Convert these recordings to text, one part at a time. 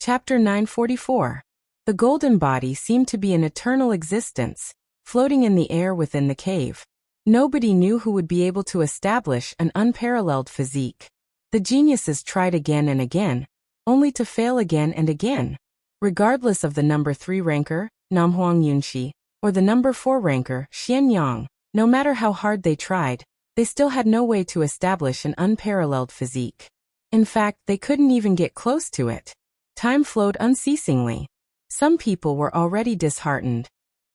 Chapter 944. The golden body seemed to be an eternal existence, floating in the air within the cave. Nobody knew who would be able to establish an unparalleled physique. The geniuses tried again and again, only to fail again and again. Regardless of the number 3 ranker, Namhuang Yunxi, or the number 4 ranker, Xian Yang, no matter how hard they tried, they still had no way to establish an unparalleled physique. In fact, they couldn't even get close to it. Time flowed unceasingly. Some people were already disheartened,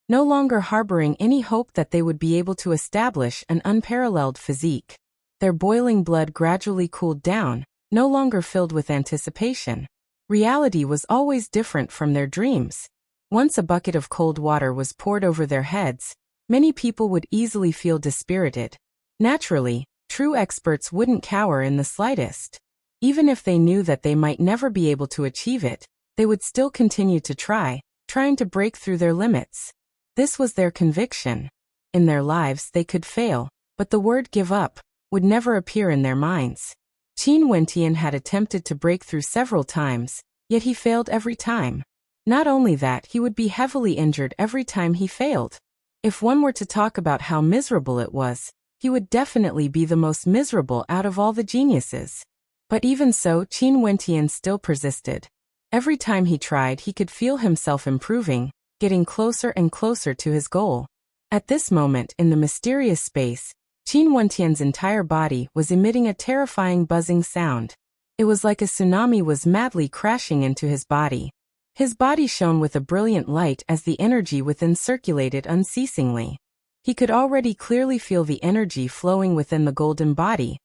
no longer harboring any hope that they would be able to establish an unparalleled physique. Their boiling blood gradually cooled down, no longer filled with anticipation. Reality was always different from their dreams. Once a bucket of cold water was poured over their heads, many people would easily feel dispirited. Naturally, true experts wouldn't cower in the slightest. Even if they knew that they might never be able to achieve it, they would still continue to trying to break through their limits. This was their conviction. In their lives they could fail, but the word give up would never appear in their minds. Qin Wentian had attempted to break through several times, yet he failed every time. Not only that, he would be heavily injured every time he failed. If one were to talk about how miserable it was, he would definitely be the most miserable out of all the geniuses. But even so, Qin Wentian still persisted. Every time he tried, he could feel himself improving, getting closer and closer to his goal. At this moment in the mysterious space, Qin Wentian's entire body was emitting a terrifying buzzing sound. It was like a tsunami was madly crashing into his body. His body shone with a brilliant light as the energy within circulated unceasingly. He could already clearly feel the energy flowing within the golden body,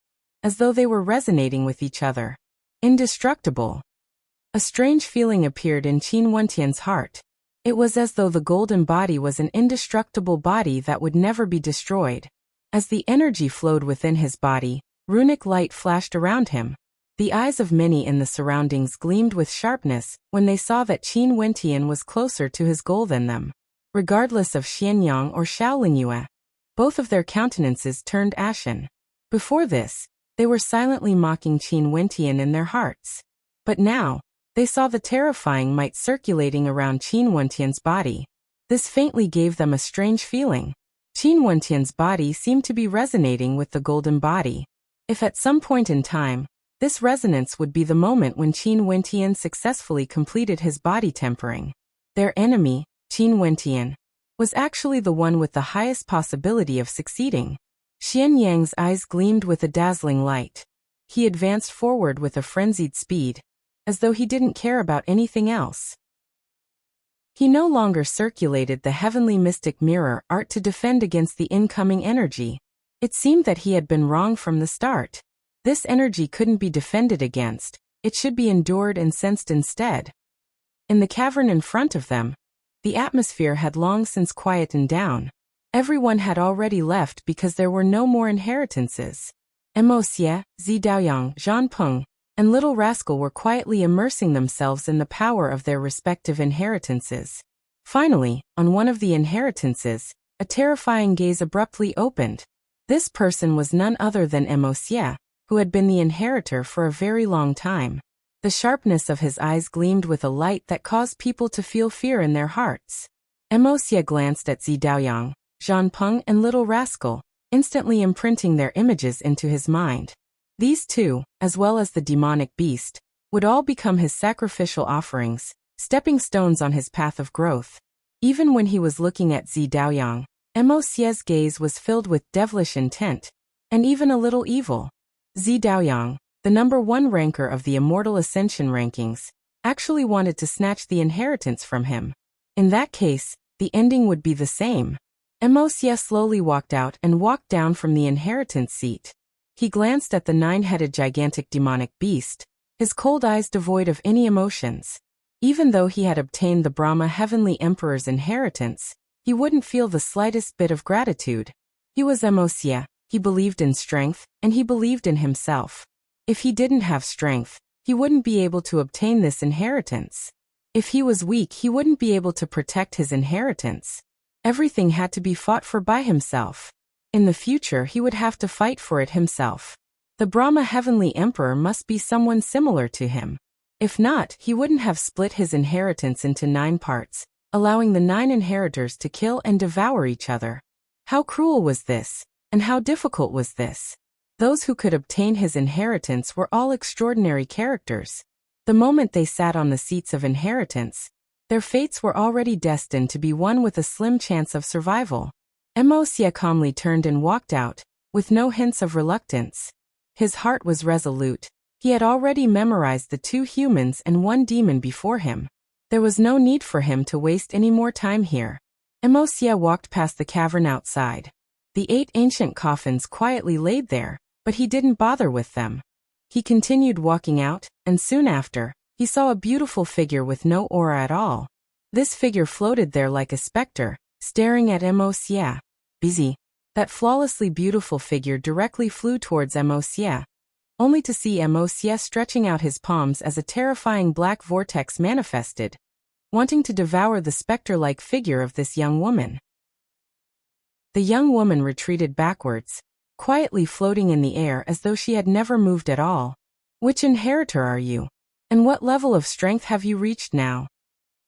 as though they were resonating with each other. Indestructible. A strange feeling appeared in Qin Wentian's heart. It was as though the golden body was an indestructible body that would never be destroyed. As the energy flowed within his body, runic light flashed around him. The eyes of many in the surroundings gleamed with sharpness when they saw that Qin Wentian was closer to his goal than them. Regardless of Xianyang or Shaolingyue, both of their countenances turned ashen. Before this, they were silently mocking Qin Wentian in their hearts. But now, they saw the terrifying might circulating around Qin Wentian's body. This faintly gave them a strange feeling. Qin Wentian's body seemed to be resonating with the golden body. If at some point in time, this resonance would be the moment when Qin Wentian successfully completed his body tempering. Their enemy, Qin Wentian, was actually the one with the highest possibility of succeeding. Xian Yang's eyes gleamed with a dazzling light. He advanced forward with a frenzied speed, as though he didn't care about anything else. He no longer circulated the heavenly mystic mirror art to defend against the incoming energy. It seemed that he had been wrong from the start. This energy couldn't be defended against, it should be endured and sensed instead. In the cavern in front of them, the atmosphere had long since quietened down. Everyone had already left because there were no more inheritances. Wuxia, Zidaoyang, Zhan Peng, and Little Rascal were quietly immersing themselves in the power of their respective inheritances. Finally, on one of the inheritances, a terrifying gaze abruptly opened. This person was none other than Wuxia, who had been the inheritor for a very long time. The sharpness of his eyes gleamed with a light that caused people to feel fear in their hearts. Wuxia glanced at Zidaoyang, Zhan Peng and Little Rascal, instantly imprinting their images into his mind. These two, as well as the demonic beast, would all become his sacrificial offerings, stepping stones on his path of growth. Even when he was looking at Zidaoyang, Wuxia's gaze was filled with devilish intent, and even a little evil. Zidaoyang, the number 1 ranker of the Immortal Ascension rankings, actually wanted to snatch the inheritance from him. In that case, the ending would be the same. Wuxia slowly walked out and walked down from the inheritance seat. He glanced at the 9-headed gigantic demonic beast, his cold eyes devoid of any emotions. Even though he had obtained the Brahma Heavenly Emperor's inheritance, he wouldn't feel the slightest bit of gratitude. He was Wuxia, he believed in strength, and he believed in himself. If he didn't have strength, he wouldn't be able to obtain this inheritance. If he was weak, he wouldn't be able to protect his inheritance. Everything had to be fought for by himself. In the future, he would have to fight for it himself. The Brahma Heavenly Emperor must be someone similar to him. If not, he wouldn't have split his inheritance into 9 parts, allowing the 9 inheritors to kill and devour each other. How cruel was this, and how difficult was this? Those who could obtain his inheritance were all extraordinary characters. The moment they sat on the seats of inheritance, their fates were already destined to be one with a slim chance of survival. Wuxia calmly turned and walked out, with no hints of reluctance. His heart was resolute. He had already memorized the 2 humans and 1 demon before him. There was no need for him to waste any more time here. Wuxia walked past the cavern outside. The 8 ancient coffins quietly laid there, but he didn't bother with them. He continued walking out, and soon after, he saw a beautiful figure with no aura at all. This figure floated there like a specter, staring at Wuxia. Busy. That flawlessly beautiful figure directly flew towards Wuxia, only to see Wuxia stretching out his palms as a terrifying black vortex manifested, wanting to devour the specter-like figure of this young woman. The young woman retreated backwards, quietly floating in the air as though she had never moved at all. Which inheritor are you? And what level of strength have you reached now?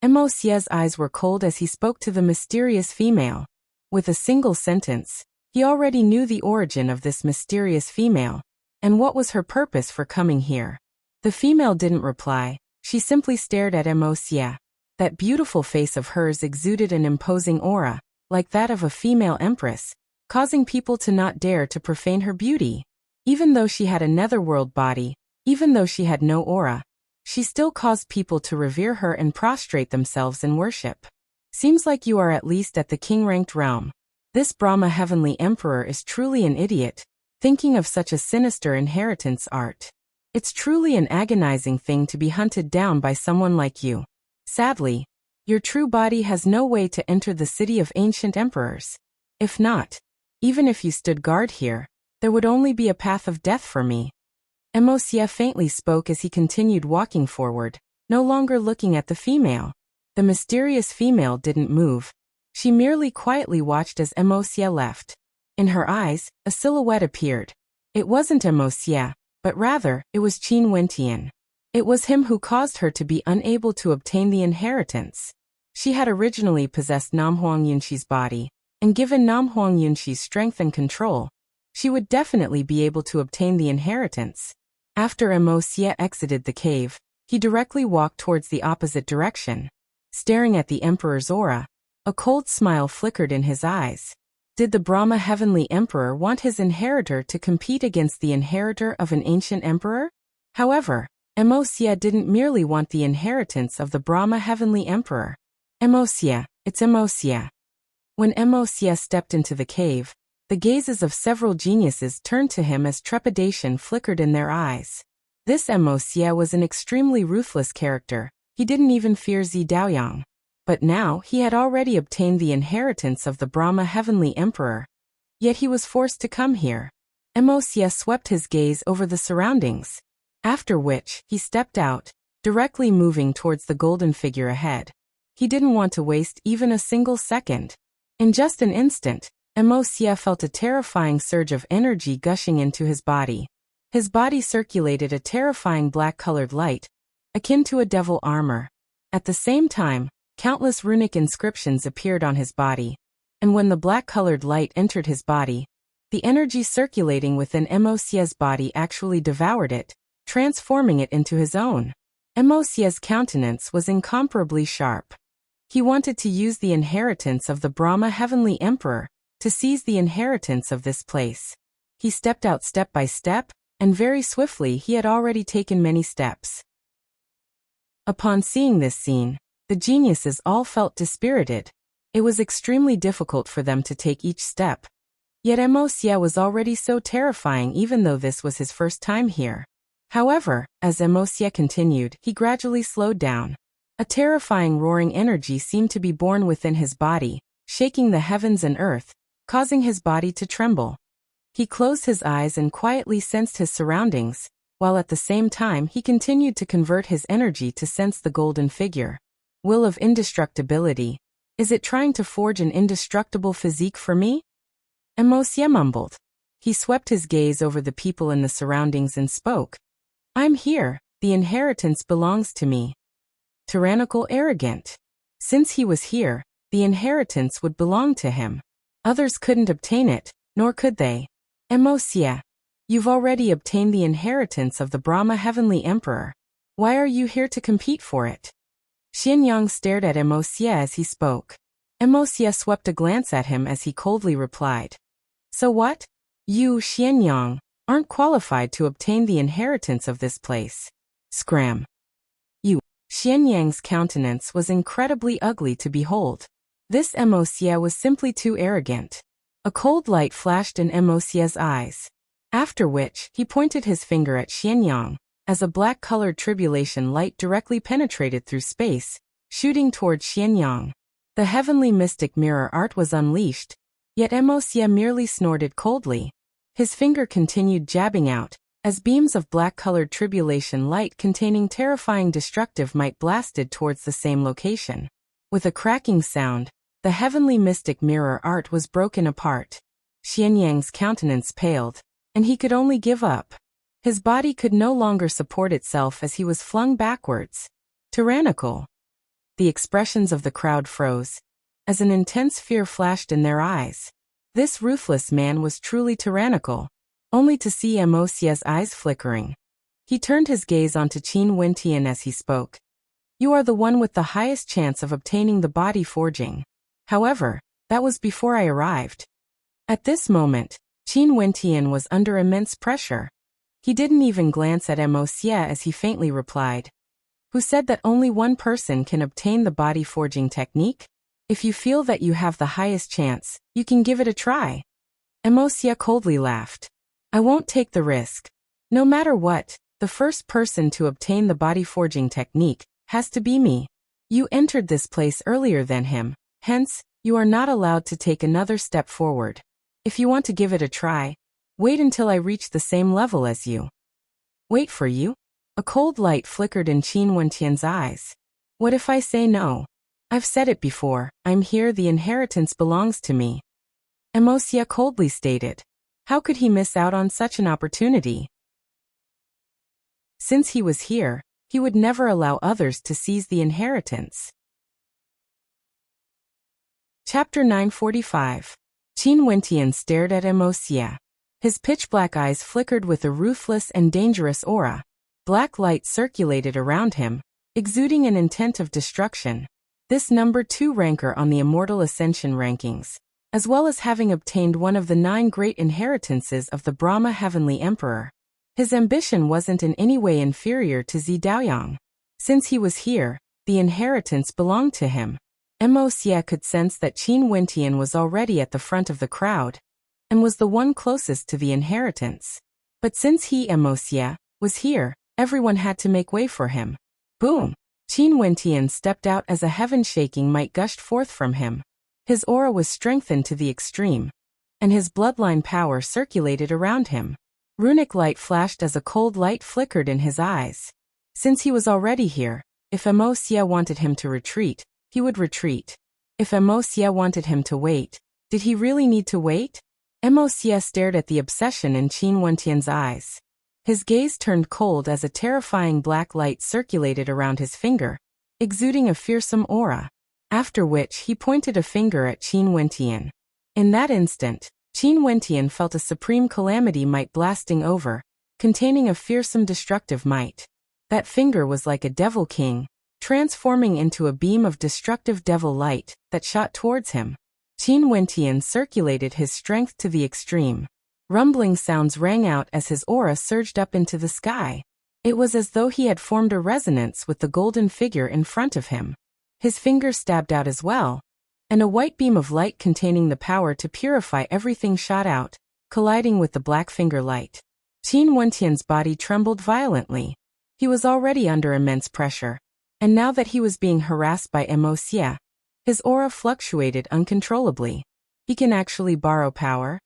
Wuxia's eyes were cold as he spoke to the mysterious female. With a single sentence, he already knew the origin of this mysterious female, and what was her purpose for coming here. The female didn't reply, she simply stared at Wuxia. That beautiful face of hers exuded an imposing aura, like that of a female empress, causing people to not dare to profane her beauty. Even though she had a netherworld body, even though she had no aura, she still caused people to revere her and prostrate themselves in worship. Seems like you are at least at the king-ranked realm. This Brahma Heavenly Emperor is truly an idiot, thinking of such a sinister inheritance art. It's truly an agonizing thing to be hunted down by someone like you. Sadly, your true body has no way to enter the city of ancient emperors. If not, even if you stood guard here, there would only be a path of death for me. Wuxia faintly spoke as he continued walking forward, no longer looking at the female. The mysterious female didn't move. She merely quietly watched as Wuxia left. In her eyes, a silhouette appeared. It wasn't Wuxia, but rather, it was Qin Wentian. It was him who caused her to be unable to obtain the inheritance. She had originally possessed Namhuang Yunxi's body, and given Namhuang Yunxi's strength and control, she would definitely be able to obtain the inheritance. After Wuxia exited the cave, he directly walked towards the opposite direction. Staring at the Emperor's aura, a cold smile flickered in his eyes. Did the Brahma Heavenly Emperor want his inheritor to compete against the inheritor of an ancient emperor? However, Wuxia didn't merely want the inheritance of the Brahma Heavenly Emperor. Wuxia, it's Wuxia. When Wuxia stepped into the cave, the gazes of several geniuses turned to him as trepidation flickered in their eyes. This Wuxia was an extremely ruthless character. He didn't even fear Zi Daoyang. But now he had already obtained the inheritance of the Brahma Heavenly Emperor. Yet he was forced to come here. Wuxia swept his gaze over the surroundings, after which he stepped out, directly moving towards the golden figure ahead. He didn't want to waste even a single second. In just an instant, Wuxia felt a terrifying surge of energy gushing into his body. His body circulated a terrifying black-colored light, akin to a devil armor. At the same time, countless runic inscriptions appeared on his body, and when the black-colored light entered his body, the energy circulating within Wuxia's body actually devoured it, transforming it into his own. Wuxia's countenance was incomparably sharp. He wanted to use the inheritance of the Brahma Heavenly Emperor to seize the inheritance of this place. He stepped out step by step, and very swiftly he had already taken many steps. Upon seeing this scene, the geniuses all felt dispirited. It was extremely difficult for them to take each step. Yet Wuxia was already so terrifying even though this was his first time here. However, as Wuxia continued, he gradually slowed down. A terrifying roaring energy seemed to be born within his body, shaking the heavens and earth, causing his body to tremble. He closed his eyes and quietly sensed his surroundings, while at the same time he continued to convert his energy to sense the golden figure. Will of indestructibility. Is it trying to forge an indestructible physique for me? Wuxia mumbled. He swept his gaze over the people in the surroundings and spoke. I'm here, the inheritance belongs to me. Tyrannical, arrogant. Since he was here, the inheritance would belong to him. Others couldn't obtain it, nor could they. Wuxia, you've already obtained the inheritance of the Brahma Heavenly Emperor. Why are you here to compete for it? Xianyang stared at Wuxia as he spoke. Wuxia swept a glance at him as he coldly replied. So what? You, Xianyang, aren't qualified to obtain the inheritance of this place. Scram. You. Xianyang's countenance was incredibly ugly to behold. This Wuxia was simply too arrogant. A cold light flashed in Wuxia's eyes. After which, he pointed his finger at Xianyang, as a black-colored tribulation light directly penetrated through space, shooting towards Xianyang. The heavenly mystic mirror art was unleashed, yet Wuxia merely snorted coldly. His finger continued jabbing out, as beams of black-colored tribulation light containing terrifying destructive might blasted towards the same location. With a cracking sound, the heavenly mystic mirror art was broken apart. Xianyang's countenance paled, and he could only give up. His body could no longer support itself as he was flung backwards. Tyrannical. The expressions of the crowd froze, as an intense fear flashed in their eyes. This ruthless man was truly tyrannical, only to see Wuxia's eyes flickering. He turned his gaze onto Qin Wentian as he spoke. You are the one with the highest chance of obtaining the body forging. However, that was before I arrived. At this moment, Qin Wentian was under immense pressure. He didn't even glance at Wuxia as he faintly replied. Who said that only one person can obtain the body forging technique? If you feel that you have the highest chance, you can give it a try. Wuxia coldly laughed. I won't take the risk. No matter what, the first person to obtain the body forging technique has to be me. You entered this place earlier than him, hence, you are not allowed to take another step forward. If you want to give it a try, wait until I reach the same level as you. Wait for you? A cold light flickered in Qin Wentian's eyes. What if I say no? I've said it before, I'm here, the inheritance belongs to me. Wuxia coldly stated. How could he miss out on such an opportunity? Since he was here, he would never allow others to seize the inheritance. Chapter 945. Qin Wentian stared at Wuxia. His pitch-black eyes flickered with a ruthless and dangerous aura. Black light circulated around him, exuding an intent of destruction. This number 2 ranker on the Immortal Ascension rankings, as well as having obtained one of the 9 great inheritances of the Brahma Heavenly Emperor. His ambition wasn't in any way inferior to Zi Daoyang. Since he was here, the inheritance belonged to him. Wuxia could sense that Qin Wentian was already at the front of the crowd, and was the one closest to the inheritance. But since he, Wuxia, was here, everyone had to make way for him. Boom! Qin Wentian stepped out as a heaven-shaking might gushed forth from him. His aura was strengthened to the extreme, and his bloodline power circulated around him. Runic light flashed as a cold light flickered in his eyes. Since he was already here, if Wuxia wanted him to retreat, he would retreat. If Wuxia wanted him to wait, did he really need to wait? Wuxia stared at the obsession in Qin Wentian's eyes. His gaze turned cold as a terrifying black light circulated around his finger, exuding a fearsome aura. After which he pointed a finger at Qin Wentian. In that instant, Qin Wentian felt a supreme calamity might blasting over, containing a fearsome destructive might. That finger was like a devil king, transforming into a beam of destructive devil light that shot towards him. Qin Wentian circulated his strength to the extreme. Rumbling sounds rang out as his aura surged up into the sky. It was as though he had formed a resonance with the golden figure in front of him. His finger stabbed out as well, and a white beam of light containing the power to purify everything shot out, colliding with the black finger light. Qin Wentian's body trembled violently. He was already under immense pressure, and now that he was being harassed by Wuxia, his aura fluctuated uncontrollably. He can actually borrow power?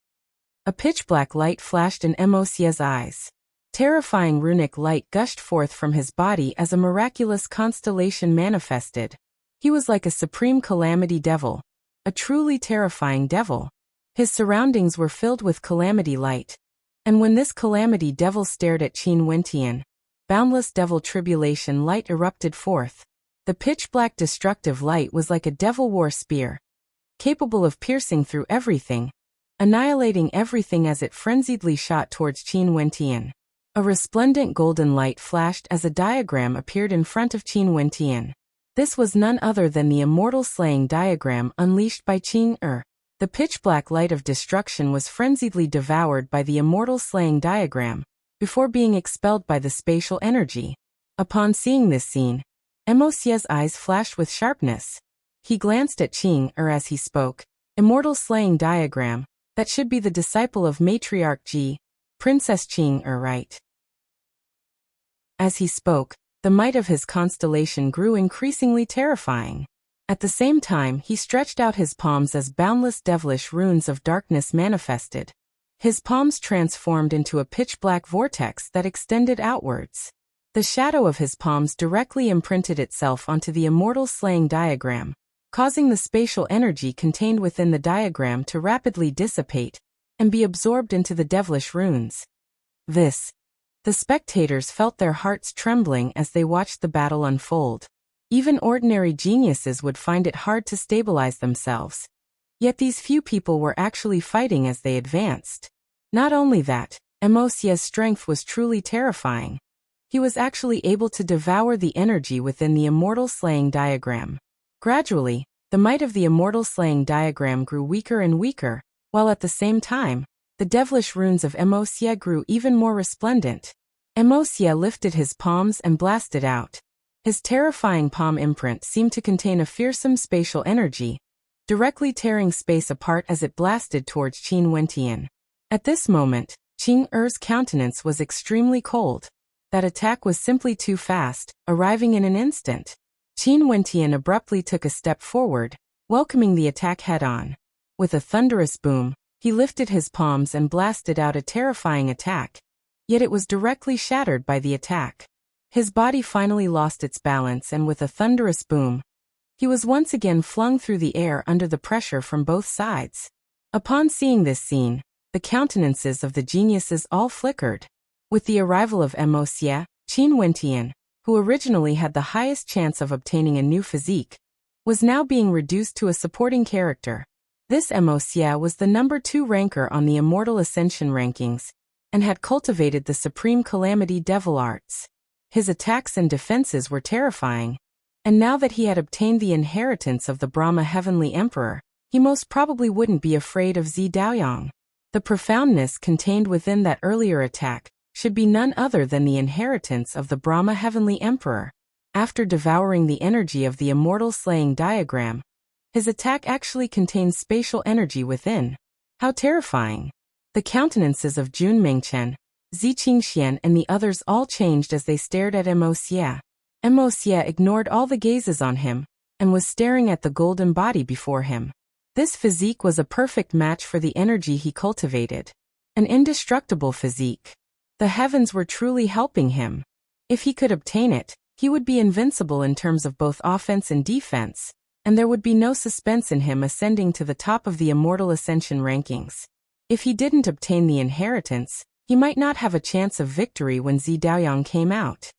A pitch-black light flashed in Wuxia's eyes. Terrifying runic light gushed forth from his body as a miraculous constellation manifested. He was like a supreme calamity devil, a truly terrifying devil. His surroundings were filled with calamity light, and when this calamity devil stared at Qin Wentian, boundless devil tribulation light erupted forth. The pitch-black destructive light was like a devil war spear, capable of piercing through everything, annihilating everything as it frenziedly shot towards Qin Wentian. A resplendent golden light flashed as a diagram appeared in front of Qin Wentian. This was none other than the immortal slaying diagram unleashed by Qing Er. The pitch-black light of destruction was frenziedly devoured by the immortal slaying diagram, before being expelled by the spatial energy. Upon seeing this scene, Emosia's eyes flashed with sharpness. He glanced at Qing Er as he spoke. Immortal slaying diagram, that should be the disciple of Matriarch Ji, Princess Qing Er, right? As he spoke, the might of his constellation grew increasingly terrifying. At the same time, he stretched out his palms as boundless devilish runes of darkness manifested. His palms transformed into a pitch-black vortex that extended outwards. The shadow of his palms directly imprinted itself onto the immortal slaying diagram, causing the spatial energy contained within the diagram to rapidly dissipate and be absorbed into the devilish runes. The spectators felt their hearts trembling as they watched the battle unfold. Even ordinary geniuses would find it hard to stabilize themselves. Yet these few people were actually fighting as they advanced. Not only that, Emosia's strength was truly terrifying. He was actually able to devour the energy within the immortal slaying diagram. Gradually, the might of the immortal slaying diagram grew weaker and weaker, while at the same time, the devilish runes of Emosia grew even more resplendent. Emosia lifted his palms and blasted out. His terrifying palm imprint seemed to contain a fearsome spatial energy, directly tearing space apart as it blasted towards Qin Wentian. At this moment, Qing Er's countenance was extremely cold. That attack was simply too fast, arriving in an instant. Qin Wentian abruptly took a step forward, welcoming the attack head-on. With a thunderous boom, he lifted his palms and blasted out a terrifying attack, yet it was directly shattered by the attack. His body finally lost its balance, and with a thunderous boom, he was once again flung through the air under the pressure from both sides. Upon seeing this scene, the countenances of the geniuses all flickered. With the arrival of Emosia, Qin Wentian, who originally had the highest chance of obtaining a new physique, was now being reduced to a supporting character. This Emosia was the number 2 ranker on the Immortal Ascension rankings, and had cultivated the Supreme Calamity Devil Arts. His attacks and defenses were terrifying, and now that he had obtained the inheritance of the Brahma Heavenly Emperor, he most probably wouldn't be afraid of Zi Daoyang. The profoundness contained within that earlier attack should be none other than the inheritance of the Brahma Heavenly Emperor. After devouring the energy of the immortal slaying diagram, his attack actually contained spatial energy within. How terrifying! The countenances of Jun Mengchen, Zi Qingxian and the others all changed as they stared at Emosia. Emosia ignored all the gazes on him, and was staring at the golden body before him. This physique was a perfect match for the energy he cultivated. An indestructible physique. The heavens were truly helping him. If he could obtain it, he would be invincible in terms of both offense and defense, and there would be no suspense in him ascending to the top of the Immortal Ascension rankings. If he didn't obtain the inheritance, he might not have a chance of victory when Zi Daoyang came out.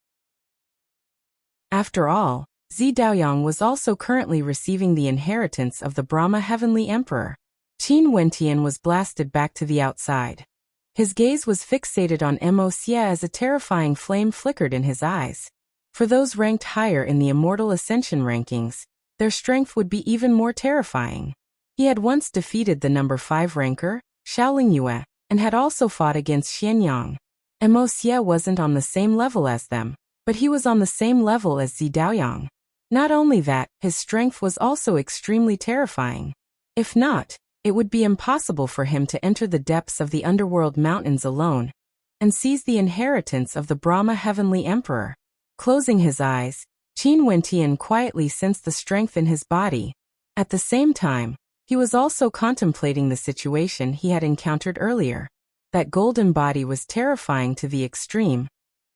After all, Zi Daoyang was also currently receiving the inheritance of the Brahma Heavenly Emperor. Qin Wentian was blasted back to the outside. His gaze was fixated on Emosia as a terrifying flame flickered in his eyes. For those ranked higher in the Immortal Ascension rankings, their strength would be even more terrifying. He had once defeated the number 5 ranker, Shaoling Yue, and had also fought against Xianyang. Emosia wasn't on the same level as them, but he was on the same level as Zi Daoyang. Not only that, his strength was also extremely terrifying. If not, it would be impossible for him to enter the depths of the underworld mountains alone and seize the inheritance of the Brahma Heavenly Emperor. Closing his eyes, Qin Wentian quietly sensed the strength in his body. At the same time, he was also contemplating the situation he had encountered earlier. That golden body was terrifying to the extreme.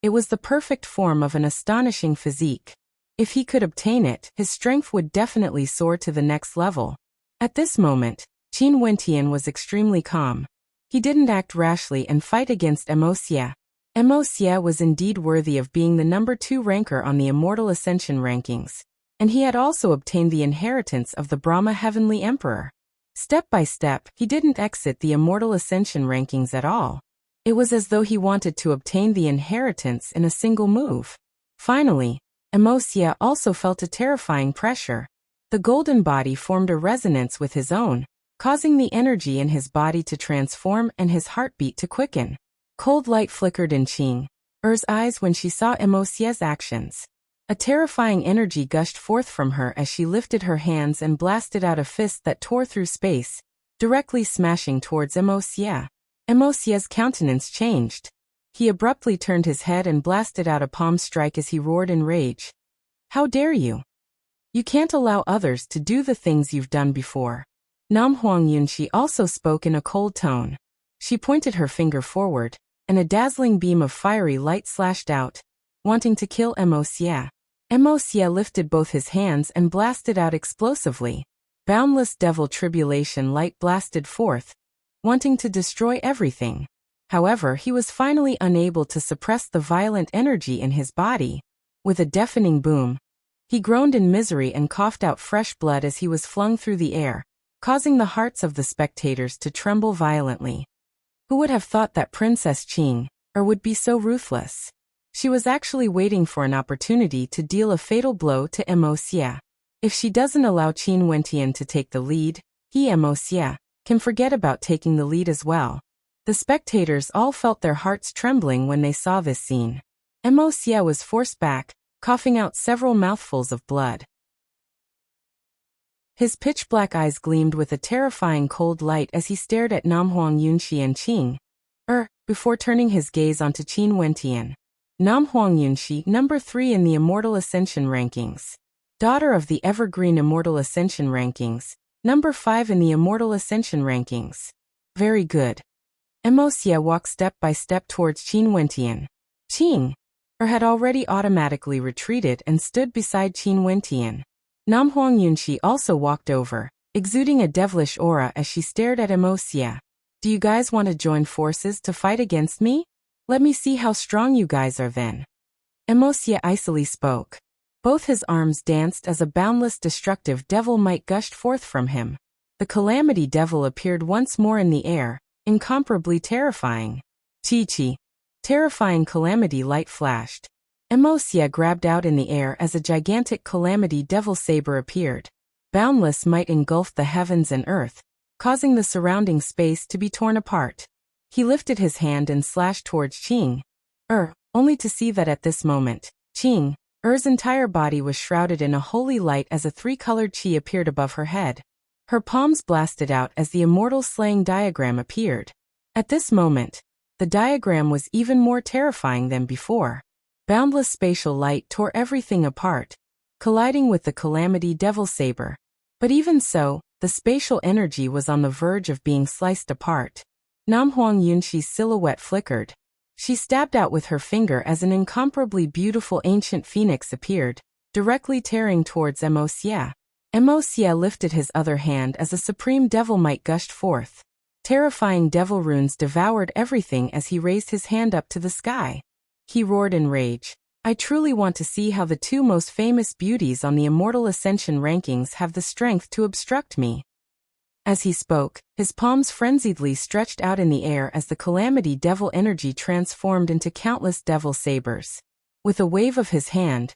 It was the perfect form of an astonishing physique. If he could obtain it, his strength would definitely soar to the next level. At this moment, Qin Wentian was extremely calm. He didn't act rashly and fight against Emosia. Wuxia was indeed worthy of being the number 2 ranker on the Immortal Ascension rankings, and he had also obtained the inheritance of the Brahma Heavenly Emperor. Step by step, he didn't exit the Immortal Ascension rankings at all. It was as though he wanted to obtain the inheritance in a single move. Finally, Wuxia also felt a terrifying pressure. The golden body formed a resonance with his own, causing the energy in his body to transform and his heartbeat to quicken. Cold light flickered in Qing's eyes when she saw Wuxia's actions. A terrifying energy gushed forth from her as she lifted her hands and blasted out a fist that tore through space, directly smashing towards Wuxia. Wuxia's countenance changed. He abruptly turned his head and blasted out a palm strike as he roared in rage. "How dare you? You can't allow others to do the things you've done before." Nam Huang Yunxi also spoke in a cold tone. She pointed her finger forward, and a dazzling beam of fiery light slashed out, wanting to kill Wuxia. Wuxia lifted both his hands and blasted out explosively. Boundless devil tribulation light blasted forth, wanting to destroy everything. However, he was finally unable to suppress the violent energy in his body. With a deafening boom, he groaned in misery and coughed out fresh blood as he was flung through the air, causing the hearts of the spectators to tremble violently. Who would have thought that Princess Qing would be so ruthless? She was actually waiting for an opportunity to deal a fatal blow to Wuxia. If she doesn't allow Qin Wentian to take the lead, he, Wuxia, can forget about taking the lead as well. The spectators all felt their hearts trembling when they saw this scene. Wuxia was forced back, coughing out several mouthfuls of blood. His pitch-black eyes gleamed with a terrifying cold light as he stared at Nam Huang Yunxi and Qing before turning his gaze onto Qin Wentian. Nam Huang Yunxi, number 3 in the Immortal Ascension rankings. Daughter of the Evergreen Immortal Ascension rankings, number 5 in the Immortal Ascension rankings. Very good. Wuxia walked step by step towards Qin Wentian. Qing had already automatically retreated and stood beside Qin Wentian. Nam Huang Yunxi also walked over, exuding a devilish aura as she stared at Wuxia. "Do you guys want to join forces to fight against me? Let me see how strong you guys are then." Wuxia icily spoke. Both his arms danced as a boundless destructive devil might gushed forth from him. The Calamity Devil appeared once more in the air, incomparably terrifying. Chi-chi. Terrifying calamity light flashed. Wuxia grabbed out in the air as a gigantic Calamity Devil saber appeared. Boundless might engulfed the heavens and earth, causing the surrounding space to be torn apart. He lifted his hand and slashed towards Qing, only to see that at this moment, Qing's entire body was shrouded in a holy light as a 3-colored chi appeared above her head. Her palms blasted out as the immortal slaying diagram appeared. At this moment, the diagram was even more terrifying than before. Boundless spatial light tore everything apart, colliding with the Calamity Devil saber. But even so, the spatial energy was on the verge of being sliced apart. Nam Huang Yunxi's silhouette flickered. She stabbed out with her finger as an incomparably beautiful ancient phoenix appeared, directly tearing towards Wuxia. Wuxia lifted his other hand as a supreme devil might gushed forth. Terrifying devil runes devoured everything as he raised his hand up to the sky. He roared in rage. "I truly want to see how the 2 most famous beauties on the Immortal Ascension rankings have the strength to obstruct me." As he spoke, his palms frenziedly stretched out in the air as the Calamity Devil energy transformed into countless devil sabers. With a wave of his hand,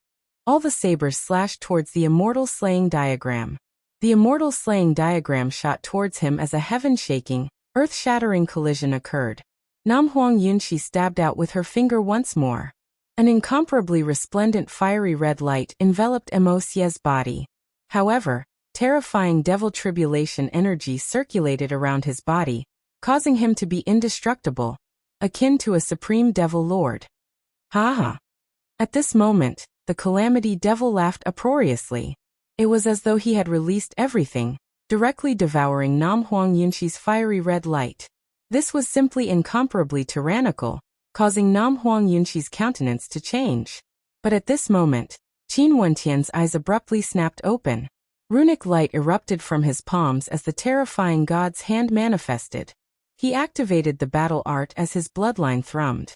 all the sabers slashed towards the immortal slaying diagram. The immortal slaying diagram shot towards him as a heaven-shaking, earth-shattering collision occurred. Nam Huang Yunxi stabbed out with her finger once more. An incomparably resplendent fiery red light enveloped Wuxia's body. However, terrifying devil tribulation energy circulated around his body, causing him to be indestructible, akin to a supreme devil lord. Ha ha! At this moment, the Calamity Devil laughed uproariously. It was as though he had released everything, directly devouring Nam Huang Yunxi's fiery red light. This was simply incomparably tyrannical, causing Nam Huang Yunxi's countenance to change. But at this moment, Qin Wentian's eyes abruptly snapped open. Runic light erupted from his palms as the terrifying god's hand manifested. He activated the battle art as his bloodline thrummed.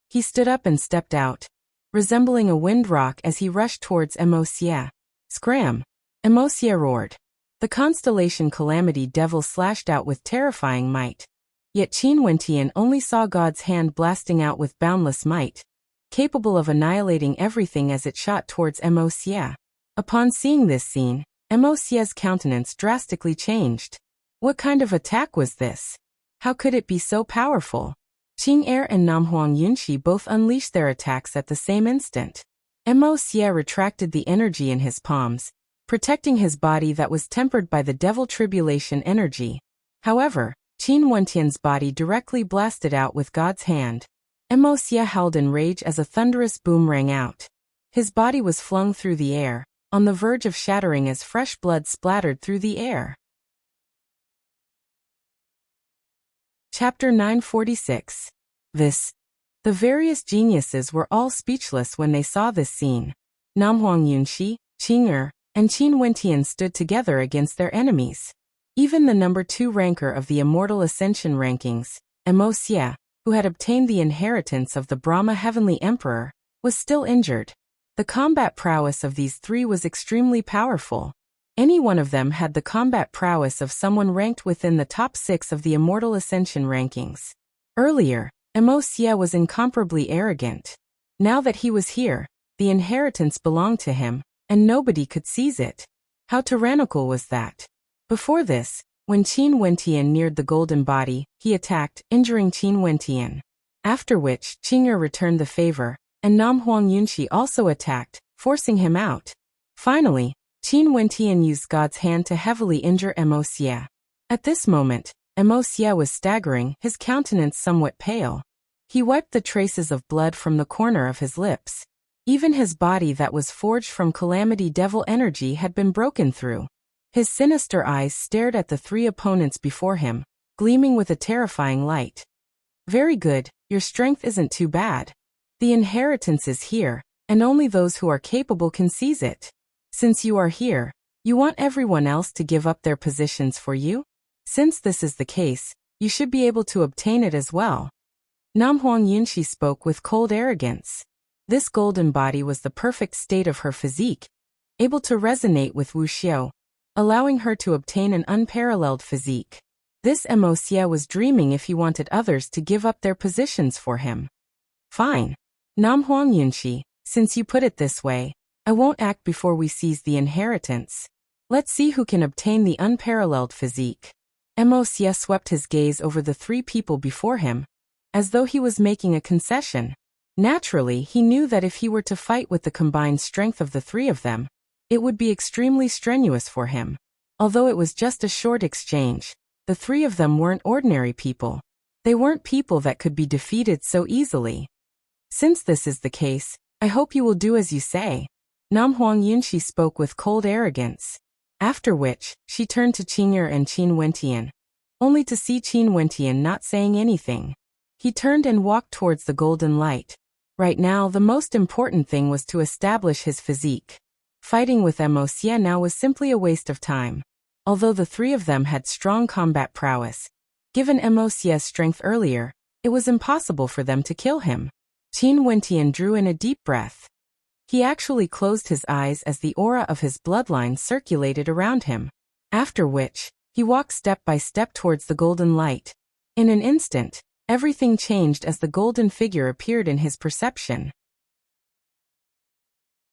He stood up and stepped out, resembling a wind rock as he rushed towards Wuxia. Scram! Wuxia roared. The constellation Calamity Devil slashed out with terrifying might. Yet Qin Wentian only saw God's hand blasting out with boundless might, capable of annihilating everything as it shot towards Wuxia. Upon seeing this scene, Wuxia's countenance drastically changed. What kind of attack was this? How could it be so powerful? Qing Er and Namhuang Yunxi both unleashed their attacks at the same instant. Wuxia retracted the energy in his palms, protecting his body that was tempered by the devil tribulation energy. However, Qin Wentian's body directly blasted out with God's hand. Wuxia howled in rage as a thunderous boom rang out. His body was flung through the air, on the verge of shattering as fresh blood splattered through the air. Chapter 946. The various geniuses were all speechless when they saw this scene. Namhuang Yunxi, Qing Er, and Qin Wentian stood together against their enemies. Even the number 2 ranker of the Immortal Ascension rankings, Wuxia, who had obtained the inheritance of the Brahma Heavenly Emperor, was still injured. The combat prowess of these 3 was extremely powerful. Any one of them had the combat prowess of someone ranked within the top 6 of the Immortal Ascension rankings. Earlier, Wuxia was incomparably arrogant. Now that he was here, the inheritance belonged to him, and nobody could seize it. How tyrannical was that? Before this, when Qin Wentian neared the golden body, he attacked, injuring Qin Wentian. After which, Qing Er returned the favor, and Namhuang Yunxi also attacked, forcing him out. Finally, Qin Wentian used God's hand to heavily injure Wuxia. At this moment, Wuxia was staggering, his countenance somewhat pale. He wiped the traces of blood from the corner of his lips. Even his body that was forged from Calamity Devil energy had been broken through. His sinister eyes stared at the 3 opponents before him, gleaming with a terrifying light. Very good, your strength isn't too bad. The inheritance is here, and only those who are capable can seize it. Since you are here, you want everyone else to give up their positions for you? Since this is the case, you should be able to obtain it as well. Namhuang Yunxi spoke with cold arrogance. This golden body was the perfect state of her physique, able to resonate with Wuxia, allowing her to obtain an unparalleled physique. This Wuxia was dreaming if he wanted others to give up their positions for him. Fine. Namhuang Yunxi, since you put it this way, I won't act before we seize the inheritance. Let's see who can obtain the unparalleled physique. Wuxia swept his gaze over the 3 people before him, as though he was making a concession. Naturally, he knew that if he were to fight with the combined strength of the 3 of them, it would be extremely strenuous for him. Although it was just a short exchange, the 3 of them weren't ordinary people. They weren't people that could be defeated so easily. Since this is the case, I hope you will do as you say. Namhuang Yunxi spoke with cold arrogance. After which, she turned to Qing Er and Qin Wentian, only to see Qin Wentian not saying anything. He turned and walked towards the golden light. Right now, the most important thing was to establish his physique. Fighting with Wuxia now was simply a waste of time. Although the 3 of them had strong combat prowess, given Wuxia's strength earlier, it was impossible for them to kill him. Qin Wentian drew in a deep breath. He actually closed his eyes as the aura of his bloodline circulated around him. After which, he walked step by step towards the golden light. In an instant, everything changed as the golden figure appeared in his perception.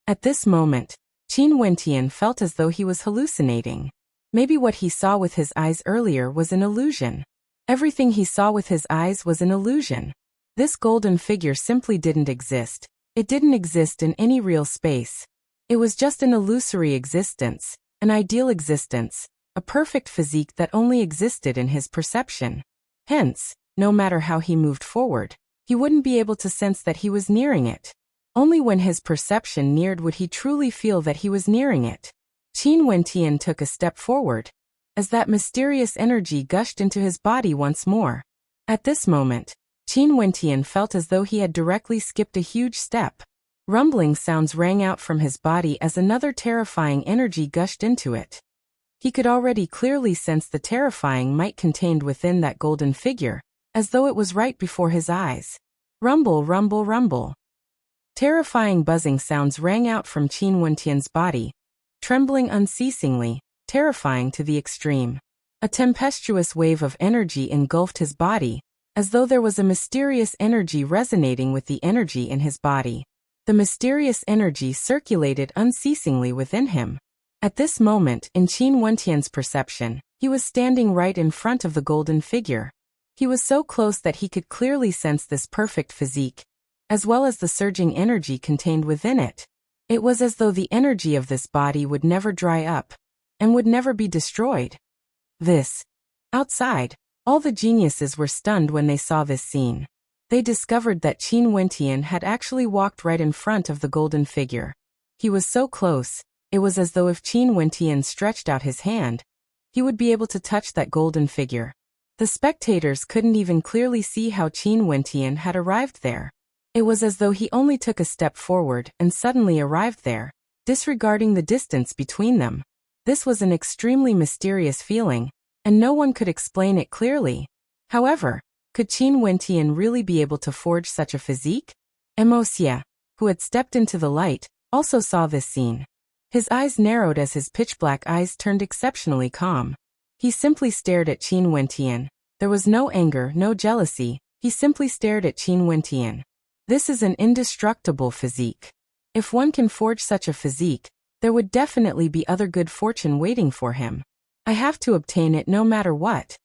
At this moment, Qin Wentian felt as though he was hallucinating. Maybe what he saw with his eyes earlier was an illusion. Everything he saw with his eyes was an illusion. This golden figure simply didn't exist. It didn't exist in any real space. It was just an illusory existence, an ideal existence, a perfect physique that only existed in his perception. Hence, no matter how he moved forward, he wouldn't be able to sense that he was nearing it. Only when his perception neared would he truly feel that he was nearing it. Qin Wentian took a step forward, as that mysterious energy gushed into his body once more. At this moment, Qin Wentian felt as though he had directly skipped a huge step. Rumbling sounds rang out from his body as another terrifying energy gushed into it. He could already clearly sense the terrifying might contained within that golden figure, as though it was right before his eyes. Rumble, rumble, rumble. Terrifying buzzing sounds rang out from Qin Wentian's body, trembling unceasingly, terrifying to the extreme. A tempestuous wave of energy engulfed his body, as though there was a mysterious energy resonating with the energy in his body. The mysterious energy circulated unceasingly within him. At this moment, in Qin Wentian's perception, he was standing right in front of the golden figure. He was so close that he could clearly sense this perfect physique, as well as the surging energy contained within it. It was as though the energy of this body would never dry up, and would never be destroyed. Outside, all the geniuses were stunned when they saw this scene. They discovered that Qin Wentian had actually walked right in front of the golden figure. He was so close, it was as though if Qin Wentian stretched out his hand, he would be able to touch that golden figure. The spectators couldn't even clearly see how Qin Wentian had arrived there. It was as though he only took a step forward and suddenly arrived there, disregarding the distance between them. This was an extremely mysterious feeling, and no one could explain it clearly. However, could Qin Wentian really be able to forge such a physique? Wuxia, who had stepped into the light, also saw this scene. His eyes narrowed as his pitch-black eyes turned exceptionally calm. He simply stared at Qin Wentian. There was no anger, no jealousy, he simply stared at Qin Wentian. This is an indestructible physique. If one can forge such a physique, there would definitely be other good fortune waiting for him. I have to obtain it no matter what.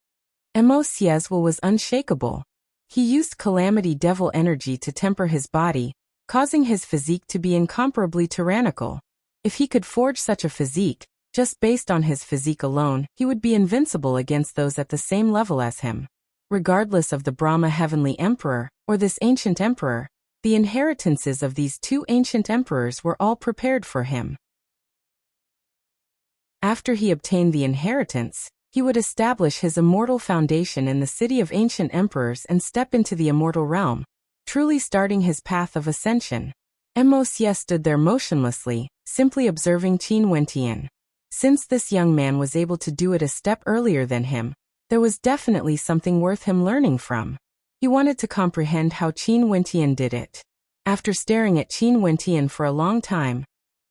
Wuxia's will was unshakable. He used calamity devil energy to temper his body, causing his physique to be incomparably tyrannical. If he could forge such a physique, just based on his physique alone, he would be invincible against those at the same level as him. Regardless of the Brahma Heavenly Emperor, or this ancient emperor, the inheritances of these two ancient emperors were all prepared for him. After he obtained the inheritance, he would establish his immortal foundation in the city of ancient emperors and step into the immortal realm, truly starting his path of ascension. Wuxia stood there motionlessly, simply observing Qin Wentian. Since this young man was able to do it a step earlier than him, there was definitely something worth him learning from. He wanted to comprehend how Qin Wentian did it. After staring at Qin Wentian for a long time,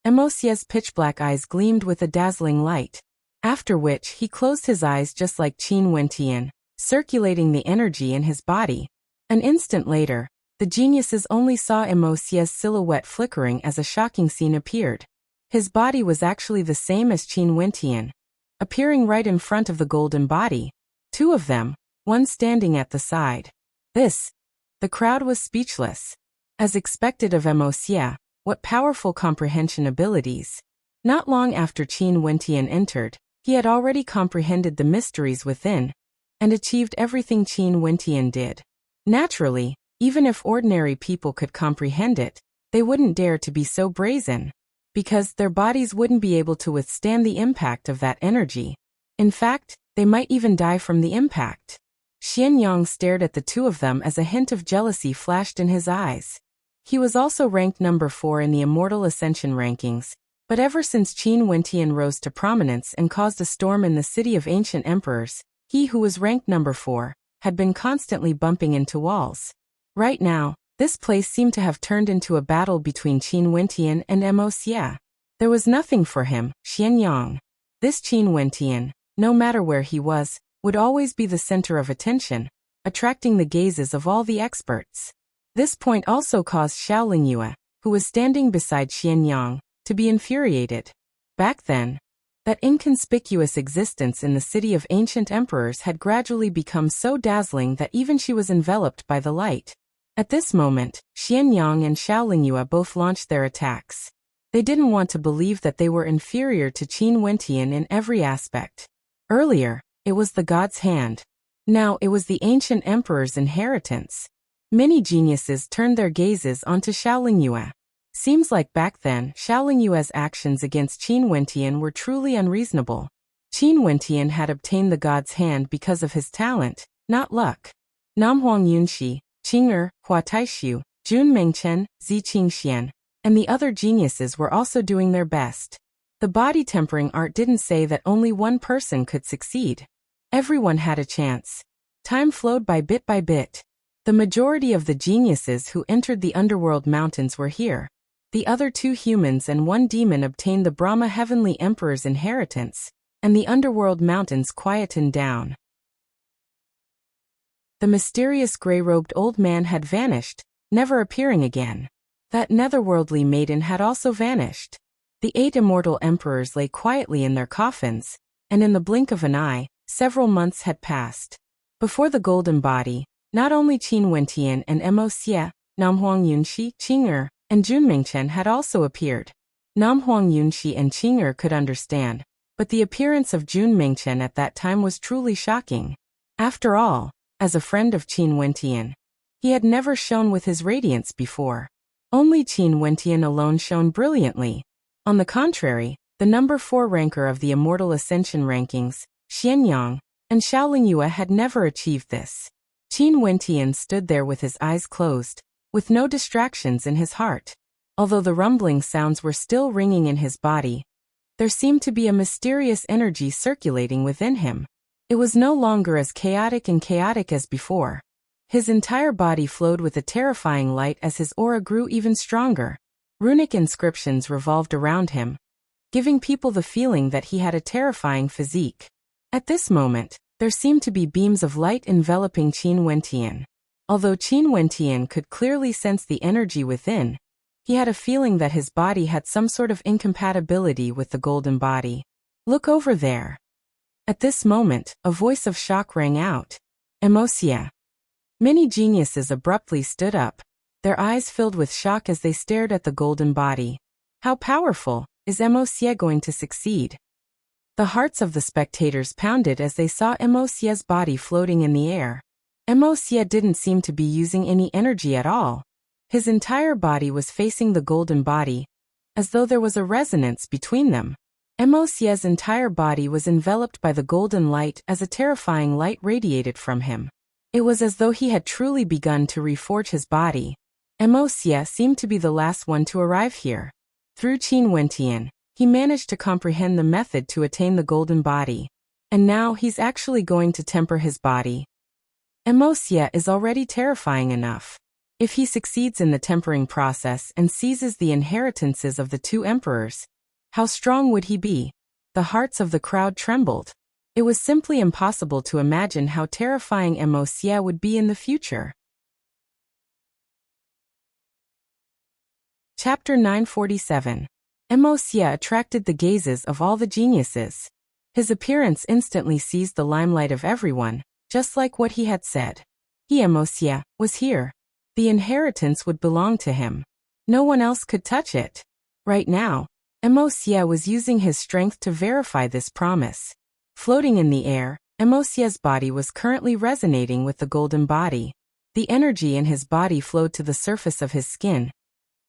Wuxia's pitch-black eyes gleamed with a dazzling light, after which he closed his eyes just like Qin Wentian, circulating the energy in his body. An instant later, the geniuses only saw Wuxia's silhouette flickering as a shocking scene appeared. His body was actually the same as Qin Wentian, appearing right in front of the golden body. Two of them, one standing at the side. The crowd was speechless. As expected of Wuxia, what powerful comprehension abilities. Not long after Qin Wentian entered, he had already comprehended the mysteries within, and achieved everything Qin Wentian did. Naturally, even if ordinary people could comprehend it, they wouldn't dare to be so brazen, because their bodies wouldn't be able to withstand the impact of that energy. In fact, they might even die from the impact. Xianyang stared at the two of them as a hint of jealousy flashed in his eyes. He was also ranked number 4 in the Immortal Ascension rankings, but ever since Qin Wentian rose to prominence and caused a storm in the city of ancient emperors, he who was ranked number 4 had been constantly bumping into walls. Right now, this place seemed to have turned into a battle between Qin Wentian and Wuxia. There was nothing for him, Xianyang. This Qin Wentian, no matter where he was, would always be the center of attention, attracting the gazes of all the experts. This point also caused Xiaolingyue, who was standing beside Xianyang, to be infuriated. Back then, that inconspicuous existence in the city of ancient emperors had gradually become so dazzling that even she was enveloped by the light. At this moment, Xianyang and Xiaolingyue both launched their attacks. They didn't want to believe that they were inferior to Qin Wentian in every aspect. Earlier, it was the god's hand. Now it was the ancient emperor's inheritance. Many geniuses turned their gazes onto Xiaolingyue. Seems like back then, Xiaolingyue's actions against Qin Wentian were truly unreasonable. Qin Wentian had obtained the god's hand because of his talent, not luck. Namhuang Yunxi, Qing'er, Hua Taishu, Jun Mengchen, Zi Qingxian, and the other geniuses were also doing their best. The body tempering art didn't say that only one person could succeed. Everyone had a chance. Time flowed by bit by bit. The majority of the geniuses who entered the underworld mountains were here. The other 2 humans and 1 demon obtained the Brahma Heavenly Emperor's inheritance, and the underworld mountains quietened down. The mysterious gray-robed old man had vanished, never appearing again. That netherworldly maiden had also vanished. The 8 immortal emperors lay quietly in their coffins, and in the blink of an eye, several months had passed. Before the golden body, not only Qin Wentian and Mo Xie, Nam Huang Yunxi, Qing'er, and Junmingchen had also appeared. Nam Huang Yunxi and Qing'er could understand, but the appearance of Junmingchen at that time was truly shocking. After all, as a friend of Qin Wentian, he had never shone with his radiance before. Only Qin Wentian alone shone brilliantly. On the contrary, the number 4 ranker of the Immortal Ascension rankings, Xianyang, and Shaolin Yue had never achieved this. Qin Wentian stood there with his eyes closed, with no distractions in his heart. Although the rumbling sounds were still ringing in his body, there seemed to be a mysterious energy circulating within him. It was no longer as chaotic as before. His entire body flowed with a terrifying light as his aura grew even stronger. Runic inscriptions revolved around him, giving people the feeling that he had a terrifying physique. At this moment, there seemed to be beams of light enveloping Qin Wentian. Although Qin Wentian could clearly sense the energy within, he had a feeling that his body had some sort of incompatibility with the golden body. "Look over there." At this moment, a voice of shock rang out. "Mo Xie." Many geniuses abruptly stood up, their eyes filled with shock as they stared at the golden body. How powerful! Is Mo Xie going to succeed? The hearts of the spectators pounded as they saw Mo Xie's body floating in the air. Mo Xie didn't seem to be using any energy at all. His entire body was facing the golden body, as though there was a resonance between them. Mo Xie's entire body was enveloped by the golden light as a terrifying light radiated from him. It was as though he had truly begun to reforge his body. Mo Xie seemed to be the last one to arrive here. Through Qin Wentian, he managed to comprehend the method to attain the golden body. And now he's actually going to temper his body. Mo Xie is already terrifying enough. If he succeeds in the tempering process and seizes the inheritances of the 2 emperors, how strong would he be? The hearts of the crowd trembled. It was simply impossible to imagine how terrifying Mo Xie would be in the future. Chapter 947. Mo Xie attracted the gazes of all the geniuses. His appearance instantly seized the limelight of everyone, just like what he had said. Mo Xie was here. The inheritance would belong to him. No one else could touch it. Right now, Mo Xie was using his strength to verify this promise. Floating in the air, Mo Xie's body was currently resonating with the golden body. The energy in his body flowed to the surface of his skin,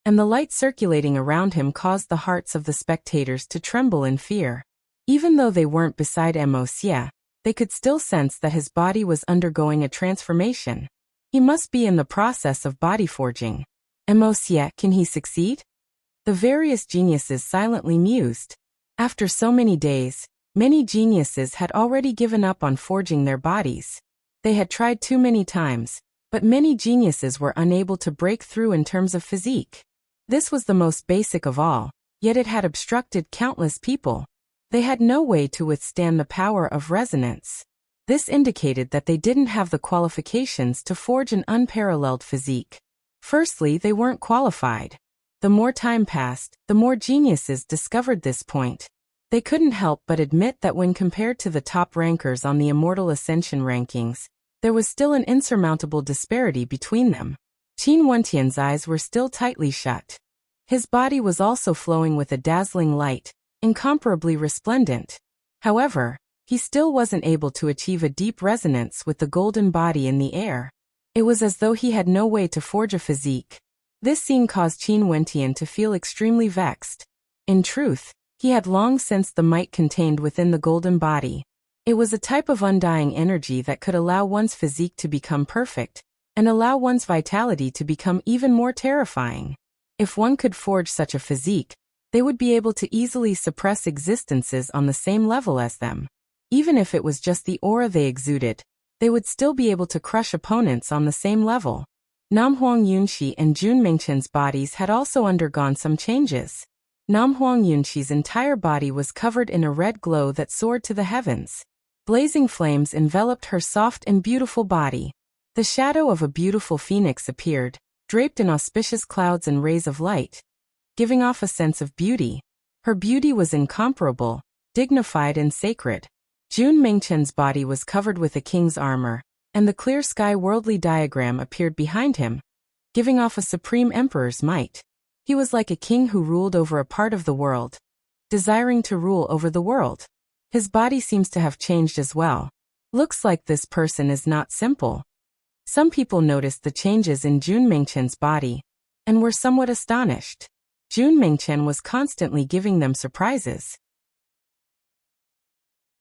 and the light circulating around him caused the hearts of the spectators to tremble in fear. Even though they weren't beside Mo Xie, they could still sense that his body was undergoing a transformation. He must be in the process of body forging. Mo Xie, can he succeed? The various geniuses silently mused. After so many days, many geniuses had already given up on forging their bodies. They had tried too many times, but many geniuses were unable to break through in terms of physique. This was the most basic of all, yet it had obstructed countless people. They had no way to withstand the power of resonance. This indicated that they didn't have the qualifications to forge an unparalleled physique. Firstly, they weren't qualified. The more time passed, the more geniuses discovered this point. They couldn't help but admit that when compared to the top rankers on the Immortal Ascension rankings, there was still an insurmountable disparity between them. Qin Wentian's eyes were still tightly shut. His body was also flowing with a dazzling light, incomparably resplendent. However, he still wasn't able to achieve a deep resonance with the golden body in the air. It was as though he had no way to forge a physique. This scene caused Qin Wentian to feel extremely vexed. In truth, he had long sensed the might contained within the golden body. It was a type of undying energy that could allow one's physique to become perfect, and allow one's vitality to become even more terrifying. If one could forge such a physique, they would be able to easily suppress existences on the same level as them. Even if it was just the aura they exuded, they would still be able to crush opponents on the same level. Namhuang Yunxi and Jun Mingchen's bodies had also undergone some changes. Namhuang Yunxi's entire body was covered in a red glow that soared to the heavens. Blazing flames enveloped her soft and beautiful body. The shadow of a beautiful phoenix appeared, draped in auspicious clouds and rays of light, giving off a sense of beauty. Her beauty was incomparable, dignified and sacred. Jun Mingchen's body was covered with a king's armor, and the clear sky worldly diagram appeared behind him, giving off a supreme emperor's might. He was like a king who ruled over a part of the world, desiring to rule over the world. His body seems to have changed as well. Looks like this person is not simple. Some people noticed the changes in Jun Mingchen's body, and were somewhat astonished. Jun Mingchen was constantly giving them surprises.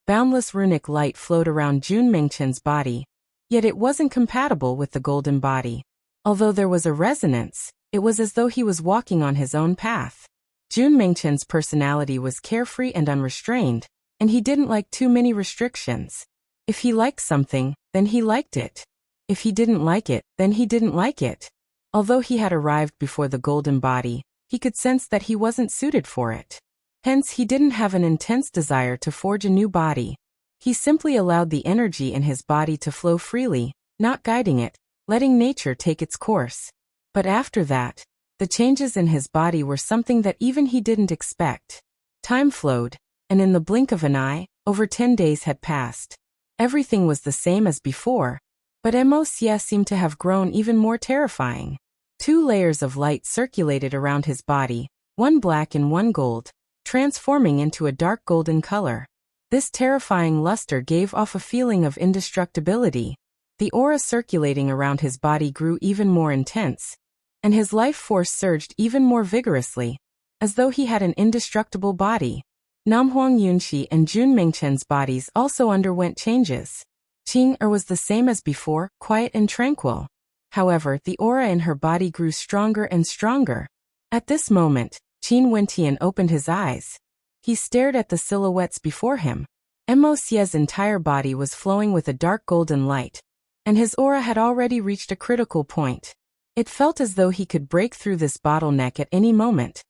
Boundless runic light flowed around Jun Mingchen's body, yet it wasn't compatible with the golden body. Although there was a resonance, it was as though he was walking on his own path. Jun Mingchen's personality was carefree and unrestrained, and he didn't like too many restrictions. If he liked something, then he liked it. If he didn't like it, then he didn't like it. Although he had arrived before the golden body, he could sense that he wasn't suited for it. Hence he didn't have an intense desire to forge a new body. He simply allowed the energy in his body to flow freely, not guiding it, letting nature take its course. But after that, the changes in his body were something that even he didn't expect. Time flowed, and in the blink of an eye, over 10 days had passed. Everything was the same as before, but Wuxia seemed to have grown even more terrifying. 2 layers of light circulated around his body, one black and one gold, transforming into a dark golden color. This terrifying luster gave off a feeling of indestructibility. The aura circulating around his body grew even more intense, and his life force surged even more vigorously, as though he had an indestructible body. Namhuang Yunxi and Jun Mingchen's bodies also underwent changes. Qing was the same as before, quiet and tranquil. However, the aura in her body grew stronger and stronger. At this moment, Qin Wentian opened his eyes. He stared at the silhouettes before him. Wuxia's entire body was flowing with a dark golden light, and his aura had already reached a critical point. It felt as though he could break through this bottleneck at any moment,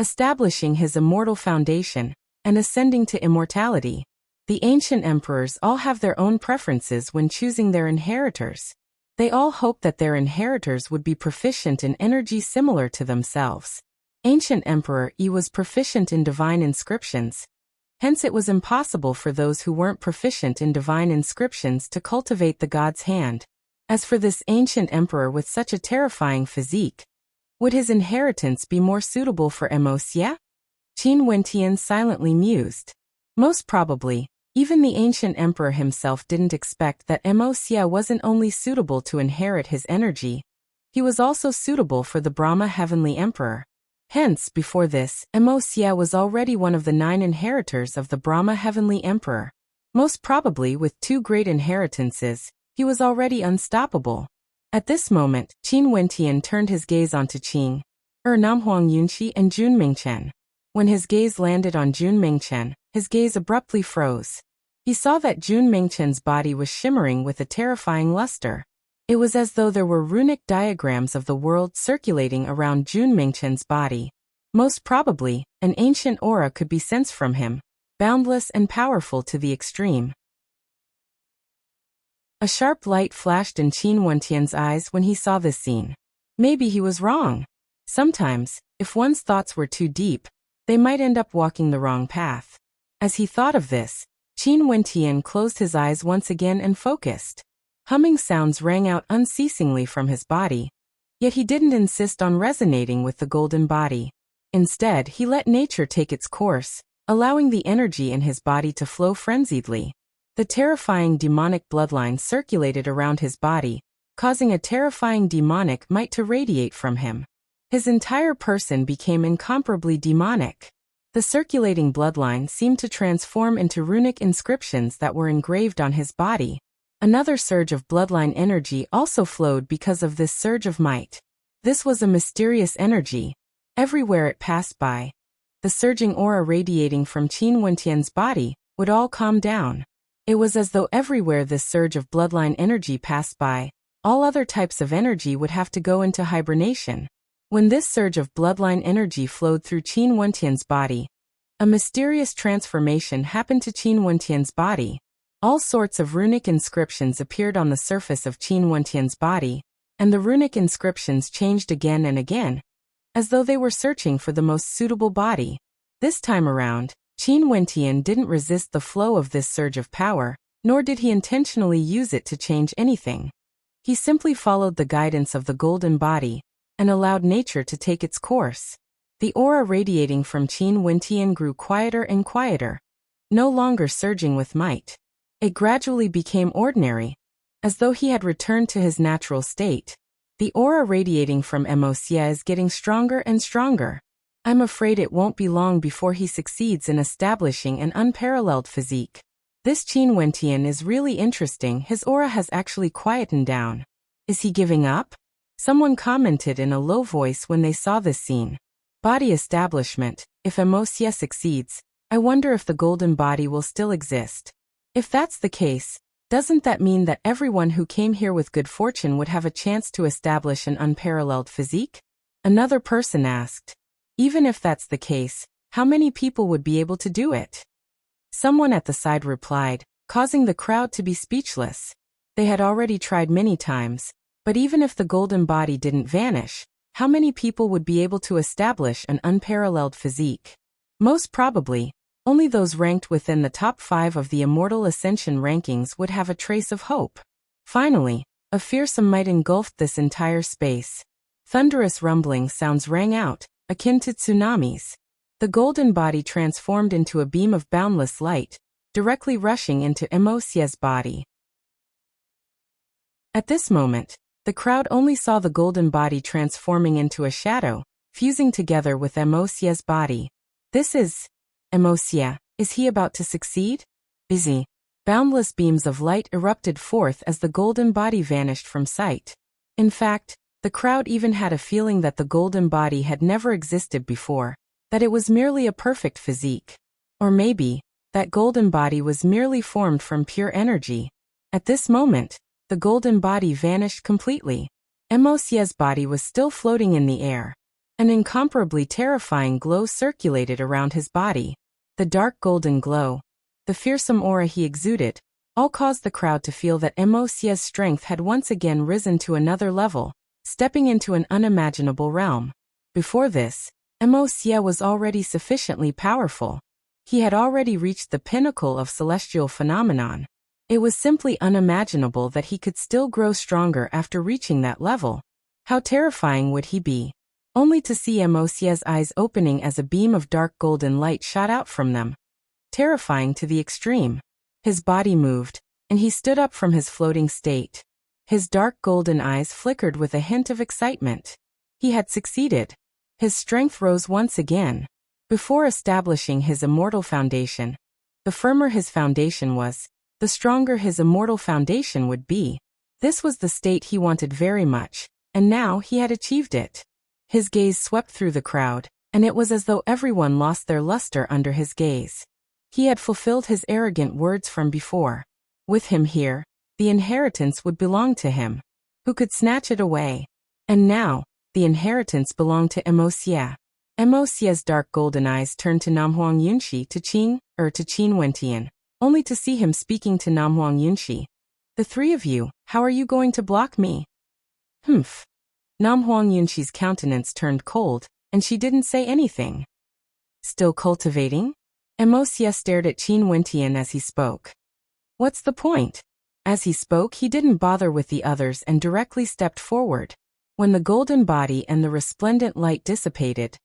establishing his immortal foundation, and ascending to immortality. The ancient emperors all have their own preferences when choosing their inheritors. They all hoped that their inheritors would be proficient in energy similar to themselves. Ancient Emperor Yi was proficient in divine inscriptions. Hence it was impossible for those who weren't proficient in divine inscriptions to cultivate the god's hand. As for this ancient emperor with such a terrifying physique, would his inheritance be more suitable for Wuxia? Qin Wentian silently mused. Most probably, even the ancient emperor himself didn't expect that Wuxia wasn't only suitable to inherit his energy, he was also suitable for the Brahma Heavenly Emperor. Hence, before this, Wuxia was already one of the 9 inheritors of the Brahma Heavenly Emperor. Most probably with 2 great inheritances, he was already unstoppable. At this moment, Qin Wentian turned his gaze onto Qing, Namhuang Yunxi and Jun Mingchen. When his gaze landed on Jun Mingchen, his gaze abruptly froze. He saw that Jun Mingchen's body was shimmering with a terrifying luster. It was as though there were runic diagrams of the world circulating around Jun Mingchen's body. Most probably, an ancient aura could be sensed from him, boundless and powerful to the extreme. A sharp light flashed in Qin Wentian's eyes when he saw this scene. Maybe he was wrong. Sometimes, if one's thoughts were too deep, they might end up walking the wrong path. As he thought of this, Qin Wentian closed his eyes once again and focused. Humming sounds rang out unceasingly from his body, yet he didn't insist on resonating with the golden body. Instead, he let nature take its course, allowing the energy in his body to flow frenziedly. The terrifying demonic bloodline circulated around his body, causing a terrifying demonic might to radiate from him. His entire person became incomparably demonic. The circulating bloodline seemed to transform into runic inscriptions that were engraved on his body. Another surge of bloodline energy also flowed because of this surge of might. This was a mysterious energy. Everywhere it passed by, the surging aura radiating from Qin Wentian's body would all calm down. It was as though everywhere this surge of bloodline energy passed by, all other types of energy would have to go into hibernation. When this surge of bloodline energy flowed through Qin Wentian's body, a mysterious transformation happened to Qin Wentian's body. All sorts of runic inscriptions appeared on the surface of Qin Wentian's body, and the runic inscriptions changed again and again, as though they were searching for the most suitable body. This time around, Qin Wentian didn't resist the flow of this surge of power, nor did he intentionally use it to change anything. He simply followed the guidance of the golden body, and allowed nature to take its course. The aura radiating from Qin Wentian grew quieter and quieter, no longer surging with might. It gradually became ordinary, as though he had returned to his natural state. The aura radiating from Wuxia is getting stronger and stronger. I'm afraid it won't be long before he succeeds in establishing an unparalleled physique. This Qin Wentian is really interesting. His aura has actually quietened down. Is he giving up? Someone commented in a low voice when they saw this scene. Body establishment. If Wuxia succeeds, I wonder if the golden body will still exist. If that's the case, doesn't that mean that everyone who came here with good fortune would have a chance to establish an unparalleled physique? Another person asked. Even if that's the case, how many people would be able to do it? Someone at the side replied, causing the crowd to be speechless. They had already tried many times, but even if the golden body didn't vanish, how many people would be able to establish an unparalleled physique? Most probably, only those ranked within the top 5 of the Immortal Ascension rankings would have a trace of hope. Finally, a fearsome might engulfed this entire space. Thunderous rumbling sounds rang out, akin to tsunamis. The golden body transformed into a beam of boundless light, directly rushing into Wuxia's body. At this moment, the crowd only saw the golden body transforming into a shadow, fusing together with Wuxia's body. This is Wuxia. Is he about to succeed? Is he? Boundless beams of light erupted forth as the golden body vanished from sight. In fact, the crowd even had a feeling that the golden body had never existed before, that it was merely a perfect physique. Or maybe, that golden body was merely formed from pure energy. At this moment, the golden body vanished completely. Wuxia's body was still floating in the air. An incomparably terrifying glow circulated around his body. The dark golden glow, the fearsome aura he exuded, all caused the crowd to feel that Wuxia's strength had once again risen to another level, stepping into an unimaginable realm. Before this, Wuxia was already sufficiently powerful. He had already reached the pinnacle of celestial phenomenon. It was simply unimaginable that he could still grow stronger after reaching that level. How terrifying would he be? Only to see Wuxia's eyes opening as a beam of dark golden light shot out from them. Terrifying to the extreme. His body moved, and he stood up from his floating state. His dark golden eyes flickered with a hint of excitement. He had succeeded. His strength rose once again. Before establishing his immortal foundation, the firmer his foundation was, the stronger his immortal foundation would be. This was the state he wanted very much, and now he had achieved it. His gaze swept through the crowd, and it was as though everyone lost their luster under his gaze. He had fulfilled his arrogant words from before. With him here, the inheritance would belong to him. Who could snatch it away? And now, the inheritance belonged to Wuxia. Wuxia's dark golden eyes turned to Namhuang Yunxi to Qin Wentian, only to see him speaking to Namhuang Yunxi. The three of you, how are you going to block me? Humph. Namhuang Yunxi's countenance turned cold, and she didn't say anything. Still cultivating? Wuxia stared at Qin Wentian as he spoke. What's the point? As he spoke, he didn't bother with the others and directly stepped forward. When the golden body and the resplendent light dissipated,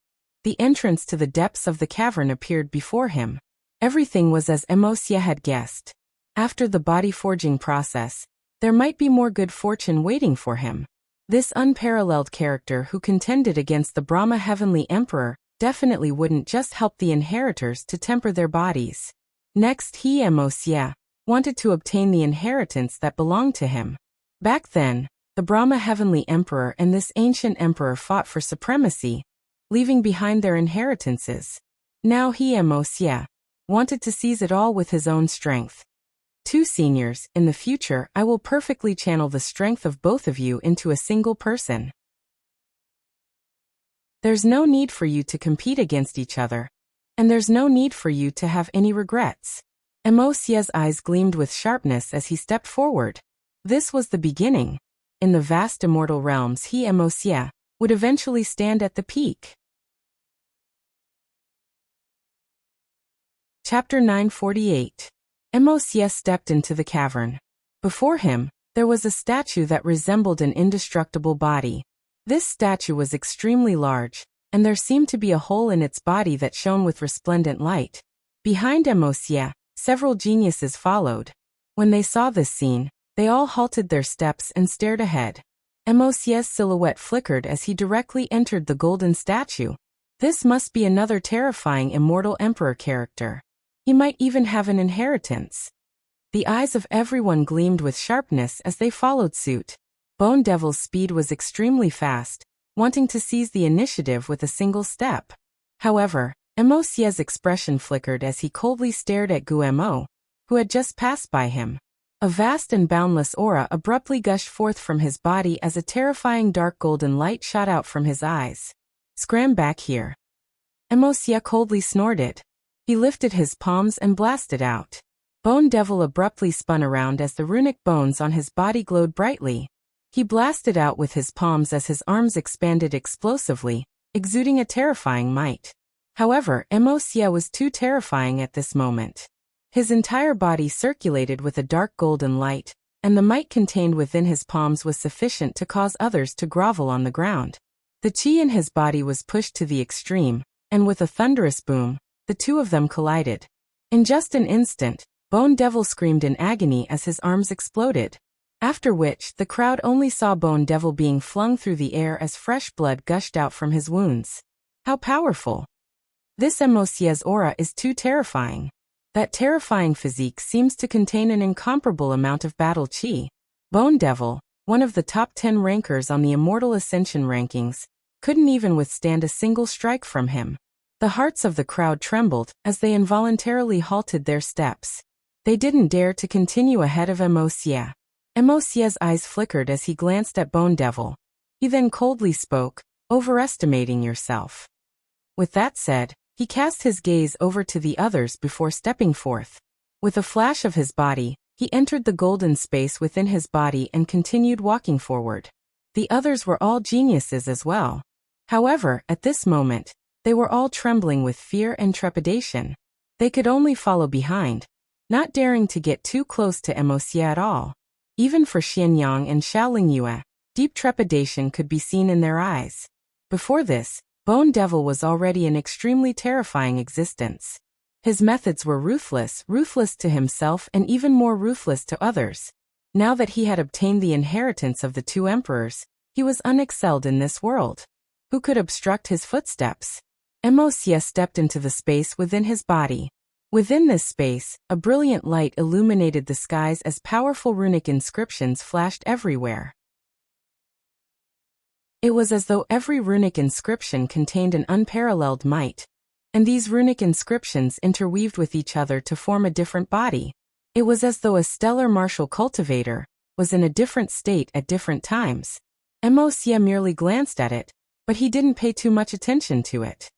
the entrance to the depths of the cavern appeared before him. Everything was as Wuxia had guessed. After the body forging process, there might be more good fortune waiting for him. This unparalleled character who contended against the Brahma Heavenly Emperor definitely wouldn't just help the inheritors to temper their bodies. Next, he, Wuxia, wanted to obtain the inheritance that belonged to him. Back then, the Brahma Heavenly Emperor and this ancient emperor fought for supremacy, leaving behind their inheritances. Now he, Wuxia, wanted to seize it all with his own strength. Two seniors, in the future I will perfectly channel the strength of both of you into a single person. There's no need for you to compete against each other. And there's no need for you to have any regrets. Emosia's eyes gleamed with sharpness as he stepped forward. This was the beginning. In the vast immortal realms he, Emosia, would eventually stand at the peak. Chapter 948. Emosia stepped into the cavern. Before him, there was a statue that resembled an indestructible body. This statue was extremely large, and there seemed to be a hole in its body that shone with resplendent light. Behind Emosia, several geniuses followed. When they saw this scene, they all halted their steps and stared ahead. Emosia's silhouette flickered as he directly entered the golden statue. This must be another terrifying immortal emperor character. He might even have an inheritance. The eyes of everyone gleamed with sharpness as they followed suit. Bone Devil's speed was extremely fast, wanting to seize the initiative with a single step. However, Emosia's expression flickered as he coldly stared at Guemo, who had just passed by him. A vast and boundless aura abruptly gushed forth from his body as a terrifying dark golden light shot out from his eyes. "Scram back here." Emosia coldly snorted. He lifted his palms and blasted out. Bone Devil abruptly spun around as the runic bones on his body glowed brightly. He blasted out with his palms as his arms expanded explosively, exuding a terrifying might. However, Emosia was too terrifying at this moment. His entire body circulated with a dark golden light, and the might contained within his palms was sufficient to cause others to grovel on the ground. The chi in his body was pushed to the extreme, and with a thunderous boom, the two of them collided. In just an instant, Bone Devil screamed in agony as his arms exploded. After which, the crowd only saw Bone Devil being flung through the air as fresh blood gushed out from his wounds. How powerful! This Emosia's aura is too terrifying. That terrifying physique seems to contain an incomparable amount of battle chi. Bone Devil, one of the top 10 rankers on the Immortal Ascension rankings, couldn't even withstand a single strike from him. The hearts of the crowd trembled as they involuntarily halted their steps. They didn't dare to continue ahead of Emosia. Emosia's eyes flickered as he glanced at Bone Devil. He then coldly spoke, "Overestimating yourself." With that said, he cast his gaze over to the others before stepping forth. With a flash of his body, he entered the golden space within his body and continued walking forward. The others were all geniuses as well. However, at this moment, they were all trembling with fear and trepidation. They could only follow behind, not daring to get too close to Emosia at all. Even for Xianyang and Xiaolingyue, deep trepidation could be seen in their eyes. Before this, Bone Devil was already an extremely terrifying existence. His methods were ruthless to himself and even more ruthless to others. Now that he had obtained the inheritance of the two emperors, he was unexcelled in this world. Who could obstruct his footsteps? Emosia stepped into the space within his body. Within this space, a brilliant light illuminated the skies as powerful runic inscriptions flashed everywhere. It was as though every runic inscription contained an unparalleled might, and these runic inscriptions interweaved with each other to form a different body. It was as though a stellar martial cultivator was in a different state at different times. Emosia merely glanced at it, but he didn't pay too much attention to it.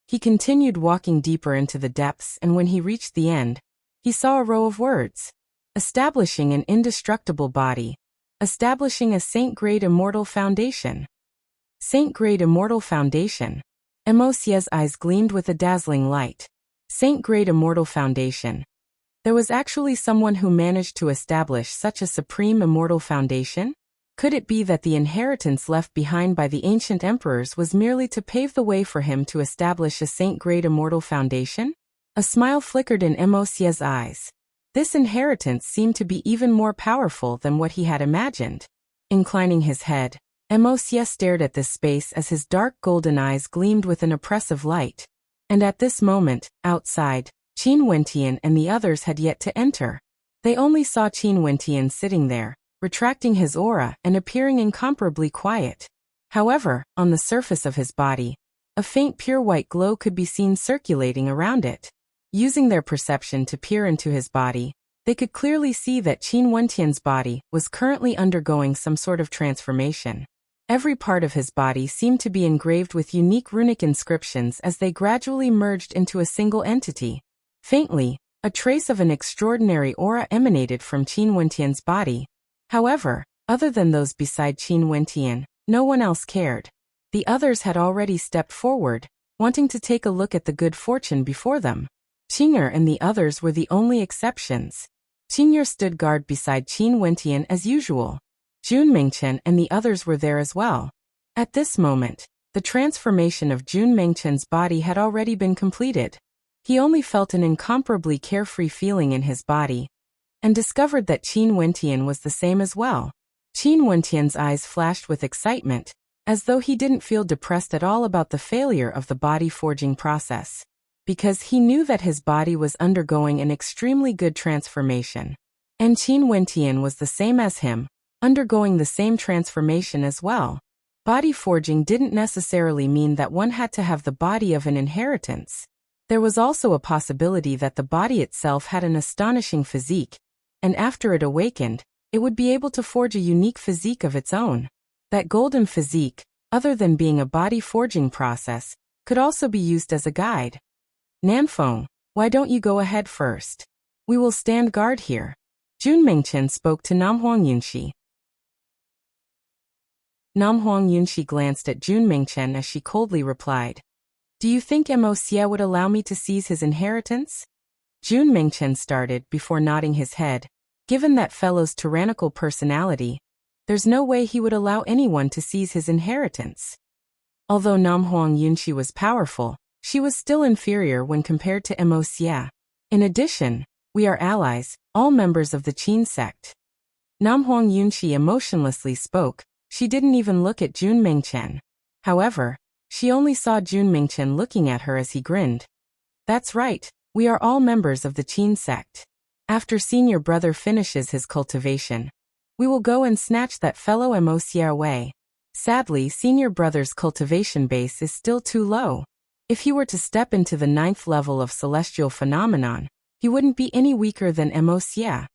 He continued walking deeper into the depths, and when he reached the end, he saw a row of words. Establishing an indestructible body. Establishing a saint-grade immortal foundation. Saint-grade immortal foundation. Emosia's eyes gleamed with a dazzling light. Saint-grade immortal foundation. There was actually someone who managed to establish such a supreme immortal foundation? Could it be that the inheritance left behind by the ancient emperors was merely to pave the way for him to establish a saint-grade immortal foundation? A smile flickered in Emosia's eyes. This inheritance seemed to be even more powerful than what he had imagined. Inclining his head, Emosia stared at this space as his dark golden eyes gleamed with an oppressive light. And at this moment, outside, Qin Wentian and the others had yet to enter. They only saw Qin Wentian sitting there, retracting his aura and appearing incomparably quiet. However, on the surface of his body, a faint pure white glow could be seen circulating around it. Using their perception to peer into his body, They could clearly see that Qin Wentian's body was currently undergoing some sort of transformation. Every part of his body seemed to be engraved with unique runic inscriptions as they gradually merged into a single entity. Faintly, a trace of an extraordinary aura emanated from Qin Wentian's body. However, other than those beside Qin Wentian, no one else cared. The others had already stepped forward, wanting to take a look at the good fortune before them. Qing'er and the others were the only exceptions. Qing'er stood guard beside Qin Wentian as usual. Jun Mengchen and the others were there as well. At this moment, the transformation of Jun Mengchen's body had already been completed. He only felt an incomparably carefree feeling in his body, and discovered that Qin Wentian was the same as well. Qin Wentian's eyes flashed with excitement, as though he didn't feel depressed at all about the failure of the body forging process, because he knew that his body was undergoing an extremely good transformation. And Qin Wentian was the same as him, undergoing the same transformation as well. Body forging didn't necessarily mean that one had to have the body of an inheritance. There was also a possibility that the body itself had an astonishing physique, and after it awakened, it would be able to forge a unique physique of its own. That golden physique, other than being a body forging process, could also be used as a guide. Nanfeng, why don't you go ahead first? We will stand guard here. Jun Mengchen spoke to Namhuang Yunxi. Namhuang Yunxi glanced at Jun Mengchen as she coldly replied, "Do you think Wuxia would allow me to seize his inheritance?" Jun Mengchen started before nodding his head. Given that fellow's tyrannical personality, there's no way he would allow anyone to seize his inheritance. Although Namhuang Yunxi was powerful, she was still inferior when compared to Wuxia. In addition, we are allies, all members of the Qin sect. Namhuang Yunxi emotionlessly spoke. She didn't even look at Jun Mengchen. However, she only saw Jun Mengchen looking at her as he grinned. That's right, we are all members of the Qin sect. After senior brother finishes his cultivation, we will go and snatch that fellow Wuxia away. Sadly, senior brother's cultivation base is still too low. If he were to step into the 9th level of celestial phenomenon, he wouldn't be any weaker than Wuxia.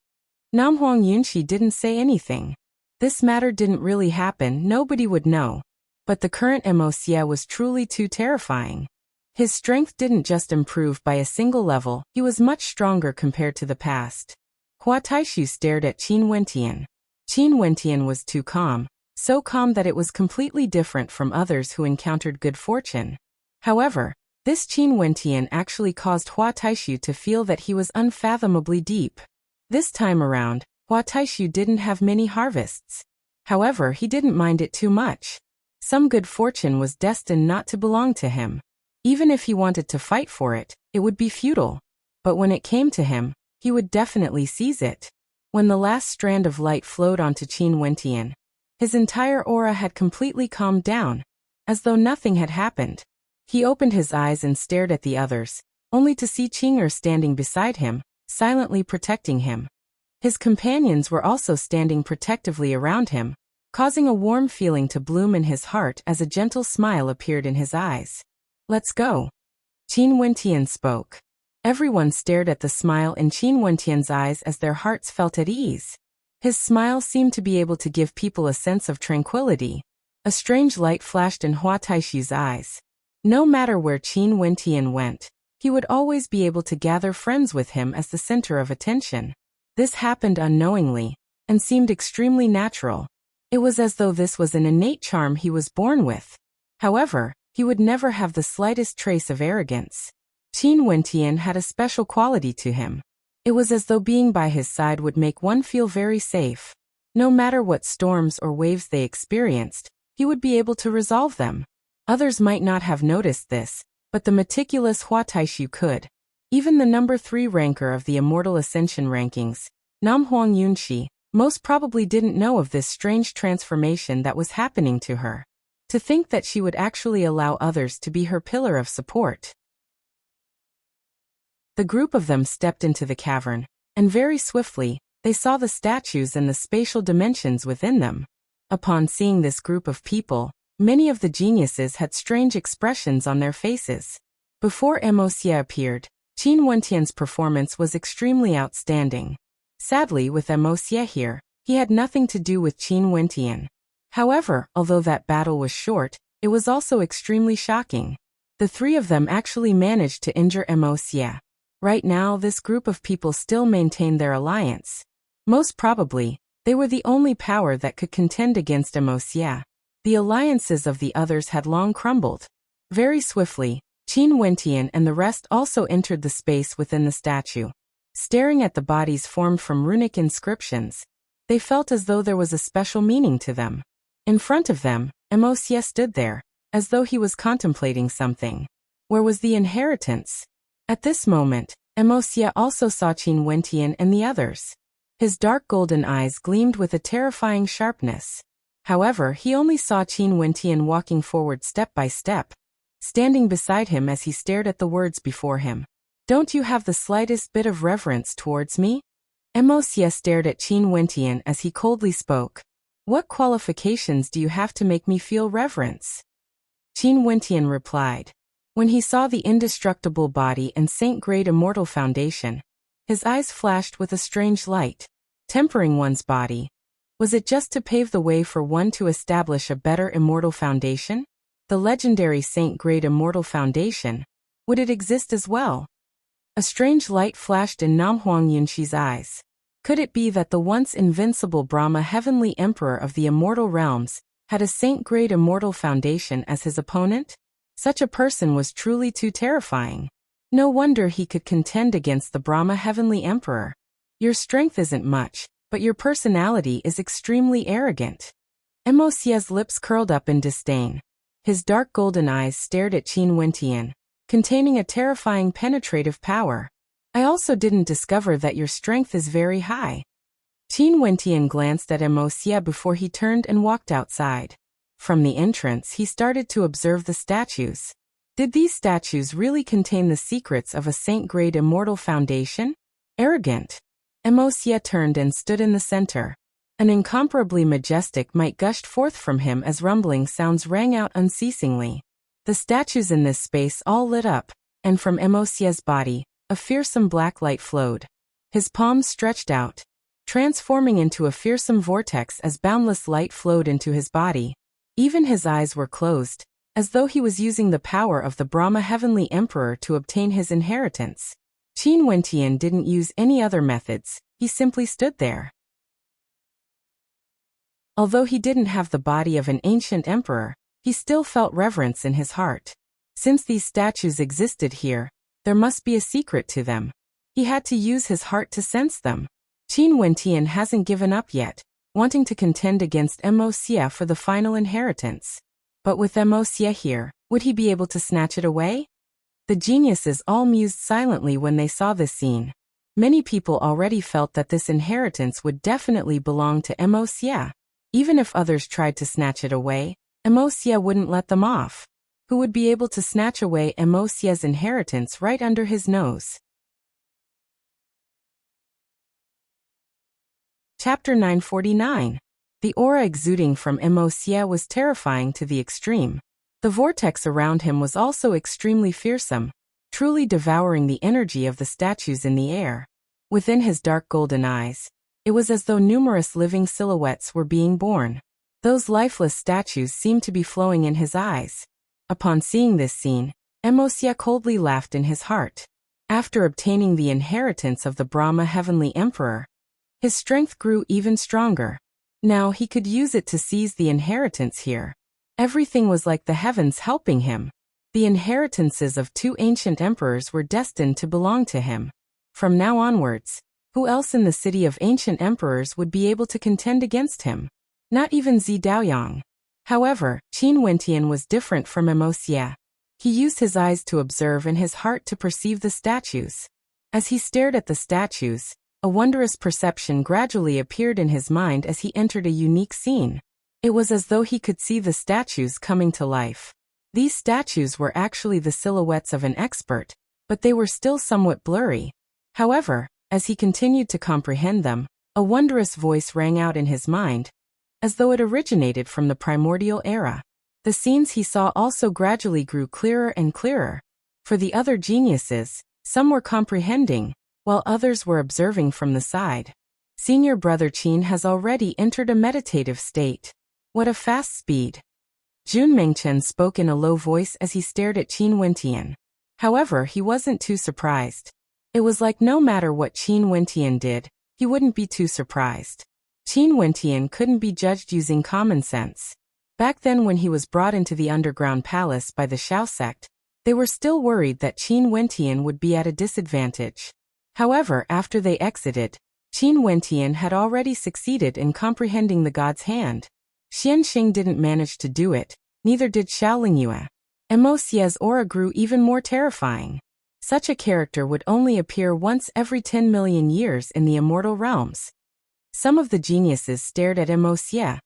Namhuang Yunxi didn't say anything. This matter didn't really happen, nobody would know. But the current Wuxia was truly too terrifying. His strength didn't just improve by a single level, he was much stronger compared to the past. Hua Taishu stared at Qin Wentian. Qin Wentian was too calm, so calm that it was completely different from others who encountered good fortune. However, this Qin Wentian actually caused Hua Taishu to feel that he was unfathomably deep. This time around, Hua Taishu didn't have many harvests. However, he didn't mind it too much. Some good fortune was destined not to belong to him. Even if he wanted to fight for it, it would be futile. But when it came to him, he would definitely seize it. When the last strand of light flowed onto Qin Wentian, his entire aura had completely calmed down, as though nothing had happened. He opened his eyes and stared at the others, only to see Qing'er standing beside him, silently protecting him. His companions were also standing protectively around him, causing a warm feeling to bloom in his heart as a gentle smile appeared in his eyes. "Let's go." Qin Wentian spoke. Everyone stared at the smile in Qin Wentian's eyes as their hearts felt at ease. His smile seemed to be able to give people a sense of tranquility. A strange light flashed in Hua Taishu's eyes. No matter where Qin Wentian went, he would always be able to gather friends with him as the center of attention. This happened unknowingly, and seemed extremely natural. It was as though this was an innate charm he was born with. However, he would never have the slightest trace of arrogance. Qin Wentian had a special quality to him. It was as though being by his side would make one feel very safe. No matter what storms or waves they experienced, he would be able to resolve them. Others might not have noticed this, but the meticulous Hua Taishu could. Even the number 3 ranker of the Immortal Ascension rankings, Namhuang Yunxi, most probably didn't know of this strange transformation that was happening to her. To think that she would actually allow others to be her pillar of support. The group of them stepped into the cavern, and very swiftly, they saw the statues and the spatial dimensions within them. Upon seeing this group of people, many of the geniuses had strange expressions on their faces. Before Wuxia appeared, Qin Wentian's performance was extremely outstanding. Sadly, with Wuxia here, he had nothing to do with Qin Wentian. However, although that battle was short, it was also extremely shocking. The three of them actually managed to injure Wuxia. Right now, this group of people still maintained their alliance. Most probably, they were the only power that could contend against Wuxia. The alliances of the others had long crumbled. Very swiftly, Qin Wentian and the rest also entered the space within the statue. Staring at the bodies formed from runic inscriptions, they felt as though there was a special meaning to them. In front of them, Wuxia stood there, as though he was contemplating something. Where was the inheritance? At this moment, Wuxia also saw Qin Wentian and the others. His dark golden eyes gleamed with a terrifying sharpness. However, he only saw Qin Wentian walking forward step by step, standing beside him as he stared at the words before him. Don't you have the slightest bit of reverence towards me? Wuxia stared at Qin Wentian as he coldly spoke. What qualifications do you have to make me feel reverence? Qin Wentian replied. When he saw the indestructible body and saint-grade immortal foundation, his eyes flashed with a strange light. Tempering one's body. Was it just to pave the way for one to establish a better immortal foundation? The legendary saint-grade immortal foundation. Would it exist as well? A strange light flashed in Namhuang Yunxi's eyes. Could it be that the once invincible Brahma heavenly emperor of the immortal realms had a saint-grade immortal foundation as his opponent? Such a person was truly too terrifying. No wonder he could contend against the Brahma heavenly emperor. Your strength isn't much, but your personality is extremely arrogant. Wuxia's lips curled up in disdain. His dark golden eyes stared at Qin Wentian, containing a terrifying penetrative power. I also didn't discover that your strength is very high. Qin Wentian glanced at Wuxia before he turned and walked outside. From the entrance, he started to observe the statues. Did these statues really contain the secrets of a saint-grade immortal foundation? Arrogant. Wuxia turned and stood in the center. An incomparably majestic might gushed forth from him as rumbling sounds rang out unceasingly. The statues in this space all lit up, and from Wuxia's body, a fearsome black light flowed. His palms stretched out, transforming into a fearsome vortex as boundless light flowed into his body. Even his eyes were closed, as though he was using the power of the Brahma heavenly emperor to obtain his inheritance. Qin Wentian didn't use any other methods, he simply stood there. Although he didn't have the body of an ancient emperor, he still felt reverence in his heart. Since these statues existed here, there must be a secret to them. He had to use his heart to sense them. Qin Wentian hasn't given up yet, wanting to contend against Wuxia for the final inheritance. But with Wuxia here, would he be able to snatch it away? The geniuses all mused silently when they saw this scene. Many people already felt that this inheritance would definitely belong to Wuxia. Even if others tried to snatch it away, Wuxia wouldn't let them off. Who would be able to snatch away Wuxia's inheritance right under his nose? Chapter 949. The aura exuding from Wuxia was terrifying to the extreme. The vortex around him was also extremely fearsome, truly devouring the energy of the statues in the air. Within his dark golden eyes, it was as though numerous living silhouettes were being born. Those lifeless statues seemed to be flowing in his eyes. Upon seeing this scene, Wuxia coldly laughed in his heart. After obtaining the inheritance of the Brahma heavenly emperor, his strength grew even stronger. Now he could use it to seize the inheritance here. Everything was like the heavens helping him. The inheritances of two ancient emperors were destined to belong to him. From now onwards, who else in the city of ancient emperors would be able to contend against him? Not even Zi Daoyang. However, Qin Wentian was different from Wuxia. He used his eyes to observe and his heart to perceive the statues. As he stared at the statues, a wondrous perception gradually appeared in his mind as he entered a unique scene. It was as though he could see the statues coming to life. These statues were actually the silhouettes of an expert, but they were still somewhat blurry. However, as he continued to comprehend them, a wondrous voice rang out in his mind, as though it originated from the primordial era. The scenes he saw also gradually grew clearer and clearer. For the other geniuses, some were comprehending, while others were observing from the side. Senior brother Qin has already entered a meditative state. What a fast speed. Jun Mengchen spoke in a low voice as he stared at Qin Wentian. However, he wasn't too surprised. It was like no matter what Qin Wentian did, he wouldn't be too surprised. Qin Wentian couldn't be judged using common sense. Back then when he was brought into the underground palace by the Xiao sect, they were still worried that Qin Wentian would be at a disadvantage. However, after they exited, Qin Wentian had already succeeded in comprehending the god's hand. Xianxing didn't manage to do it, neither did Xiaolingyue. Xie's aura grew even more terrifying. Such a character would only appear once every 10 million years in the immortal realms. Some of the geniuses stared at Xie,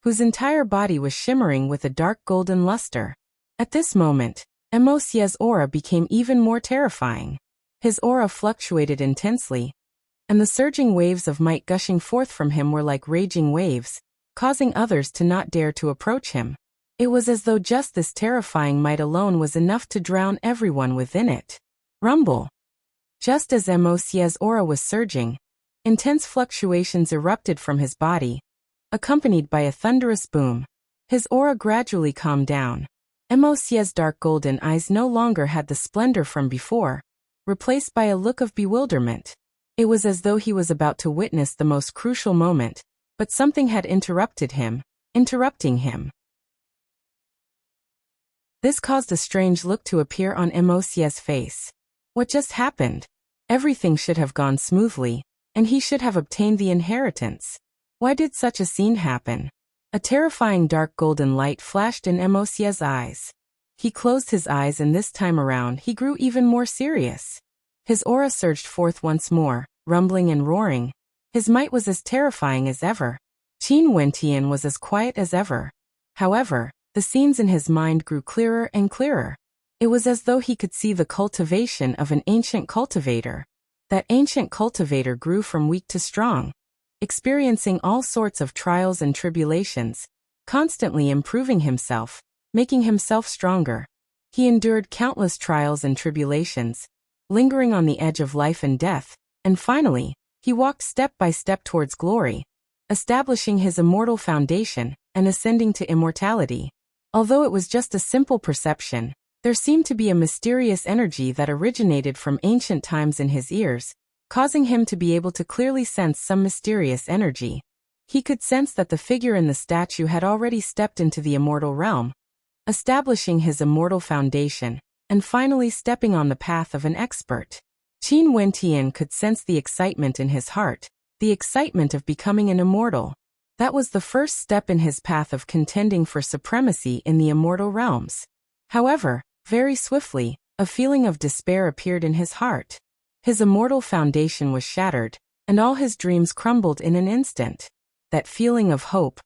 whose entire body was shimmering with a dark golden luster. At this moment, Xie's aura became even more terrifying. His aura fluctuated intensely, and the surging waves of might gushing forth from him were like raging waves, causing others to not dare to approach him. It was as though just this terrifying might alone was enough to drown everyone within it. Rumble. Just as Xie's aura was surging, intense fluctuations erupted from his body, accompanied by a thunderous boom. His aura gradually calmed down. Xie's dark golden eyes no longer had the splendor from before, replaced by a look of bewilderment. It was as though he was about to witness the most crucial moment, but something had interrupting him. This caused a strange look to appear on Xie's face. What just happened? Everything should have gone smoothly, and he should have obtained the inheritance. Why did such a scene happen? A terrifying dark golden light flashed in Xie's eyes. He closed his eyes and this time around he grew even more serious. His aura surged forth once more, rumbling and roaring. His might was as terrifying as ever. Qin Wentian was as quiet as ever. However, the scenes in his mind grew clearer and clearer. It was as though he could see the cultivation of an ancient cultivator. That ancient cultivator grew from weak to strong, experiencing all sorts of trials and tribulations, constantly improving himself, making himself stronger. He endured countless trials and tribulations, lingering on the edge of life and death, and finally, he walked step by step towards glory, establishing his immortal foundation and ascending to immortality. Although it was just a simple perception, there seemed to be a mysterious energy that originated from ancient times in his ears, causing him to be able to clearly sense some mysterious energy. He could sense that the figure in the statue had already stepped into the immortal realm, establishing his immortal foundation, and finally stepping on the path of an expert. Qin Wentian could sense the excitement in his heart, the excitement of becoming an immortal. That was the first step in his path of contending for supremacy in the immortal realms. However, very swiftly, a feeling of despair appeared in his heart. His immortal foundation was shattered, and all his dreams crumbled in an instant. That feeling of hope,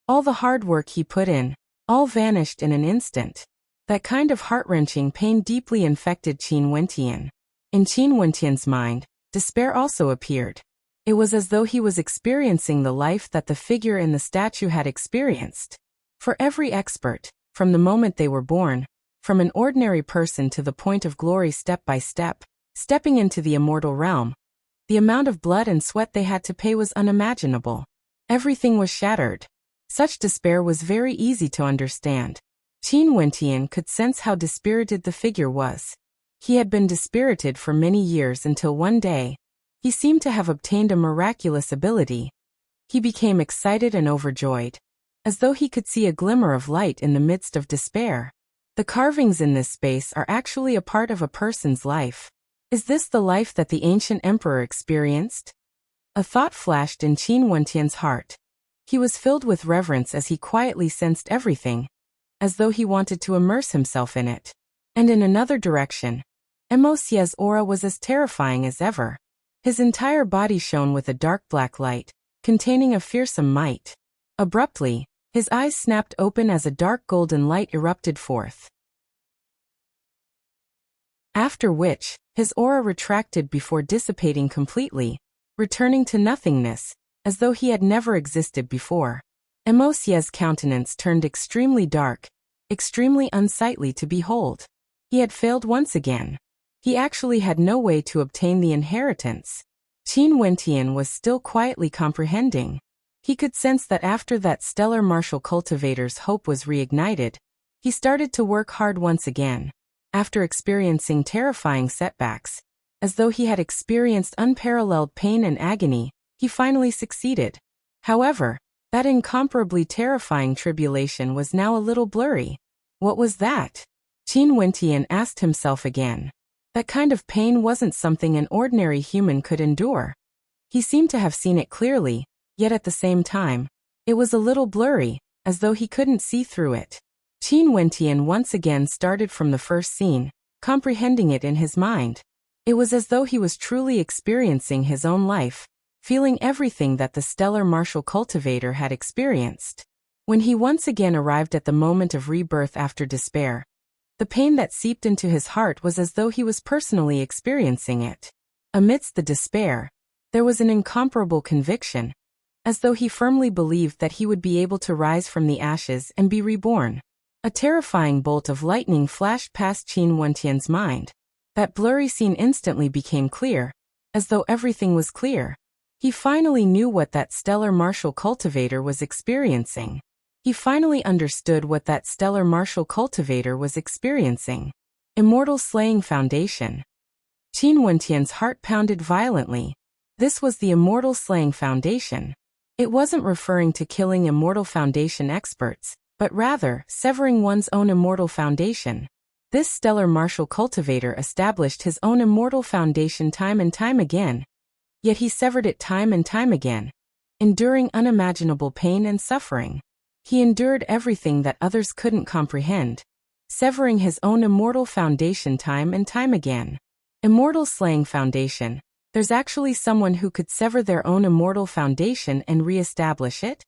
all the hard work he put in, all vanished in an instant. That kind of heart-wrenching pain deeply infected Qin Wentian. In Qin Wentian's mind, despair also appeared. It was as though he was experiencing the life that the figure in the statue had experienced. For every expert, from the moment they were born, from an ordinary person to the point of glory step by step, stepping into the immortal realm, the amount of blood and sweat they had to pay was unimaginable. Everything was shattered. Such despair was very easy to understand. Qin Wentian could sense how dispirited the figure was. He had been dispirited for many years until one day, he seemed to have obtained a miraculous ability. He became excited and overjoyed, as though he could see a glimmer of light in the midst of despair. The carvings in this space are actually a part of a person's life. Is this the life that the ancient emperor experienced? A thought flashed in Qin Wentian's heart. He was filled with reverence as he quietly sensed everything, as though he wanted to immerse himself in it. And in another direction, Xie's aura was as terrifying as ever. His entire body shone with a dark black light, containing a fearsome might. Abruptly, his eyes snapped open as a dark golden light erupted forth. After which, his aura retracted before dissipating completely, returning to nothingness, as though he had never existed before. Xie's countenance turned extremely dark, extremely unsightly to behold. He had failed once again. He actually had no way to obtain the inheritance. Qin Wentian was still quietly comprehending. He could sense that after that stellar martial cultivator's hope was reignited, he started to work hard once again. After experiencing terrifying setbacks, as though he had experienced unparalleled pain and agony, he finally succeeded. However, that incomparably terrifying tribulation was now a little blurry. What was that? Qin Wentian asked himself again. That kind of pain wasn't something an ordinary human could endure. He seemed to have seen it clearly, yet at the same time, it was a little blurry, as though he couldn't see through it. Qin Wentian once again started from the first scene, comprehending it in his mind. It was as though he was truly experiencing his own life, feeling everything that the stellar martial cultivator had experienced. When he once again arrived at the moment of rebirth after despair, the pain that seeped into his heart was as though he was personally experiencing it. Amidst the despair, there was an incomparable conviction, as though he firmly believed that he would be able to rise from the ashes and be reborn. A terrifying bolt of lightning flashed past Qin Wentian's mind. That blurry scene instantly became clear, as though everything was clear. He finally knew what that stellar martial cultivator was experiencing. He finally understood what that stellar martial cultivator was experiencing. Immortal Slaying Foundation. Qin Wentian's heart pounded violently. This was the Immortal Slaying Foundation. It wasn't referring to killing Immortal Foundation experts, but rather severing one's own Immortal Foundation. This stellar martial cultivator established his own Immortal Foundation time and time again, yet he severed it time and time again, enduring unimaginable pain and suffering. He endured everything that others couldn't comprehend, severing his own Immortal Foundation time and time again. Immortal Slaying Foundation. There's actually someone who could sever their own Immortal Foundation and re-establish it?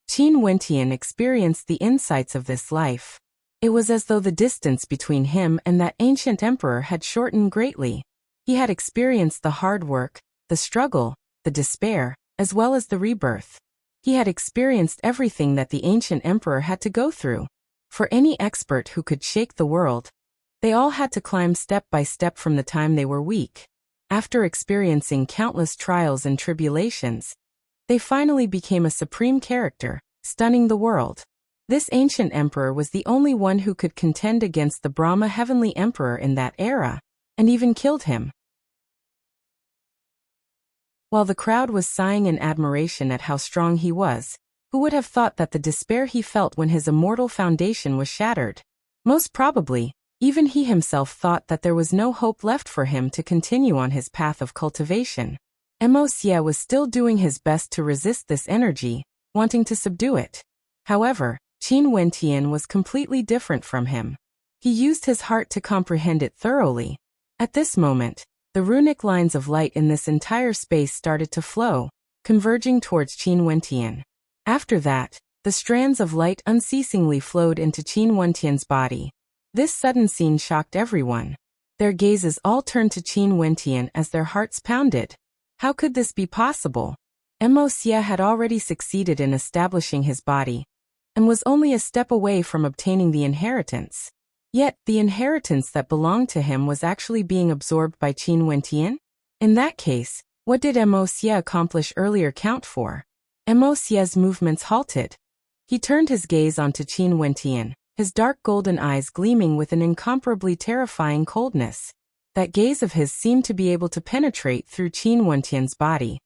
Qin Wentian experienced the insights of this life. It was as though the distance between him and that ancient emperor had shortened greatly. He had experienced the hard work, the struggle, the despair, as well as the rebirth. He had experienced everything that the ancient emperor had to go through. For any expert who could shake the world, they all had to climb step by step from the time they were weak. After experiencing countless trials and tribulations, they finally became a supreme character, stunning the world. This ancient emperor was the only one who could contend against the Brahma heavenly emperor in that era, and even killed him. While the crowd was sighing in admiration at how strong he was, who would have thought that the despair he felt when his immortal foundation was shattered? Most probably, even he himself thought that there was no hope left for him to continue on his path of cultivation. Wuxia was still doing his best to resist this energy, wanting to subdue it. However, Qin Wentian was completely different from him. He used his heart to comprehend it thoroughly. At this moment, the runic lines of light in this entire space started to flow, converging towards Qin Wentian. After that, the strands of light unceasingly flowed into Qin Wentian's body. This sudden scene shocked everyone. Their gazes all turned to Qin Wentian as their hearts pounded. How could this be possible? Wuxia had already succeeded in establishing his body, and was only a step away from obtaining the inheritance. Yet, the inheritance that belonged to him was actually being absorbed by Qin Wentian? In that case, what did Wuxia accomplish earlier count for? Wuxia's movements halted. He turned his gaze onto Qin Wentian, his dark golden eyes gleaming with an incomparably terrifying coldness. That gaze of his seemed to be able to penetrate through Qin Wentian's body.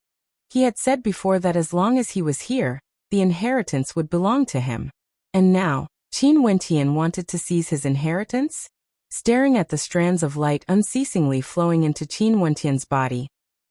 He had said before that as long as he was here, the inheritance would belong to him. And now, Qin Wentian wanted to seize his inheritance? Staring at the strands of light unceasingly flowing into Qin Wentian's body,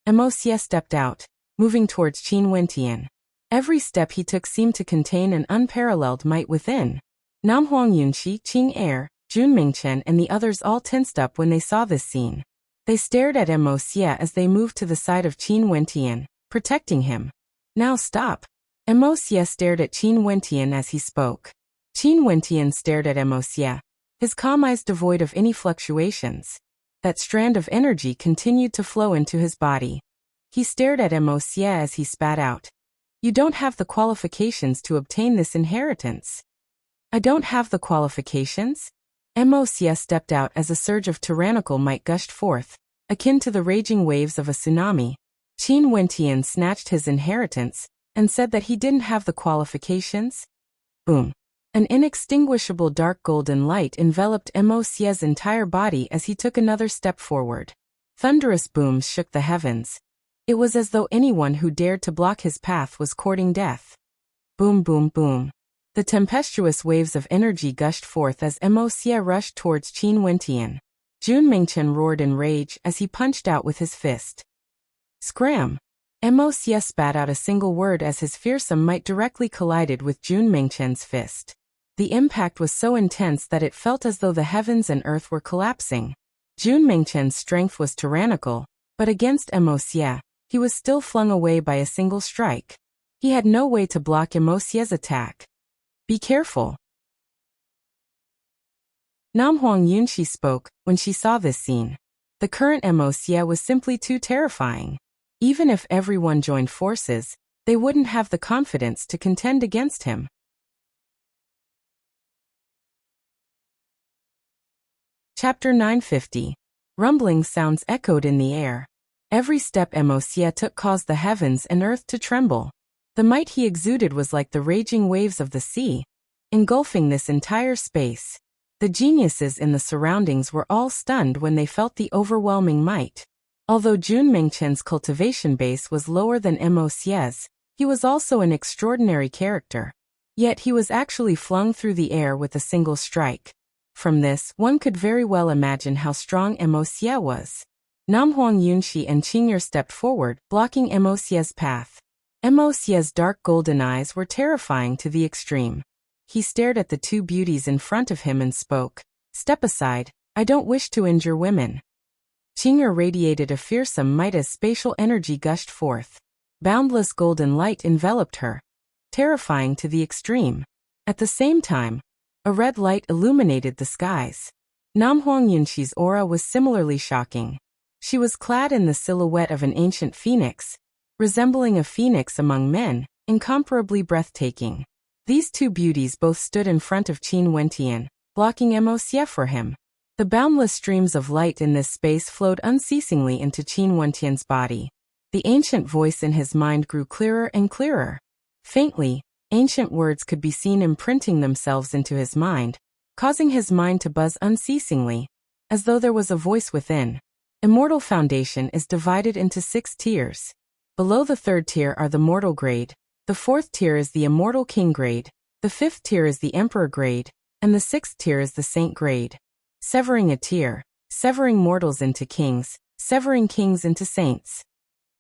Wuxia stepped out, moving towards Qin Wentian. Every step he took seemed to contain an unparalleled might within. Namhuang Yunqi, Qing Er, Jun Mingchen and the others all tensed up when they saw this scene. They stared at Wuxia as they moved to the side of Qin Wentian, protecting him. Now stop. Wuxia stared at Qin Wentian as he spoke. Qin Wentian stared at Wuxia, his calm eyes devoid of any fluctuations. That strand of energy continued to flow into his body. He stared at Wuxia as he spat out. You don't have the qualifications to obtain this inheritance. I don't have the qualifications? Wuxia stepped out as a surge of tyrannical might gushed forth, akin to the raging waves of a tsunami. Qin Wentian snatched his inheritance and said that he didn't have the qualifications. Boom. An inextinguishable dark golden light enveloped Mo Xie's entire body as he took another step forward. Thunderous booms shook the heavens. It was as though anyone who dared to block his path was courting death. Boom, boom, boom. The tempestuous waves of energy gushed forth as Mo Xie rushed towards Qin Wentian. Jun Mingchen roared in rage as he punched out with his fist. Scram! Mo Xie spat out a single word as his fearsome might directly collided with Jun Mingchen's fist. The impact was so intense that it felt as though the heavens and earth were collapsing. Jun Mingchen's strength was tyrannical, but against Mo Xie, he was still flung away by a single strike. He had no way to block Mo Xie's attack. Be careful. Namhuang Yunxi spoke when she saw this scene. The current Mo Xie was simply too terrifying. Even if everyone joined forces, they wouldn't have the confidence to contend against him. Chapter 950. Rumbling sounds echoed in the air. Every step Mo Xie took caused the heavens and earth to tremble. The might he exuded was like the raging waves of the sea, engulfing this entire space. The geniuses in the surroundings were all stunned when they felt the overwhelming might. Although Jun Mingchen's cultivation base was lower than Mo Xie's, he was also an extraordinary character. Yet he was actually flung through the air with a single strike. From this, one could very well imagine how strong Mo Xie was. Namhuang Yunxi and Qing'er stepped forward, blocking Mo Xie's path. Mo Xie's dark golden eyes were terrifying to the extreme. He stared at the two beauties in front of him and spoke. Step aside, I don't wish to injure women. Qing'er radiated a fearsome might as spatial energy gushed forth. Boundless golden light enveloped her, terrifying to the extreme. At the same time, a red light illuminated the skies. Namhuang Yunxi's aura was similarly shocking. She was clad in the silhouette of an ancient phoenix, resembling a phoenix among men, incomparably breathtaking. These two beauties both stood in front of Qin Wentian, blocking Mo Xie for him. The boundless streams of light in this space flowed unceasingly into Qin Wentian's body. The ancient voice in his mind grew clearer and clearer. Faintly, ancient words could be seen imprinting themselves into his mind, causing his mind to buzz unceasingly, as though there was a voice within. Immortal Foundation is divided into 6 tiers. Below the 3rd tier are the Mortal grade, the 4th tier is the Immortal King grade, the 5th tier is the Emperor grade, and the 6th tier is the Saint grade. Severing a tier, severing mortals into kings, severing kings into saints.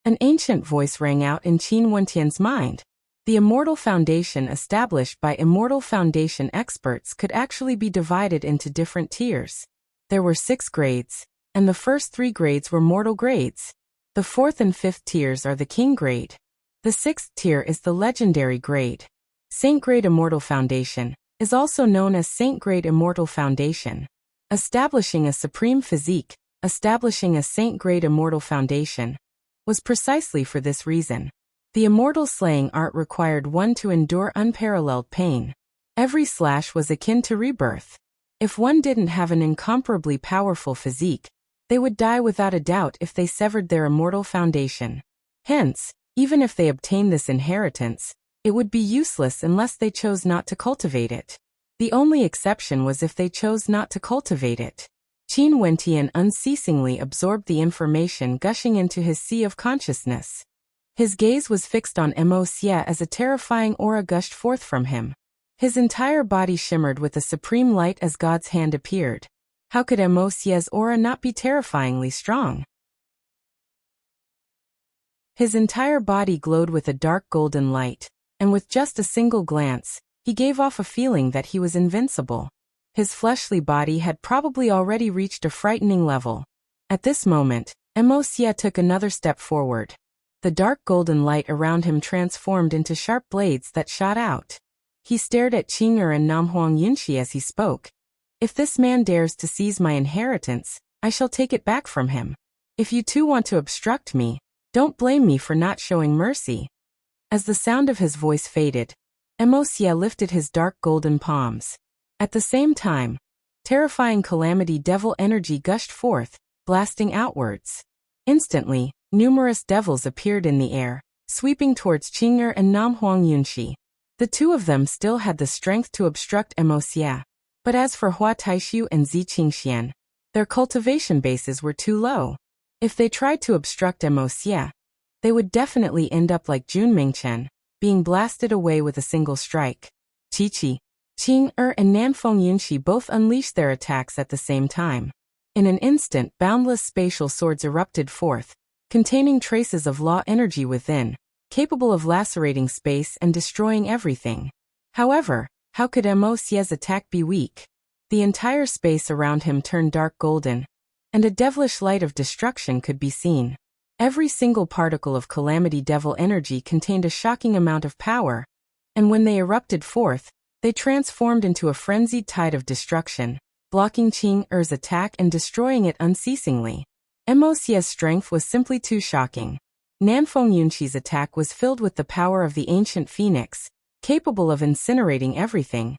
An ancient voice rang out in Qin Wentian's mind. The Immortal Foundation established by Immortal Foundation experts could actually be divided into different tiers. There were 6 grades, and the first 3 grades were mortal grades. The 4th and 5th tiers are the King grade. The 6th tier is the Legendary grade. Saint grade Immortal Foundation is also known as Saint grade Immortal Foundation. Establishing a supreme physique, establishing a Saint grade Immortal Foundation, was precisely for this reason. The immortal slaying art required one to endure unparalleled pain. Every slash was akin to rebirth. If one didn't have an incomparably powerful physique, they would die without a doubt if they severed their immortal foundation. Hence, even if they obtained this inheritance, it would be useless unless they chose not to cultivate it. The only exception was if they chose not to cultivate it. Qin Wentian unceasingly absorbed the information gushing into his sea of consciousness. His gaze was fixed on Mo Xie as a terrifying aura gushed forth from him. His entire body shimmered with a supreme light as God's hand appeared. How could Mo Xie's aura not be terrifyingly strong? His entire body glowed with a dark golden light, and with just a single glance, he gave off a feeling that he was invincible. His fleshly body had probably already reached a frightening level. At this moment, Mo Xie took another step forward. The dark golden light around him transformed into sharp blades that shot out. He stared at Qing'er and Namhuang Yunxi as he spoke. If this man dares to seize my inheritance, I shall take it back from him. If you two want to obstruct me, don't blame me for not showing mercy. As the sound of his voice faded, Mo Xie lifted his dark golden palms. At the same time, terrifying calamity devil energy gushed forth, blasting outwards. Instantly, numerous devils appeared in the air, sweeping towards Qing'er and Nam Huang Yunxi. The two of them still had the strength to obstruct Wuxia. But as for Hua Taishu and Zi Qingxian, their cultivation bases were too low. If they tried to obstruct Wuxia, they would definitely end up like Jun Mingchen, being blasted away with a single strike. Qi, Qing'er and Nanfeng Yunxi both unleashed their attacks at the same time. In an instant, boundless spatial swords erupted forth, containing traces of law energy within, capable of lacerating space and destroying everything. However, how could Wuxia's attack be weak? The entire space around him turned dark golden, and a devilish light of destruction could be seen. Every single particle of calamity devil energy contained a shocking amount of power, and when they erupted forth, they transformed into a frenzied tide of destruction, blocking Qing'er's attack and destroying it unceasingly. Wuxia's strength was simply too shocking. Nanfeng Yunxi's attack was filled with the power of the ancient phoenix, capable of incinerating everything,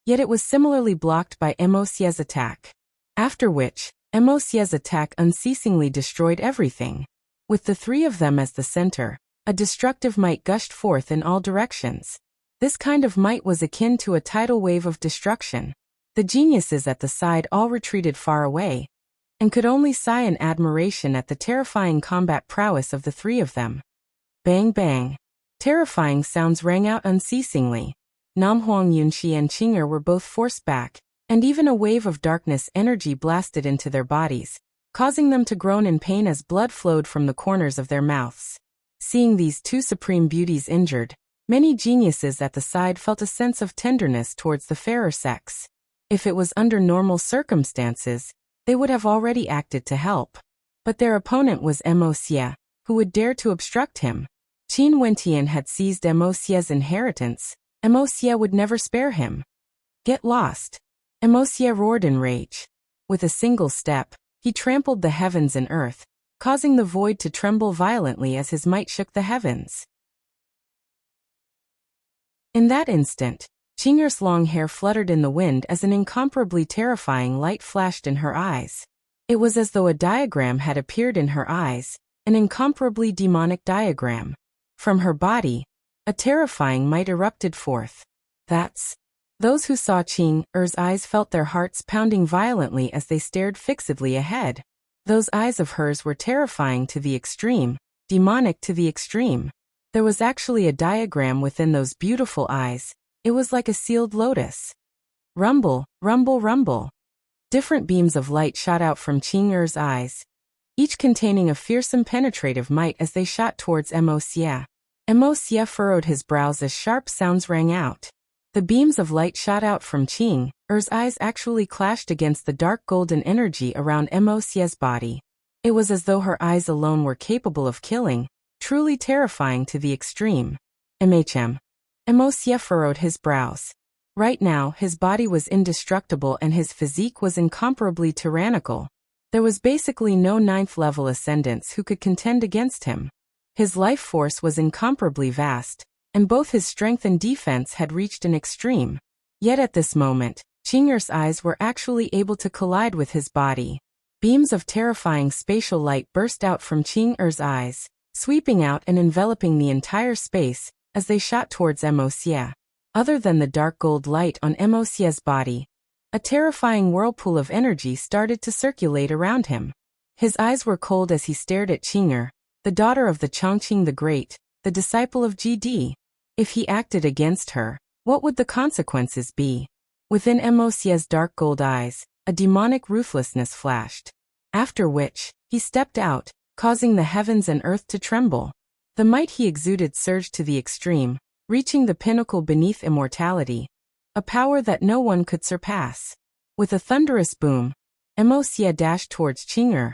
yet it was similarly blocked by Wuxia's attack. After which, Wuxia's attack unceasingly destroyed everything. With the three of them as the center, a destructive might gushed forth in all directions. This kind of might was akin to a tidal wave of destruction. The geniuses at the side all retreated far away, and could only sigh in admiration at the terrifying combat prowess of the three of them. Bang bang. Terrifying sounds rang out unceasingly. Nam Huang Yunxi and Qing'er were both forced back, and even a wave of darkness energy blasted into their bodies, causing them to groan in pain as blood flowed from the corners of their mouths. Seeing these two supreme beauties injured, many geniuses at the side felt a sense of tenderness towards the fairer sex. If it was under normal circumstances, they would have already acted to help. But their opponent was Wuxia, who would dare to obstruct him. Qin Wentian had seized Wuxia's inheritance. Wuxia would never spare him. Get lost. Wuxia roared in rage. With a single step, he trampled the heavens and earth, causing the void to tremble violently as his might shook the heavens. In that instant, Qing'er's long hair fluttered in the wind as an incomparably terrifying light flashed in her eyes. It was as though a diagram had appeared in her eyes, an incomparably demonic diagram. From her body, a terrifying might erupted forth. Those who saw Qing'er's eyes felt their hearts pounding violently as they stared fixedly ahead. Those eyes of hers were terrifying to the extreme, demonic to the extreme. There was actually a diagram within those beautiful eyes. It was like a sealed lotus. Rumble, rumble, rumble. Different beams of light shot out from Qing'er's eyes, each containing a fearsome penetrative might as they shot towards Wuxia. Wuxia furrowed his brows as sharp sounds rang out. The beams of light shot out from Qing'er's eyes actually clashed against the dark golden energy around Wuxia's body. It was as though her eyes alone were capable of killing, truly terrifying to the extreme. Wuxia furrowed his brows. Right now, his body was indestructible and his physique was incomparably tyrannical. There was basically no ninth-level ascendants who could contend against him. His life force was incomparably vast, and both his strength and defense had reached an extreme. Yet at this moment, Qing'er's eyes were actually able to collide with his body. Beams of terrifying spatial light burst out from Qing'er's eyes, sweeping out and enveloping the entire space as they shot towards Wuxia. Other than the dark gold light on Wuxia's body, a terrifying whirlpool of energy started to circulate around him. His eyes were cold as he stared at Qing'er, the daughter of the Chongqing the Great, the disciple of GD. If he acted against her, what would the consequences be? Within Wuxia's dark gold eyes, a demonic ruthlessness flashed. After which, he stepped out, causing the heavens and earth to tremble. The might he exuded surged to the extreme, reaching the pinnacle beneath immortality, a power that no one could surpass. With a thunderous boom, Wuxia dashed towards Qing'er,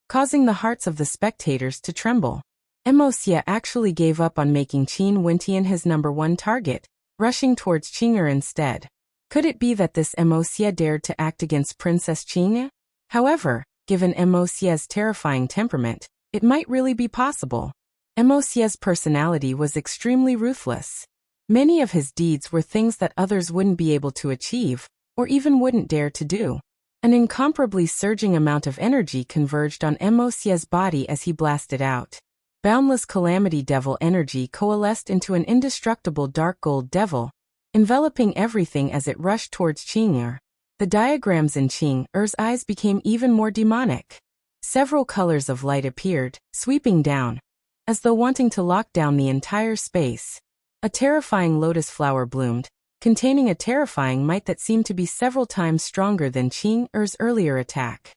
causing the hearts of the spectators to tremble. Wuxia actually gave up on making Qin Wentian his #1 target, rushing towards Qing'er instead. Could it be that this Wuxia dared to act against Princess Qing'er? However, given Wuxia's terrifying temperament, it might really be possible. Wuxia's personality was extremely ruthless. Many of his deeds were things that others wouldn't be able to achieve, or even wouldn't dare to do. An incomparably surging amount of energy converged on Wuxia's body as he blasted out. boundless calamity devil energy coalesced into an indestructible dark gold devil, enveloping everything as it rushed towards Qing. The diagrams in Qing's eyes became even more demonic. Several colors of light appeared, sweeping down, as though wanting to lock down the entire space. A terrifying lotus flower bloomed, containing a terrifying might that seemed to be several times stronger than Qing's earlier attack.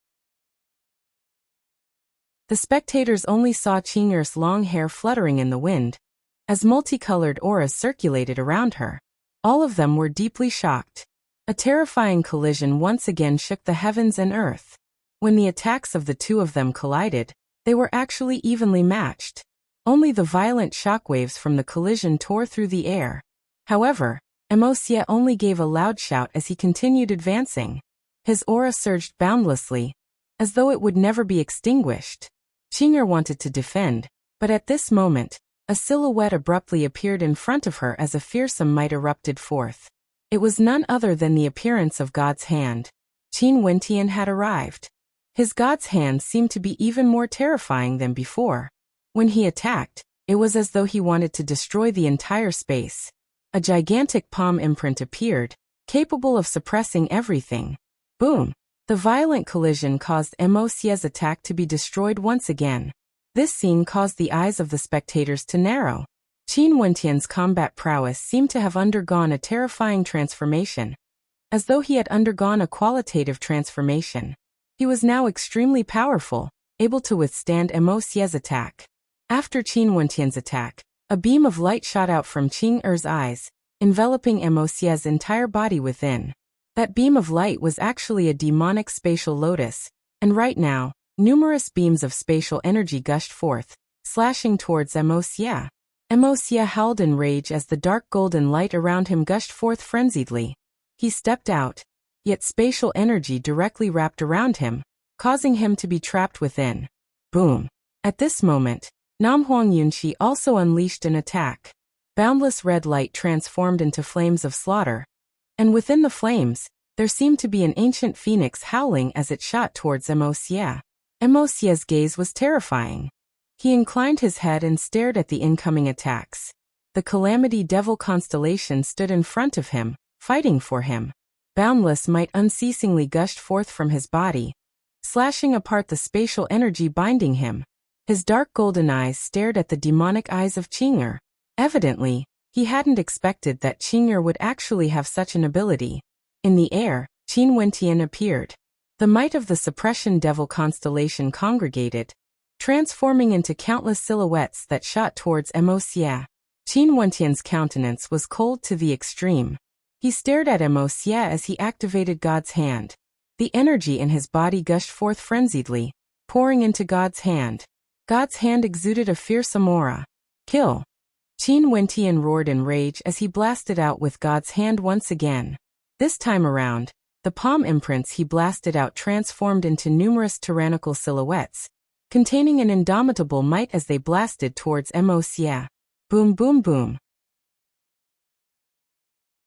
The spectators only saw Qing's long hair fluttering in the wind, as multicolored auras circulated around her. All of them were deeply shocked. A terrifying collision once again shook the heavens and earth. When the attacks of the two of them collided, they were actually evenly matched. Only the violent shockwaves from the collision tore through the air. However, Wuxia only gave a loud shout as he continued advancing. His aura surged boundlessly, as though it would never be extinguished. Qing wanted to defend, but at this moment, a silhouette abruptly appeared in front of her as a fearsome might erupted forth. It was none other than the appearance of God's hand. Qin Wentian had arrived. His God's hand seemed to be even more terrifying than before. When he attacked, it was as though he wanted to destroy the entire space. A gigantic palm imprint appeared, capable of suppressing everything. Boom! The violent collision caused Wuxia's attack to be destroyed once again. This scene caused the eyes of the spectators to narrow. Qin Wentian's combat prowess seemed to have undergone a terrifying transformation, as though he had undergone a qualitative transformation. He was now extremely powerful, able to withstand Wuxia's attack. After Qin Wentian's attack, a beam of light shot out from Qing's eyes, enveloping Wuxia's entire body within. That beam of light was actually a demonic spatial lotus, and right now, numerous beams of spatial energy gushed forth, slashing towards Wuxia. Wuxia howled in rage as the dark golden light around him gushed forth frenziedly. He stepped out, yet spatial energy directly wrapped around him, causing him to be trapped within. Boom! At this moment, Namhuang Yunxi also unleashed an attack. Boundless red light transformed into flames of slaughter, and within the flames, there seemed to be an ancient phoenix howling as it shot towards Wuxia. Wuxia's gaze was terrifying. He inclined his head and stared at the incoming attacks. The Calamity Devil constellation stood in front of him, fighting for him. Boundless might unceasingly gushed forth from his body, slashing apart the spatial energy binding him. His dark golden eyes stared at the demonic eyes of Qing'er. Evidently, he hadn't expected that Qing'er would actually have such an ability. In the air, Qin Wentian appeared. The might of the Suppression Devil constellation congregated, transforming into countless silhouettes that shot towards Wuxia. Qin Wentian's countenance was cold to the extreme. He stared at Wuxia as he activated God's hand. The energy in his body gushed forth frenziedly, pouring into God's hand. God's hand exuded a fearsome aura. Kill! Qin Wentian roared in rage as he blasted out with God's hand once again. This time around, the palm imprints he blasted out transformed into numerous tyrannical silhouettes, containing an indomitable might as they blasted towards Wuxia. Boom boom boom.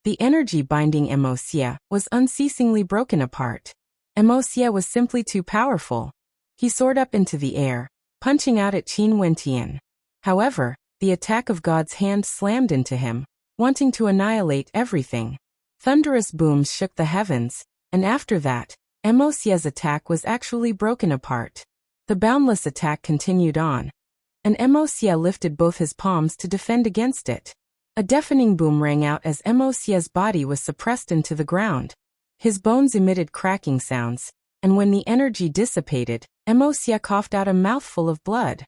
The energy binding Wuxia was unceasingly broken apart. Wuxia was simply too powerful. He soared up into the air, punching out at Qin Wentian. However, the attack of God's hand slammed into him, wanting to annihilate everything. Thunderous booms shook the heavens, and after that, Wuxia's attack was actually broken apart. The boundless attack continued on, and Wuxia lifted both his palms to defend against it. A deafening boom rang out as Wuxia's body was suppressed into the ground. His bones emitted cracking sounds, and when the energy dissipated, Wuxia coughed out a mouthful of blood.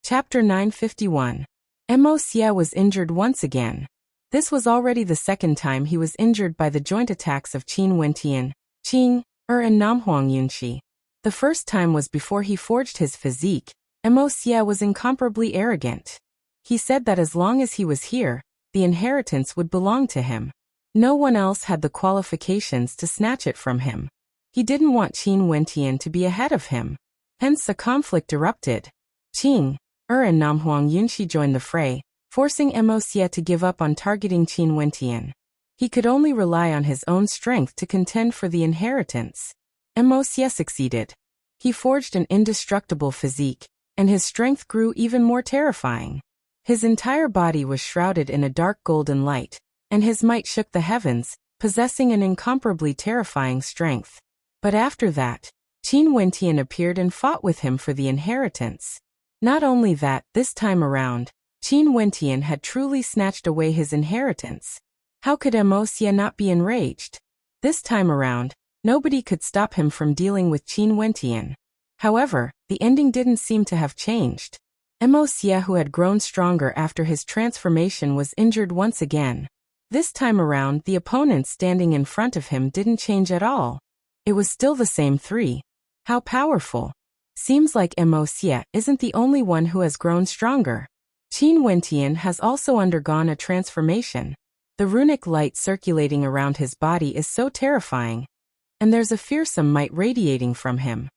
Chapter 951. Wuxia was injured once again. This was already the second time he was injured by the joint attacks of Qin Wentian, Qing'er and Namhuang Yunxi. The first time was before he forged his physique. Wuxia was incomparably arrogant. He said that as long as he was here, the inheritance would belong to him. No one else had the qualifications to snatch it from him. He didn't want Qin Wentian to be ahead of him. Hence a conflict erupted. Qing'er and Namhuang Yunxi joined the fray, forcing Wuxia to give up on targeting Qin Wentian. He could only rely on his own strength to contend for the inheritance. Emosia succeeded. He forged an indestructible physique, and his strength grew even more terrifying. His entire body was shrouded in a dark golden light, and his might shook the heavens, possessing an incomparably terrifying strength. But after that, Qin Wentian appeared and fought with him for the inheritance. Not only that, this time around, Qin Wentian had truly snatched away his inheritance. How could Emosia not be enraged? This time around, nobody could stop him from dealing with Qin Wentian. However, the ending didn't seem to have changed. Emosia, who had grown stronger after his transformation, was injured once again. This time around, the opponent standing in front of him didn't change at all. It was still the same three. How powerful. Seems like Emosia isn't the only one who has grown stronger. Qin Wentian has also undergone a transformation. The runic light circulating around his body is so terrifying, and there's a fearsome might radiating from him.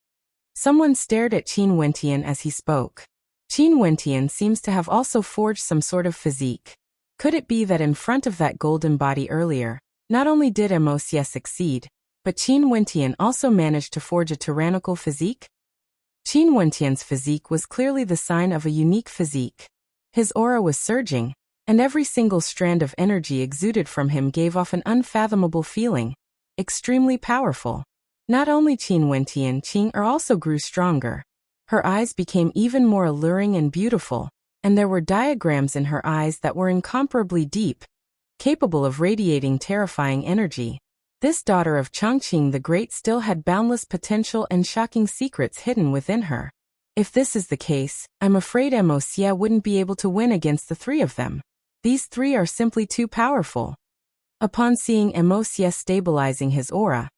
Someone stared at Qin Wentian as he spoke. Qin Wentian seems to have also forged some sort of physique. Could it be that in front of that golden body earlier, not only did Emosia succeed, but Qin Wentian also managed to forge a tyrannical physique? Qin Wentian's physique was clearly the sign of a unique physique. His aura was surging, and every single strand of energy exuded from him gave off an unfathomable feeling. Extremely powerful. Not only Qin Wentian, Qing also grew stronger. Her eyes became even more alluring and beautiful, and there were diagrams in her eyes that were incomparably deep, capable of radiating terrifying energy. This daughter of Chongqing the Great still had boundless potential and shocking secrets hidden within her. If this is the case, I'm afraid Emosia wouldn't be able to win against the three of them. These three are simply too powerful. Upon seeing Emosia stabilizing his aura,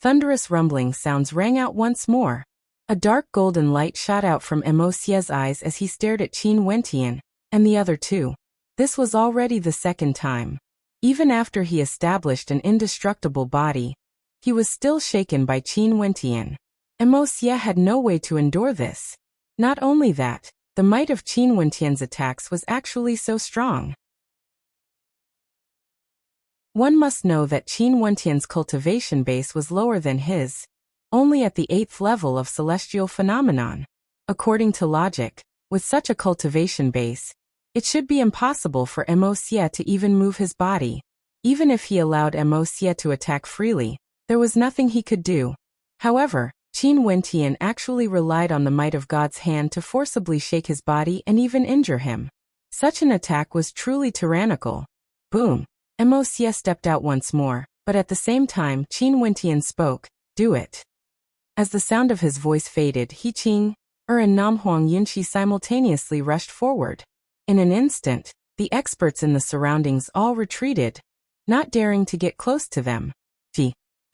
thunderous rumbling sounds rang out once more. A dark golden light shot out from Emosia's eyes as he stared at Qin Wentian, and the other two. This was already the second time. Even after he established an indestructible body, he was still shaken by Qin Wentian. Emosia had no way to endure this. Not only that, the might of Qin Wentian's attacks was actually so strong. One must know that Qin Wentian's cultivation base was lower than his, only at the 8th level of celestial phenomenon. According to logic, with such a cultivation base, it should be impossible for Emosia to even move his body. Even if he allowed Emosia to attack freely, there was nothing he could do. However, Qin Wentian actually relied on the might of God's hand to forcibly shake his body and even injure him. Such an attack was truly tyrannical. Boom! Emosia stepped out once more, but at the same time Qin Wentian spoke, "Do it." As the sound of his voice faded, He Qing, and Nam Huang Yunqi simultaneously rushed forward. In an instant, the experts in the surroundings all retreated, not daring to get close to them.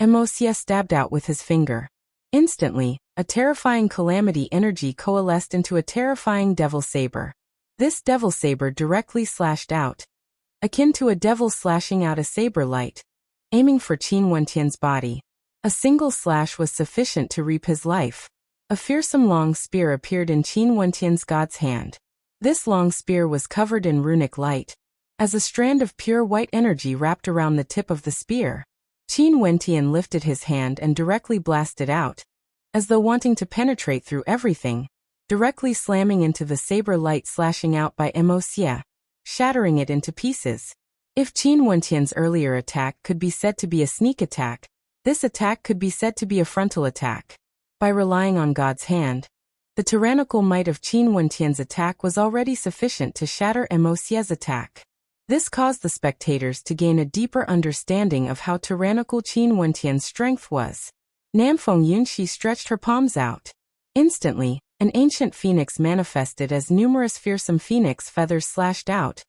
Emosia stabbed out with his finger. Instantly, a terrifying calamity energy coalesced into a terrifying devil saber. This devil saber directly slashed out, akin to a devil slashing out a saber light, aiming for Qin Wentian's body. A single slash was sufficient to reap his life. A fearsome long spear appeared in Qin Wentian's god's hand. This long spear was covered in runic light, as a strand of pure white energy wrapped around the tip of the spear. Qin Wentian lifted his hand and directly blasted out, as though wanting to penetrate through everything, directly slamming into the saber light slashing out by Emosia, shattering it into pieces. If Qin Wentian's earlier attack could be said to be a sneak attack, this attack could be said to be a frontal attack. By relying on God's hand, the tyrannical might of Qin Wentian's attack was already sufficient to shatter Emosia's attack. This caused the spectators to gain a deeper understanding of how tyrannical Qin Wentian's strength was. Namfeng Yunxi stretched her palms out. Instantly, an ancient phoenix manifested as numerous fearsome phoenix feathers slashed out,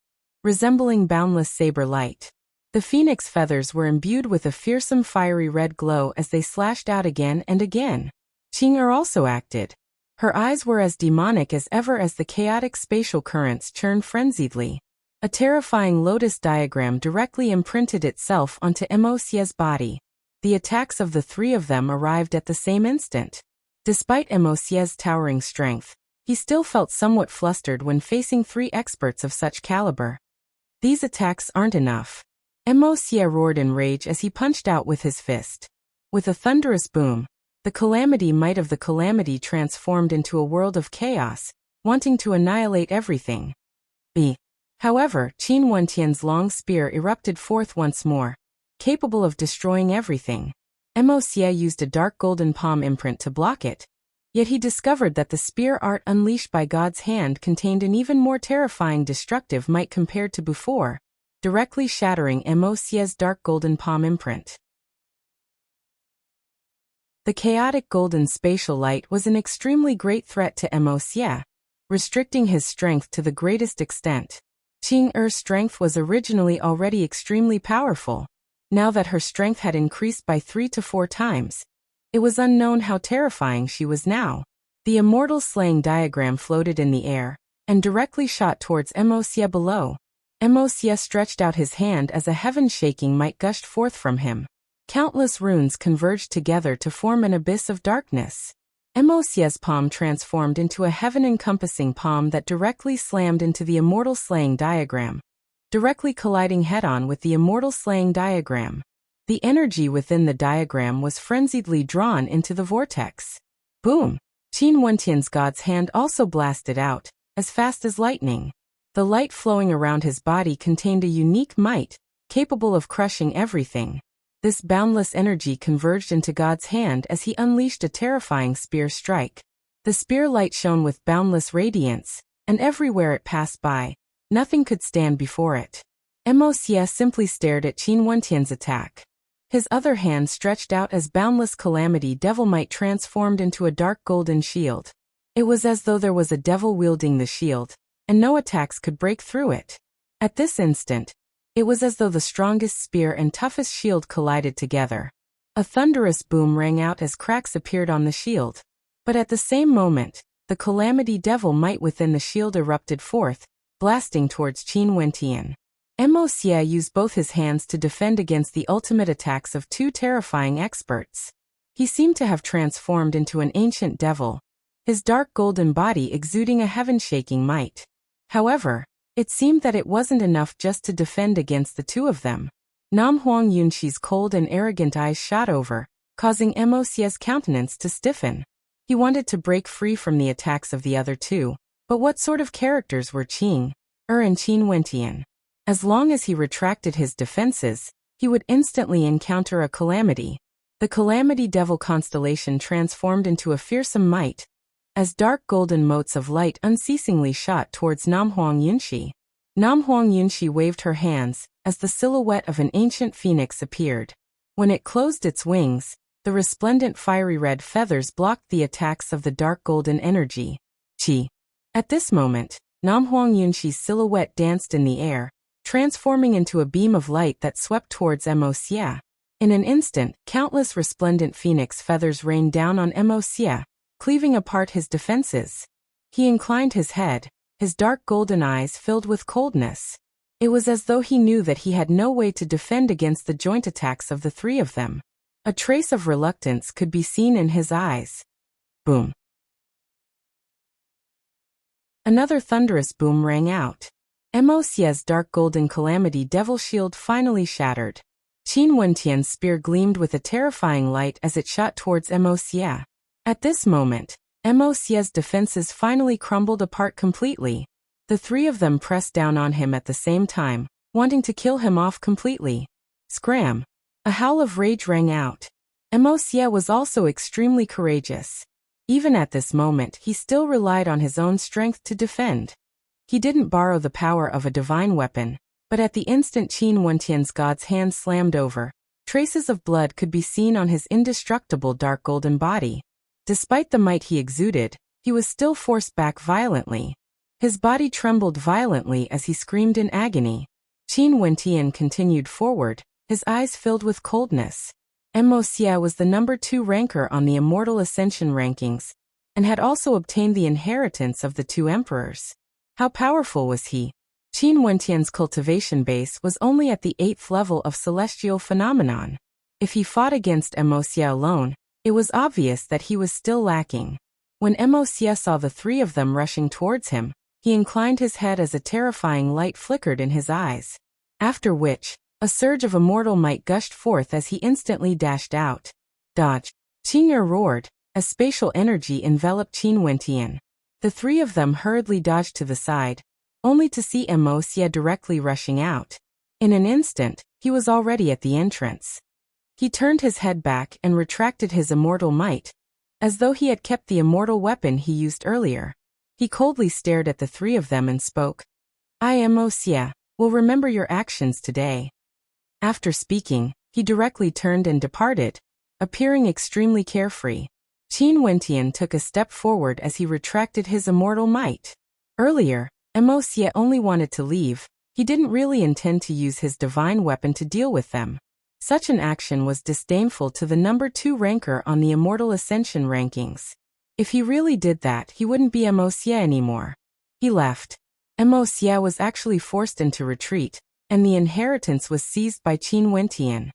resembling boundless saber light. The phoenix feathers were imbued with a fearsome fiery red glow as they slashed out again and again. Qing also acted. Her eyes were as demonic as ever as the chaotic spatial currents churned frenziedly. A terrifying lotus diagram directly imprinted itself onto Emosia's body. The attacks of the three of them arrived at the same instant. Despite Emosia's towering strength, he still felt somewhat flustered when facing three experts of such caliber. These attacks aren't enough. Emosia roared in rage as he punched out with his fist. With a thunderous boom, The calamity might of the calamity transformed into a world of chaos, wanting to annihilate everything. However, Qin Wentian's long spear erupted forth once more, capable of destroying everything. Moxia used a dark golden palm imprint to block it, yet he discovered that the spear art unleashed by God's hand contained an even more terrifying destructive might compared to before, directly shattering Moxia's dark golden palm imprint. The chaotic golden spatial light was an extremely great threat to Moxia, restricting his strength to the greatest extent. Qing Er's strength was originally already extremely powerful. Now that her strength had increased by 3 to 4 times, it was unknown how terrifying she was now. The immortal slaying diagram floated in the air, and directly shot towards Moxia below. Moxia stretched out his hand as a heaven-shaking might gushed forth from him. Countless runes converged together to form an abyss of darkness. Moxia's palm transformed into a heaven-encompassing palm that directly slammed into the immortal slaying diagram, directly colliding head-on with the immortal slaying diagram. The energy within the diagram was frenziedly drawn into the vortex. Boom! Qin Wentian's god's hand also blasted out, as fast as lightning. The light flowing around his body contained a unique might, capable of crushing everything. This boundless energy converged into God's hand as he unleashed a terrifying spear strike. The spear light shone with boundless radiance, and everywhere it passed by, nothing could stand before it. Moxia simply stared at Qin Wentian's attack. His other hand stretched out as boundless calamity devil might transformed into a dark golden shield. It was as though there was a devil wielding the shield, and no attacks could break through it. At this instant, it was as though the strongest spear and toughest shield collided together. A thunderous boom rang out as cracks appeared on the shield. But at the same moment, the calamity devil might within the shield erupted forth, blasting towards Qin Wentian. Moxia used both his hands to defend against the ultimate attacks of 2 terrifying experts. He seemed to have transformed into an ancient devil, his dark golden body exuding a heaven-shaking might. However, it seemed that it wasn't enough just to defend against the 2 of them. Nam Huang Yunxi's cold and arrogant eyes shot over, causing Moxia's countenance to stiffen. He wanted to break free from the attacks of the other 2, but what sort of characters were Qing Er and Qin Wentian? As long as he retracted his defenses, he would instantly encounter a calamity. The calamity devil constellation transformed into a fearsome might, as dark golden motes of light unceasingly shot towards Nam Huang Yunxi. Nam Huang Yunxi waved her hands, as the silhouette of an ancient phoenix appeared. When it closed its wings, the resplendent fiery red feathers blocked the attacks of the dark golden energy. Qi. At this moment, Nam Huang Yunxi's silhouette danced in the air, transforming into a beam of light that swept towards Moxia. In an instant, countless resplendent phoenix feathers rained down on Moxia, cleaving apart his defenses. He inclined his head, his dark golden eyes filled with coldness. It was as though he knew that he had no way to defend against the joint attacks of the 3 of them. A trace of reluctance could be seen in his eyes. Boom. Another thunderous boom rang out. Moxia's dark golden calamity devil shield finally shattered. Qin Wentian's spear gleamed with a terrifying light as it shot towards Moxia. At this moment, Moxia's defenses finally crumbled apart completely. The 3 of them pressed down on him at the same time, wanting to kill him off completely. Scram! A howl of rage rang out. Moxia was also extremely courageous. Even at this moment, he still relied on his own strength to defend. He didn't borrow the power of a divine weapon, but at the instant Qin Wentian's god's hand slammed over, traces of blood could be seen on his indestructible dark golden body. Despite the might he exuded, he was still forced back violently. His body trembled violently as he screamed in agony. Qin Wentian continued forward, his eyes filled with coldness. Moxia was the number 2 ranker on the Immortal Ascension rankings, and had also obtained the inheritance of the 2 emperors. How powerful was he? Qin Wentian's cultivation base was only at the 8th level of celestial phenomenon. If he fought against Moxia alone, it was obvious that he was still lacking. When Moxia saw the 3 of them rushing towards him, he inclined his head as a terrifying light flickered in his eyes. After which, a surge of immortal might gushed forth as he instantly dashed out. Dodge. Qing'er roared. A spatial energy enveloped Qin Wentian. The three of them hurriedly dodged to the side, only to see Mo Xie directly rushing out. In an instant, he was already at the entrance. He turned his head back and retracted his immortal might, as though he had kept the immortal weapon he used earlier. He coldly stared at the three of them and spoke. I, Mo Xie, will remember your actions today. After speaking, he directly turned and departed, appearing extremely carefree. Qin Wentian took a step forward as he retracted his immortal might. Earlier, Mo Xie only wanted to leave. He didn't really intend to use his divine weapon to deal with them. Such an action was disdainful to the number 2 ranker on the Immortal Ascension rankings. If he really did that, he wouldn't be Mo Xie anymore. He left. Mo Xie was actually forced into retreat, and the inheritance was seized by Qin Wentian.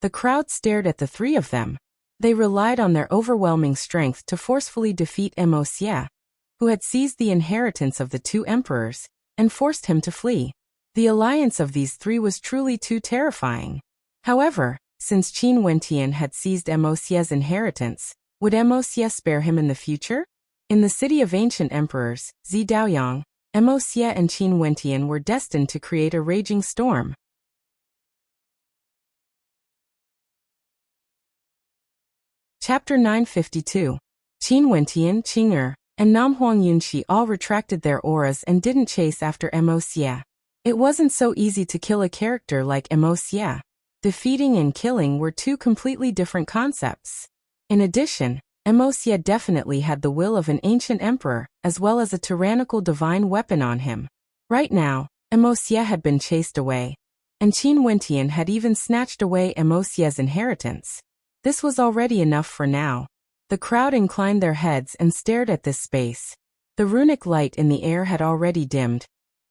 The crowd stared at the three of them. They relied on their overwhelming strength to forcefully defeat Mo Xie, who had seized the inheritance of the 2 emperors, and forced him to flee. The alliance of these 3 was truly too terrifying. However, since Qin Wentian had seized Mo Xie's inheritance, would Mo Xie spare him in the future? In the city of ancient emperors, Zidaoyang, Mo Xie and Qin Wentian were destined to create a raging storm. Chapter 952. Qin Wentian, Qing'er, and Namhuang Yunxi all retracted their auras and didn't chase after Mo Xie. It wasn't so easy to kill a character like Mo Xie. Defeating and killing were 2 completely different concepts. In addition, Mo Xie definitely had the will of an ancient emperor, as well as a tyrannical divine weapon on him. Right now, Mo Xie had been chased away, and Qin Wentian had even snatched away Mo Xie's inheritance. This was already enough for now. The crowd inclined their heads and stared at this space. The runic light in the air had already dimmed,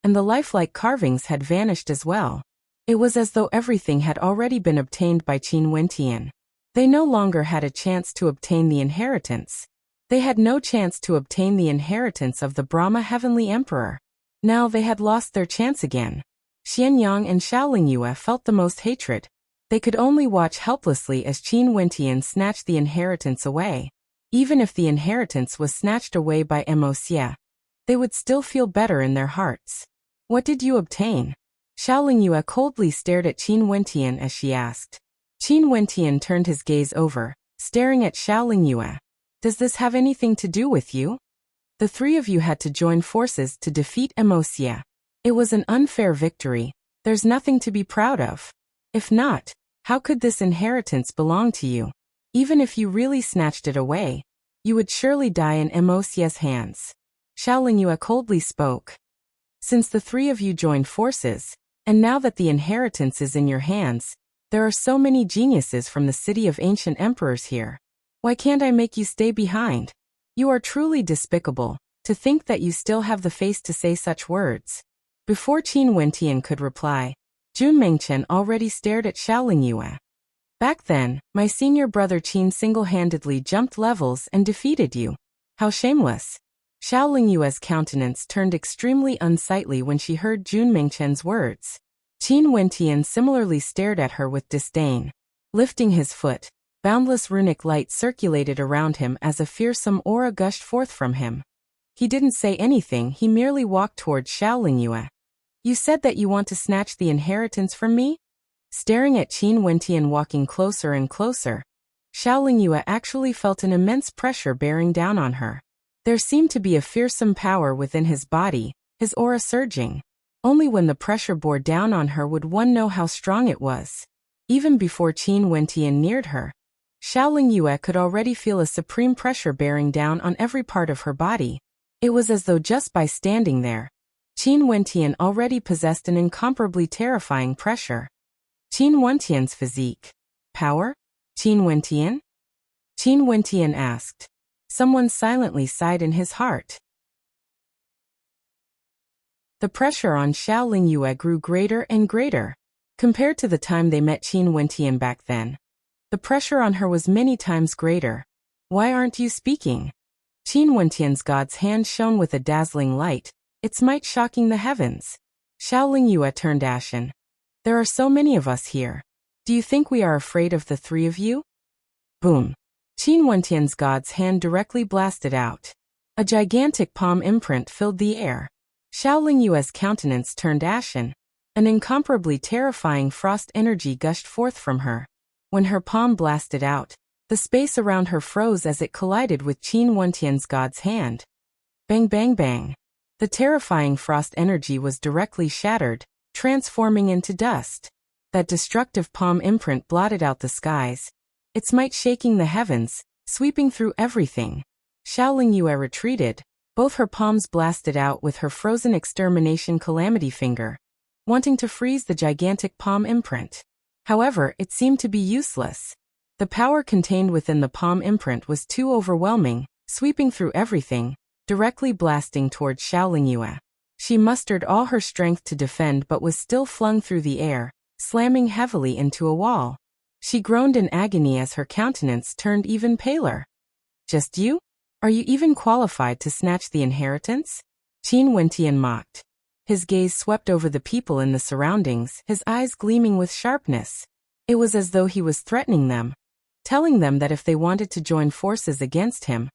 and the lifelike carvings had vanished as well. It was as though everything had already been obtained by Qin Wentian. They no longer had a chance to obtain the inheritance. They had no chance to obtain the inheritance of the Brahma Heavenly Emperor. Now they had lost their chance again. Xianyang and Shaoling Yue felt the most hatred. They could only watch helplessly as Qin Wentian snatched the inheritance away. Even if the inheritance was snatched away by Mo Xie, they would still feel better in their hearts. What did you obtain? Shaoling Yue coldly stared at Qin Wentian as she asked. Qin Wentian turned his gaze over, staring at Shaoling Yue. Does this have anything to do with you? The 3 of you had to join forces to defeat Mo Xie. It was an unfair victory. There's nothing to be proud of. If not, how could this inheritance belong to you? Even if you really snatched it away, you would surely die in Mo Xie's hands. Shaoling Yue coldly spoke. Since the 3 of you joined forces, and now that the inheritance is in your hands, there are so many geniuses from the city of ancient emperors here. Why can't I make you stay behind? You are truly despicable, to think that you still have the face to say such words. Before Qin Wentian could reply, Jun Mengchen already stared at Shaoling Yue. Back then, my senior brother Qin single-handedly jumped levels and defeated you. How shameless. Shaoling Yue's countenance turned extremely unsightly when she heard Jun Mengchen's words. Qin Wentian similarly stared at her with disdain. Lifting his foot, boundless runic light circulated around him as a fearsome aura gushed forth from him. He didn't say anything, he merely walked towards Shaoling Yue. You said that you want to snatch the inheritance from me? Staring at Qin Wentian walking closer and closer, Shaoling Yue actually felt an immense pressure bearing down on her. There seemed to be a fearsome power within his body, his aura surging. Only when the pressure bore down on her would one know how strong it was. Even before Qin Wentian neared her, Shaoling Yue could already feel a supreme pressure bearing down on every part of her body. It was as though just by standing there, Qin Wentian already possessed an incomparably terrifying pressure. Qin Wentian's physique. Power? Qin Wentian? Qin Wentian asked. Someone silently sighed in his heart. The pressure on Shaoling Yue grew greater and greater. Compared to the time they met Qin Wentian back then, the pressure on her was many times greater. Why aren't you speaking? Qin Wentian's god's hand shone with a dazzling light, its might shocking the heavens. Shaoling Yue turned ashen. There are so many of us here. Do you think we are afraid of the 3 of you? Boom. Qin Wentian's god's hand directly blasted out. A gigantic palm imprint filled the air. Xiaoling Yue's countenance turned ashen. An incomparably terrifying frost energy gushed forth from her. When her palm blasted out, the space around her froze as it collided with Qin Wentian's god's hand. Bang bang bang. The terrifying frost energy was directly shattered, transforming into dust. That destructive palm imprint blotted out the skies, its might shaking the heavens, sweeping through everything. Xiaoling Yue retreated, both her palms blasted out with her frozen extermination calamity finger, wanting to freeze the gigantic palm imprint. However, it seemed to be useless. The power contained within the palm imprint was too overwhelming, sweeping through everything, directly blasting towards Xiaoling Yue. She mustered all her strength to defend but was still flung through the air, slamming heavily into a wall. She groaned in agony as her countenance turned even paler. Just you? Are you even qualified to snatch the inheritance? Qin Wentian mocked. His gaze swept over the people in the surroundings, his eyes gleaming with sharpness. It was as though he was threatening them, telling them that if they wanted to join forces against him,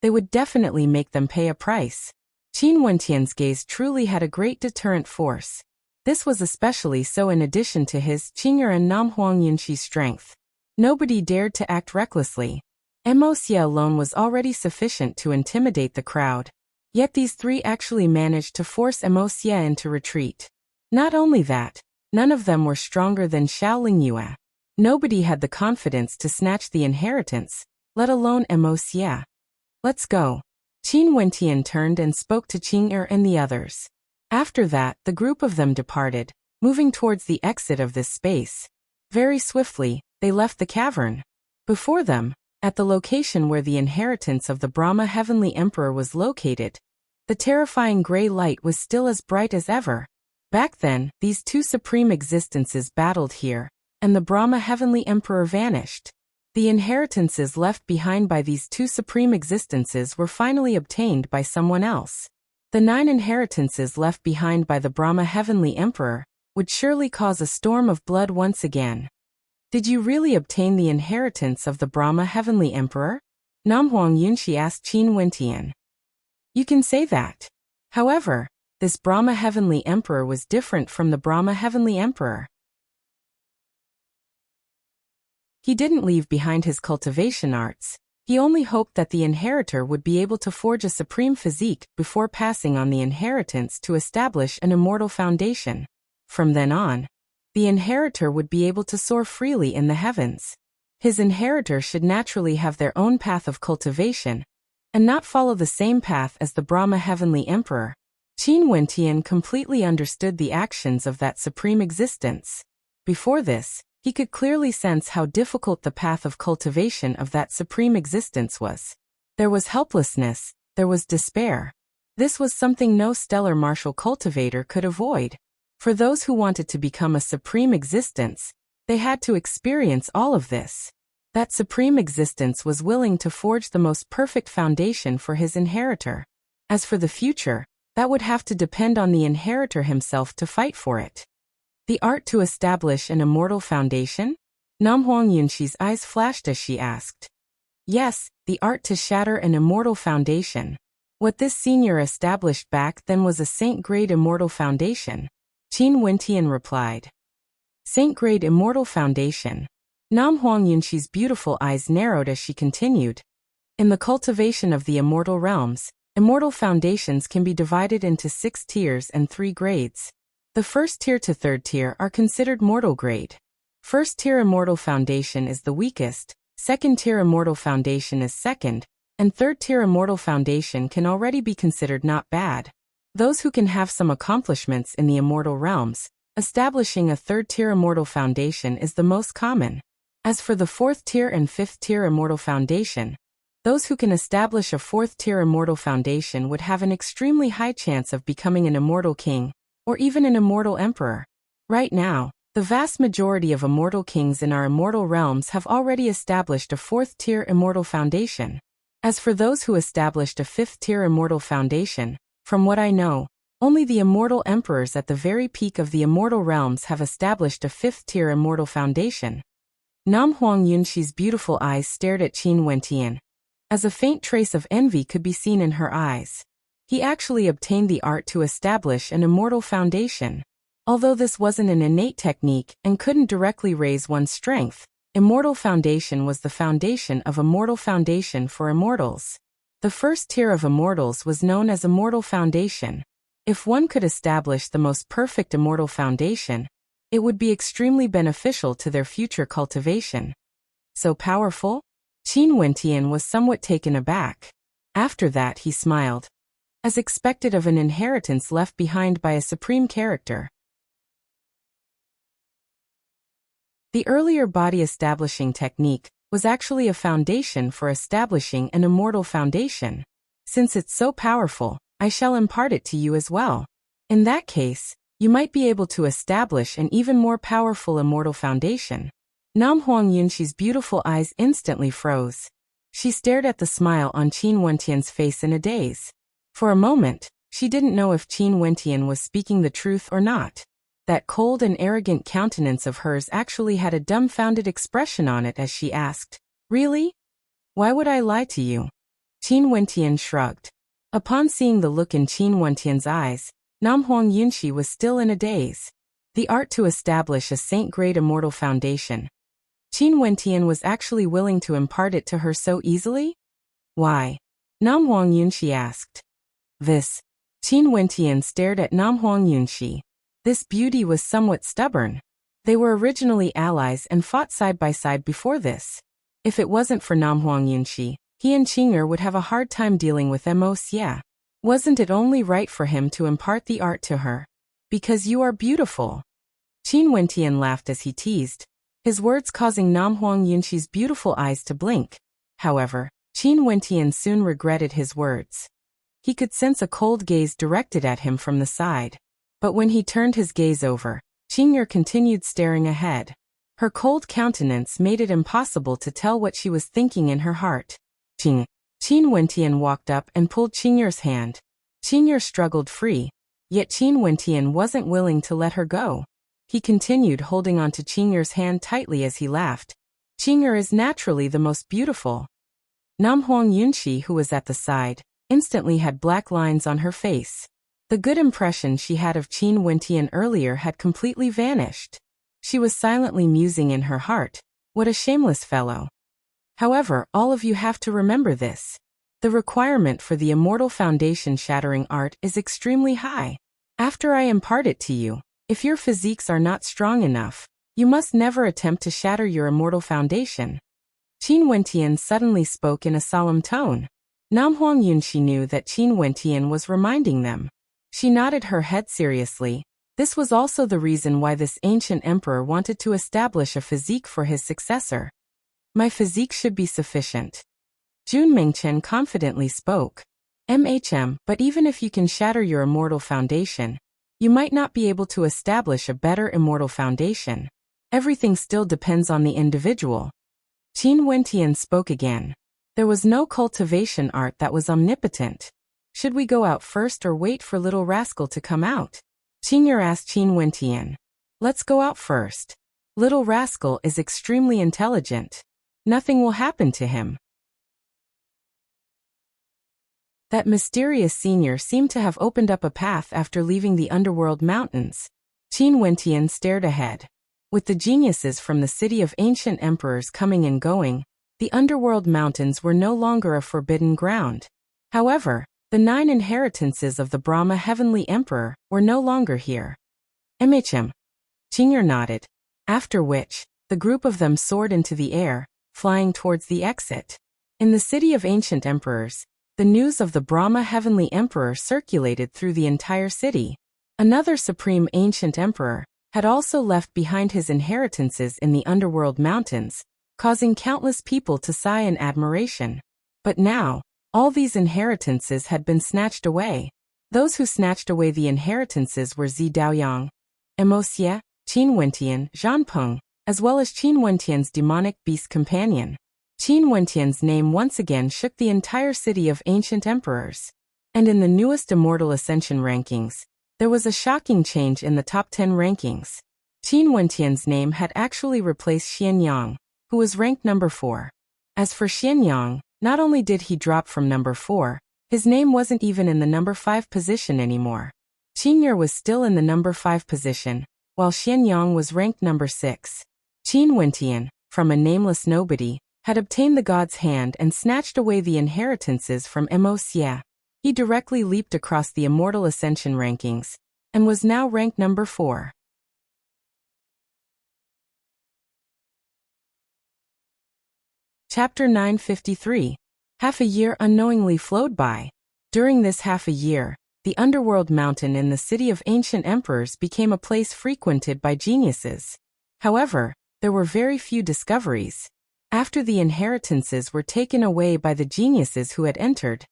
they would definitely make them pay a price. Qin Wentian's gaze truly had a great deterrent force. This was especially so in addition to his Qing'er and Nam Huangyunxi's strength. Nobody dared to act recklessly. Wuxia alone was already sufficient to intimidate the crowd. Yet these three actually managed to force Wuxia into retreat. Not only that, none of them were stronger than Xiaoling Yue. Nobody had the confidence to snatch the inheritance, let alone Wuxia. Let's go. Qin Wentian turned and spoke to Qing'er and the others. After that, the group of them departed, moving towards the exit of this space. Very swiftly, they left the cavern. Before them, at the location where the inheritance of the Brahma Heavenly Emperor was located, the terrifying gray light was still as bright as ever. Back then, these two supreme existences battled here, and the Brahma Heavenly Emperor vanished. The inheritances left behind by these two supreme existences were finally obtained by someone else. The 9 inheritances left behind by the Brahma Heavenly Emperor would surely cause a storm of blood once again. Did you really obtain the inheritance of the Brahma Heavenly Emperor? Nam Huangyunxi asked Qin Wentian. You can say that. However, this Brahma Heavenly Emperor was different from the Brahma Heavenly Emperor. He didn't leave behind his cultivation arts. He only hoped that the inheritor would be able to forge a supreme physique before passing on the inheritance to establish an immortal foundation. From then on, the inheritor would be able to soar freely in the heavens. His inheritor should naturally have their own path of cultivation, and not follow the same path as the Brahma Heavenly Emperor. Qin Wentian completely understood the actions of that supreme existence. Before this, he could clearly sense how difficult the path of cultivation of that supreme existence was. There was helplessness, there was despair. This was something no stellar martial cultivator could avoid. For those who wanted to become a supreme existence, they had to experience all of this. That supreme existence was willing to forge the most perfect foundation for his inheritor. As for the future, that would have to depend on the inheritor himself to fight for it. The art to establish an immortal foundation? Nam Huangyunxi's eyes flashed as she asked. Yes, the art to shatter an immortal foundation. What this senior established back then was a saint-grade immortal foundation. Qin Wentian replied. Saint-grade immortal foundation. Nam Huangyunxi's beautiful eyes narrowed as she continued. In the cultivation of the immortal realms, immortal foundations can be divided into 6 tiers and 3 grades. The first tier to third tier are considered mortal grade. First tier immortal foundation is the weakest, second tier immortal foundation is second, and third tier immortal foundation can already be considered not bad. Those who can have some accomplishments in the immortal realms, establishing a third tier immortal foundation is the most common. As for the fourth tier and fifth tier immortal foundation, those who can establish a fourth tier immortal foundation would have an extremely high chance of becoming an immortal king, or even an immortal emperor. Right now, the vast majority of immortal kings in our immortal realms have already established a fourth tier immortal foundation. As for those who established a fifth tier immortal foundation, from what I know, only the immortal emperors at the very peak of the immortal realms have established a fifth tier immortal foundation. Nam Huang Yunxi's beautiful eyes stared at Qin Wentian. As a faint trace of envy could be seen in her eyes. He actually obtained the art to establish an immortal foundation. Although this wasn't an innate technique and couldn't directly raise one's strength, immortal foundation was the foundation of immortal foundation for immortals. The first tier of immortals was known as immortal foundation. If one could establish the most perfect immortal foundation, it would be extremely beneficial to their future cultivation. So powerful? Qin Wentian was somewhat taken aback. After that he smiled. As expected of an inheritance left behind by a supreme character. The earlier body-establishing technique was actually a foundation for establishing an immortal foundation. Since it's so powerful, I shall impart it to you as well. In that case, you might be able to establish an even more powerful immortal foundation. Nam Huang Yunxi's beautiful eyes instantly froze. She stared at the smile on Qin Wentian's face in a daze. For a moment, she didn't know if Qin Wentian was speaking the truth or not. That cold and arrogant countenance of hers actually had a dumbfounded expression on it as she asked, "Really? Why would I lie to you?" Qin Wentian shrugged. Upon seeing the look in Qin Wentian's eyes, Nam Huang Yunxi was still in a daze. The art to establish a saint-grade immortal foundation. Qin Wentian was actually willing to impart it to her so easily? Why? Nam Huang Yunxi asked. This. Qin Wentian stared at Nam Huang Yunxi. This beauty was somewhat stubborn. They were originally allies and fought side by side before this. If it wasn't for Nam Huang Yunxi, he and Qing'er would have a hard time dealing with Wuxia. Wasn't it only right for him to impart the art to her? Because you are beautiful. Qin Wentian laughed as he teased, his words causing Nam Huang Yunxi's beautiful eyes to blink. However, Qin Wentian soon regretted his words. He could sense a cold gaze directed at him from the side. But when he turned his gaze over, Qing'er continued staring ahead. Her cold countenance made it impossible to tell what she was thinking in her heart. Qin Wentian walked up and pulled Qing'er's hand. Qing'er struggled free, yet Qin Wentian wasn't willing to let her go. He continued holding on to Qing'er's hand tightly as he laughed. Qing'er is naturally the most beautiful. Nam Huang Yunxi, who was at the side, instantly had black lines on her face. The good impression she had of Qin Wentian earlier had completely vanished. She was silently musing in her heart, what a shameless fellow. However, all of you have to remember this. The requirement for the immortal foundation shattering art is extremely high. After I impart it to you, if your physiques are not strong enough, you must never attempt to shatter your immortal foundation. Qin Wentian suddenly spoke in a solemn tone. Nam Huang Yunxi knew that Qin Wentian was reminding them. She nodded her head seriously. This was also the reason why this ancient emperor wanted to establish a physique for his successor. My physique should be sufficient. Jun Mengchen confidently spoke. But even if you can shatter your immortal foundation, you might not be able to establish a better immortal foundation. Everything still depends on the individual. Qin Wentian spoke again. There was no cultivation art that was omnipotent. Should we go out first or wait for little rascal to come out? Qing'er asked Qin Wentian. Let's go out first. Little rascal is extremely intelligent. Nothing will happen to him. That mysterious senior seemed to have opened up a path after leaving the underworld mountains. Qin Wentian stared ahead. With the geniuses from the city of ancient emperors coming and going, the underworld mountains were no longer a forbidden ground. However, the 9 inheritances of the Brahma Heavenly Emperor were no longer here. Qing'er nodded. After which, the group of them soared into the air, flying towards the exit. In the city of ancient emperors, the news of the Brahma Heavenly Emperor circulated through the entire city. Another supreme ancient emperor had also left behind his inheritances in the underworld mountains, causing countless people to sigh in admiration. But now, all these inheritances had been snatched away. Those who snatched away the inheritances were Zi Daoyang, Wuxia, Qin Wentian, Zhan Peng, as well as Qin Wentian's demonic beast companion. Qin Wentian's name once again shook the entire city of ancient emperors. And in the newest Immortal Ascension rankings, there was a shocking change in the top 10 rankings. Qin Wentian's name had actually replaced Xianyang, who was ranked number 4. As for Xianyang, not only did he drop from number 4, his name wasn't even in the number 5 position anymore. Qing'er was still in the number 5 position, while Xianyang was ranked number 6. Qin Wentian, from a nameless nobody, had obtained the god's hand and snatched away the inheritances from Wuxia. He directly leaped across the immortal ascension rankings, and was now ranked number 4. Chapter 953. Half a year unknowingly flowed by. During this half a year, the underworld mountain in the city of ancient emperors became a place frequented by geniuses. However, there were very few discoveries. After the inheritances were taken away by the geniuses who had entered,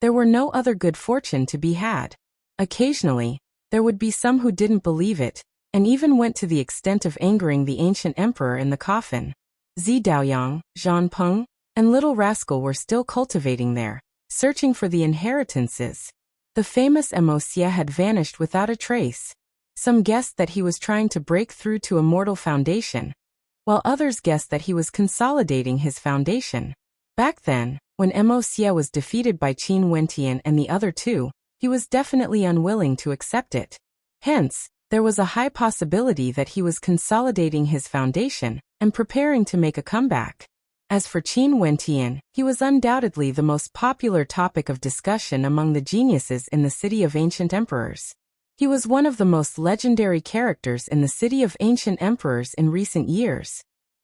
there were no other good fortune to be had. Occasionally, there would be some who didn't believe it, and even went to the extent of angering the ancient emperor in the coffin. Zi Daoyang, Zhang Peng, and Little Rascal were still cultivating there, searching for the inheritances. The famous Wuxia had vanished without a trace. Some guessed that he was trying to break through to immortal foundation, while others guessed that he was consolidating his foundation. Back then, when Wuxia was defeated by Qin Wentian and the other two, he was definitely unwilling to accept it. Hence, there was a high possibility that he was consolidating his foundation and preparing to make a comeback. As for Qin Wentian, he was undoubtedly the most popular topic of discussion among the geniuses in the city of ancient emperors. He was one of the most legendary characters in the city of ancient emperors in recent years.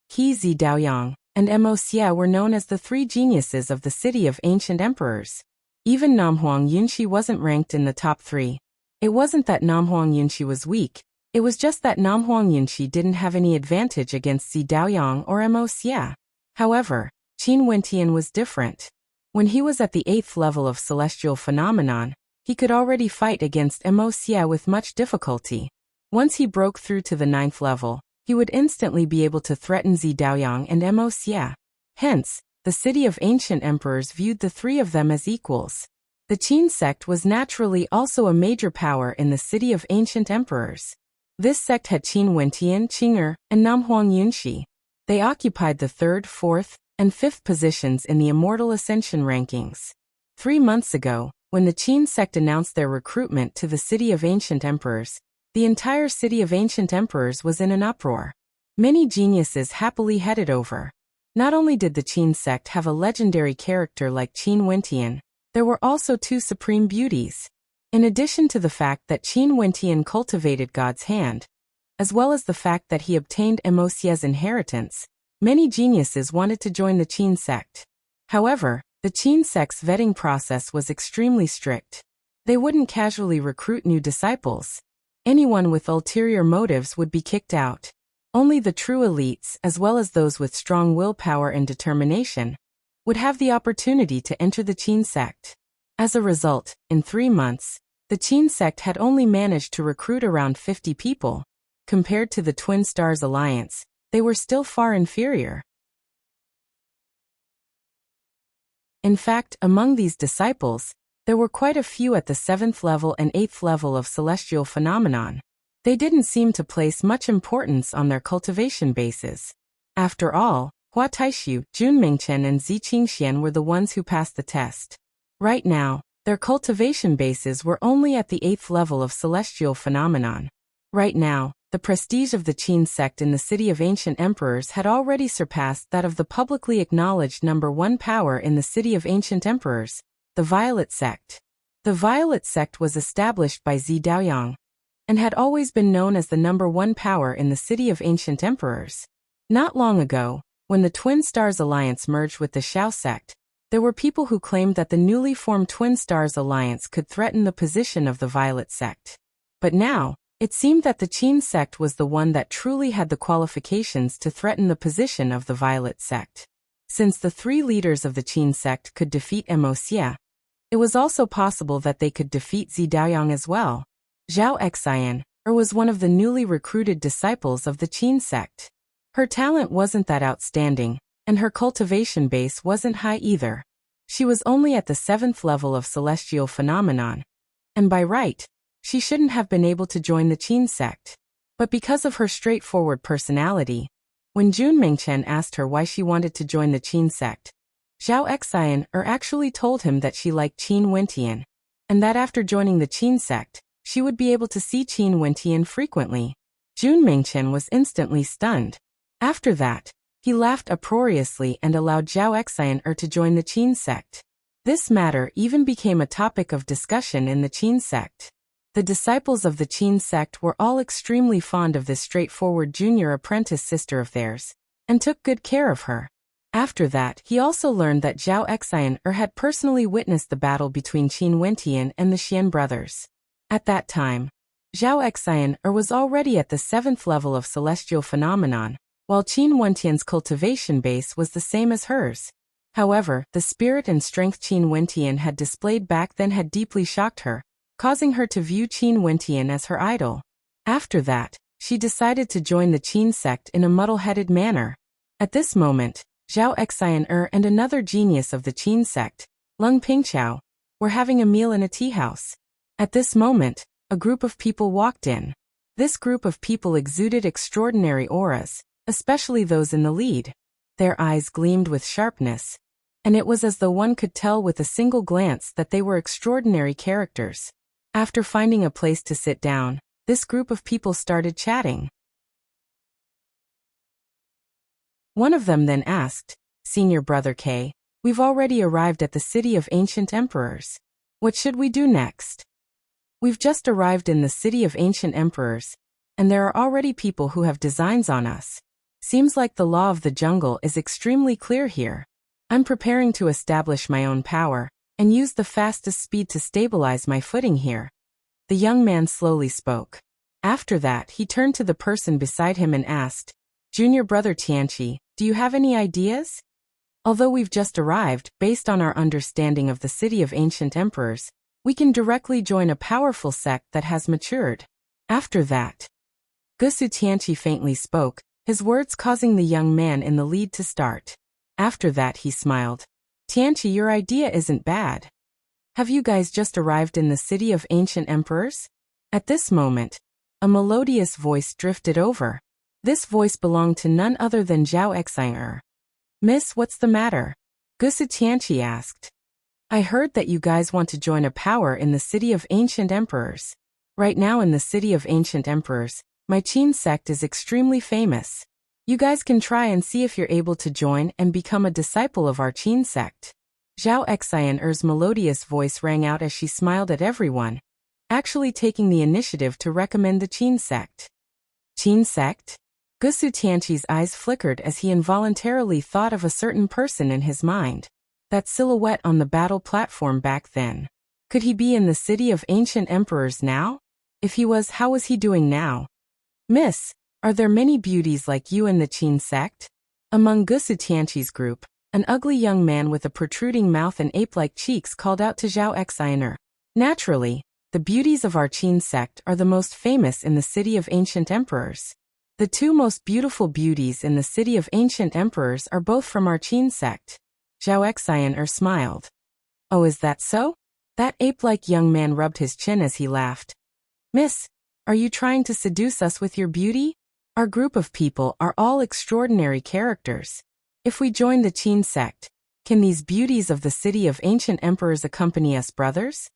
He, Zi Daoyang, and Wuxia were known as the 3 geniuses of the city of ancient emperors. Even Namhuang Yunxi wasn't ranked in the top 3. It wasn't that Namhuang Yunxi was weak, it was just that Namhuang Yunxi didn't have any advantage against Zi Daoyang or Wuxia. However, Qin Wentian was different. When he was at the 8th level of celestial phenomenon, he could already fight against Wuxia with much difficulty. Once he broke through to the 9th level, he would instantly be able to threaten Zi Daoyang and Wuxia. Hence, the city of ancient emperors viewed the 3 of them as equals. The Qin sect was naturally also a major power in the city of ancient emperors. This sect had Qin Wentian, Qing'er, and Namhuang Yunxi. They occupied the 3rd, 4th, and 5th positions in the immortal ascension rankings. 3 months ago, when the Qin sect announced their recruitment to the city of ancient emperors, the entire city of ancient emperors was in an uproar. Many geniuses happily headed over. Not only did the Qin sect have a legendary character like Qin Wentian, there were also 2 supreme beauties. In addition to the fact that Qin Wentian cultivated God's hand, as well as the fact that he obtained Wuxia's inheritance, many geniuses wanted to join the Qin sect. However, the Qin sect's vetting process was extremely strict. They wouldn't casually recruit new disciples. Anyone with ulterior motives would be kicked out. Only the true elites, as well as those with strong willpower and determination, would have the opportunity to enter the Qin sect. As a result, in 3 months, the Qin sect had only managed to recruit around 50 people. Compared to the Twin Stars Alliance, they were still far inferior. In fact, among these disciples, there were quite a few at the 7th level and 8th level of celestial phenomenon. They didn't seem to place much importance on their cultivation bases. After all, Hua Taishu, Jun Mingchen and Zi Qingxian were the ones who passed the test. Right now, their cultivation bases were only at the 8th level of celestial phenomenon. Right now, the prestige of the Qin sect in the city of ancient emperors had already surpassed that of the publicly acknowledged number 1 power in the city of ancient emperors, the Violet sect. The Violet sect was established by Zi Daoyang, and had always been known as the number 1 power in the city of ancient emperors. Not long ago, when the Twin Stars Alliance merged with the Xiao sect, there were people who claimed that the newly formed Twin Stars Alliance could threaten the position of the Violet sect. But now, it seemed that the Qin sect was the one that truly had the qualifications to threaten the position of the Violet sect. Since the 3 leaders of the Qin sect could defeat Wuxia, it was also possible that they could defeat Zi Daoyang as well. Zhao Xian was one of the newly recruited disciples of the Qin sect. Her talent wasn't that outstanding, and her cultivation base wasn't high either. She was only at the 7th level of celestial phenomenon, and by right, she shouldn't have been able to join the Qin sect. But because of her straightforward personality, When Jun Mingchen asked her why she wanted to join the Qin sect, Zhao Xian actually told him that she liked Qin Wentian, and that after joining the Qin sect, she would be able to see Qin Wentian frequently. Jun Mingchen was instantly stunned. After that, he laughed uproariously and allowed Zhao Xian to join the Qin sect. This matter even became a topic of discussion in the Qin sect. The disciples of the Qin sect were all extremely fond of this straightforward junior apprentice sister of theirs, and took good care of her. After that, he also learned that Zhao Xian had personally witnessed the battle between Qin Wentian and the Xian brothers. At that time, Zhao Xian was already at the 7th level of celestial phenomenon, while Qin Wentian's cultivation base was the same as hers. However, the spirit and strength Qin Wentian had displayed back then had deeply shocked her, causing her to view Qin Wentian as her idol. After that, she decided to join the Qin sect in a muddle-headed manner. At this moment, Zhao Xian and another genius of the Qin sect, Lung Pingqiao, were having a meal in a tea house. At this moment, a group of people walked in. This group of people exuded extraordinary auras, especially those in the lead. Their eyes gleamed with sharpness, and it was as though one could tell with a single glance that they were extraordinary characters. After finding a place to sit down, this group of people started chatting. One of them then asked, "Senior Brother K, we've already arrived at the city of ancient emperors. What should we do next?" "We've just arrived in the city of ancient emperors, and there are already people who have designs on us. Seems like the law of the jungle is extremely clear here. I'm preparing to establish my own power, and use the fastest speed to stabilize my footing here." The young man slowly spoke. After that, he turned to the person beside him and asked, "Junior Brother Tianqi, do you have any ideas? Although we've just arrived, based on our understanding of the city of ancient emperors, we can directly join a powerful sect that has matured." After that, Gusu Tianqi faintly spoke, his words causing the young man in the lead to start. After that he smiled. "Tianqi, your idea isn't bad. Have you guys just arrived in the city of ancient emperors?" At this moment, a melodious voice drifted over. This voice belonged to none other than Zhao Xian. "Miss, what's the matter?" Gusu Tianqi asked. "I heard that you guys want to join a power in the city of ancient emperors. Right now in the city of ancient emperors, my Qin sect is extremely famous. You guys can try and see if you're able to join and become a disciple of our Qin sect." Zhao Xian's melodious voice rang out as she smiled at everyone, actually taking the initiative to recommend the Qin sect. Qin sect? Gusu Tianqi's eyes flickered as he involuntarily thought of a certain person in his mind. That silhouette on the battle platform back then. Could he be in the city of ancient emperors now? If he was, how was he doing now? "Miss, are there many beauties like you in the Qin sect?" Among Gusu Tianqi's group, an ugly young man with a protruding mouth and ape-like cheeks called out to Zhao Xian. "Naturally, the beauties of our Qin sect are the most famous in the city of ancient emperors. The two most beautiful beauties in the city of ancient emperors are both from our Qin sect." Zhao Xian smiled. "Oh, is that so?" That ape-like young man rubbed his chin as he laughed. "Miss, are you trying to seduce us with your beauty? Our group of people are all extraordinary characters. If we join the Qin sect, can these beauties of the city of ancient emperors accompany us, brothers?"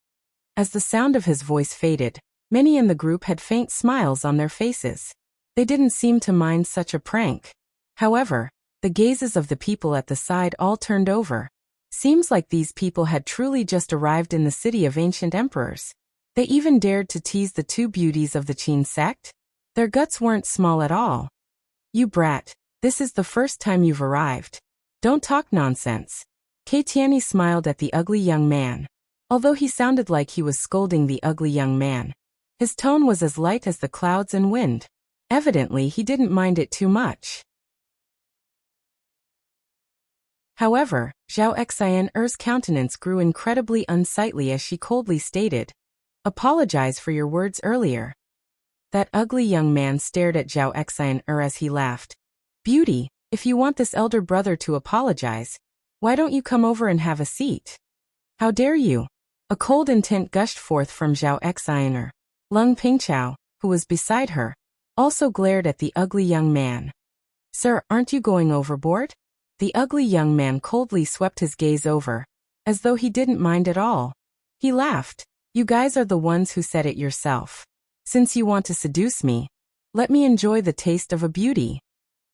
As the sound of his voice faded, many in the group had faint smiles on their faces. They didn't seem to mind such a prank. However, the gazes of the people at the side all turned over. Seems like these people had truly just arrived in the city of ancient emperors. They even dared to tease the two beauties of the Qin sect? Their guts weren't small at all. "You brat, this is the first time you've arrived. Don't talk nonsense." Kei Tianyi smiled at the ugly young man. Although he sounded like he was scolding the ugly young man, his tone was as light as the clouds and wind. Evidently, he didn't mind it too much. However, Zhao Xian's countenance grew incredibly unsightly as she coldly stated, "Apologize for your words earlier." That ugly young man stared at Zhao Xian as he laughed. "Beauty, if you want this elder brother to apologize, why don't you come over and have a seat?" "How dare you?" A cold intent gushed forth from Zhao Xian. Lung Pingqiao, who was beside her, also glared at the ugly young man. Sir, aren't you going overboard? The ugly young man coldly swept his gaze over, as though he didn't mind at all. He laughed. You guys are the ones who said it yourself. Since you want to seduce me, let me enjoy the taste of a beauty.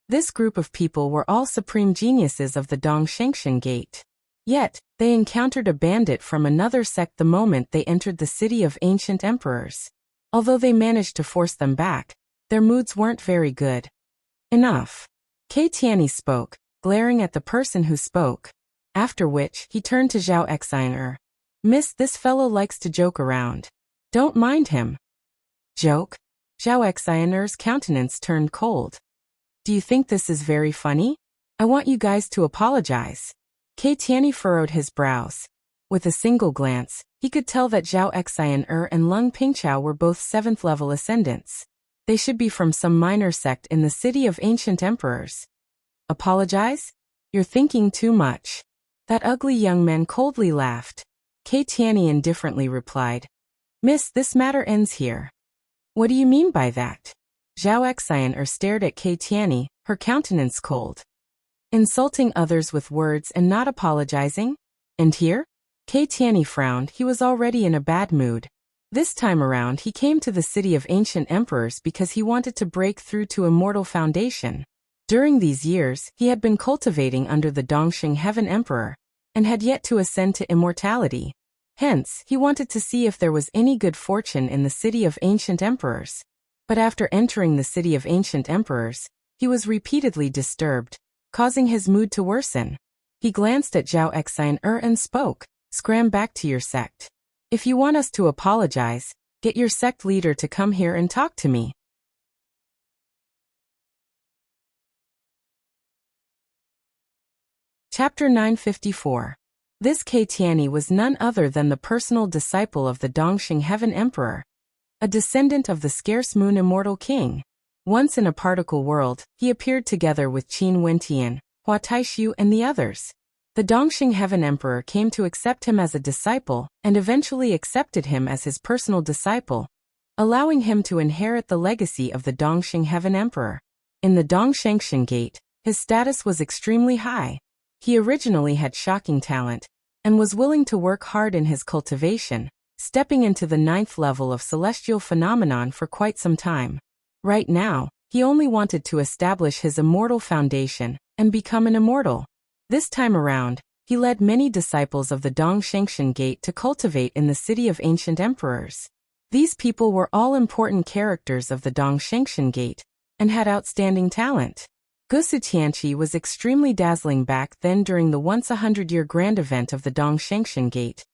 This group of people were all supreme geniuses of the Dongshengshan Gate. Yet, they encountered a bandit from another sect the moment they entered the city of ancient emperors. Although they managed to force them back, their moods weren't very good. Enough. Kei Tianyi spoke, glaring at the person who spoke. After which, he turned to Zhao Exiner. Miss, this fellow likes to joke around. Don't mind him. Joke? Zhao Exiner's countenance turned cold. Do you think this is very funny? I want you guys to apologize. Kei Tianyi furrowed his brows. With a single glance, he could tell that Zhao Exiner and Lung Pingchao were both 7th level ascendants. They should be from some minor sect in the city of ancient emperors. Apologize? You're thinking too much. That ugly young man coldly laughed. Kei Tianyi indifferently replied. Miss, this matter ends here. What do you mean by that? Zhao Exiner stared at Kei Tianyi, her countenance cold. Insulting others with words and not apologizing? And here? Kei Tianyi frowned. He was already in a bad mood. This time around he came to the city of ancient emperors because he wanted to break through to immortal foundation. During these years, he had been cultivating under the Dongxing Heaven Emperor, and had yet to ascend to immortality. Hence, he wanted to see if there was any good fortune in the city of ancient emperors. But after entering the city of ancient emperors, he was repeatedly disturbed, causing his mood to worsen. He glanced at Zhao Exiner and spoke, Scram back to your sect. If you want us to apologize, get your sect leader to come here and talk to me. Chapter 954. This Kei Tianyi was none other than the personal disciple of the Dongxing Heaven Emperor, a descendant of the scarce moon immortal king. Once in a particle world, he appeared together with Qin Wentian, Hua Taishu and the others. The Dongxing Heaven Emperor came to accept him as a disciple, and eventually accepted him as his personal disciple, allowing him to inherit the legacy of the Dongxing Heaven Emperor. In the Dongshengshan Gate, his status was extremely high. He originally had shocking talent, and was willing to work hard in his cultivation, stepping into the 9th level of celestial phenomenon for quite some time. Right now, he only wanted to establish his immortal foundation, and become an immortal. This time around, he led many disciples of the Dongshengshan Gate to cultivate in the city of ancient emperors. These people were all important characters of the Dongshengshan Gate, and had outstanding talent. Gusu Tianqi was extremely dazzling back then during the once-a-100-year grand event of the Dongshengshan Gate,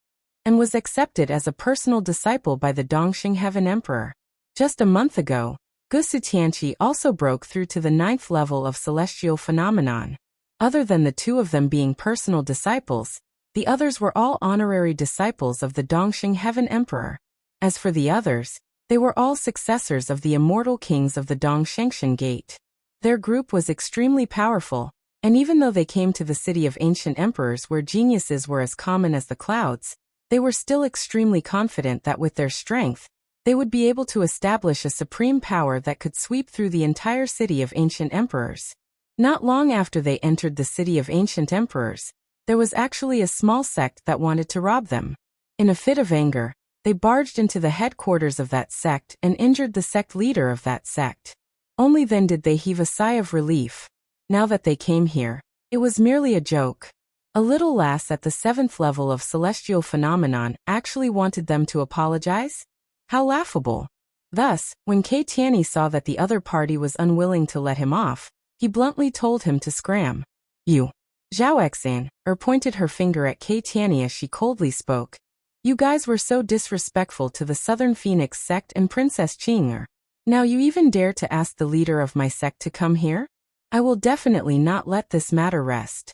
and was accepted as a personal disciple by the Dongxing Heaven Emperor. Just a month ago, Gusu Tianqi also broke through to the 9th level of celestial phenomenon. Other than the two of them being personal disciples, the others were all honorary disciples of the Dongxing Heaven Emperor. As for the others, they were all successors of the immortal kings of the Dongshengshan Gate. Their group was extremely powerful, and even though they came to the city of ancient emperors where geniuses were as common as the clouds, they were still extremely confident that with their strength, they would be able to establish a supreme power that could sweep through the entire city of ancient emperors. Not long after they entered the city of ancient emperors, there was actually a small sect that wanted to rob them. In a fit of anger, they barged into the headquarters of that sect and injured the sect leader of that sect. Only then did they heave a sigh of relief. Now that they came here, it was merely a joke. A little lass at the 7th level of celestial phenomenon actually wanted them to apologize? How laughable. Thus, when Kei Tianyi saw that the other party was unwilling to let him off, he bluntly told him to scram. You. Zhao Exiner pointed her finger at Kei Tianyi as she coldly spoke. You guys were so disrespectful to the Southern Phoenix sect and Princess Qing'er. Now you even dare to ask the leader of my sect to come here? I will definitely not let this matter rest.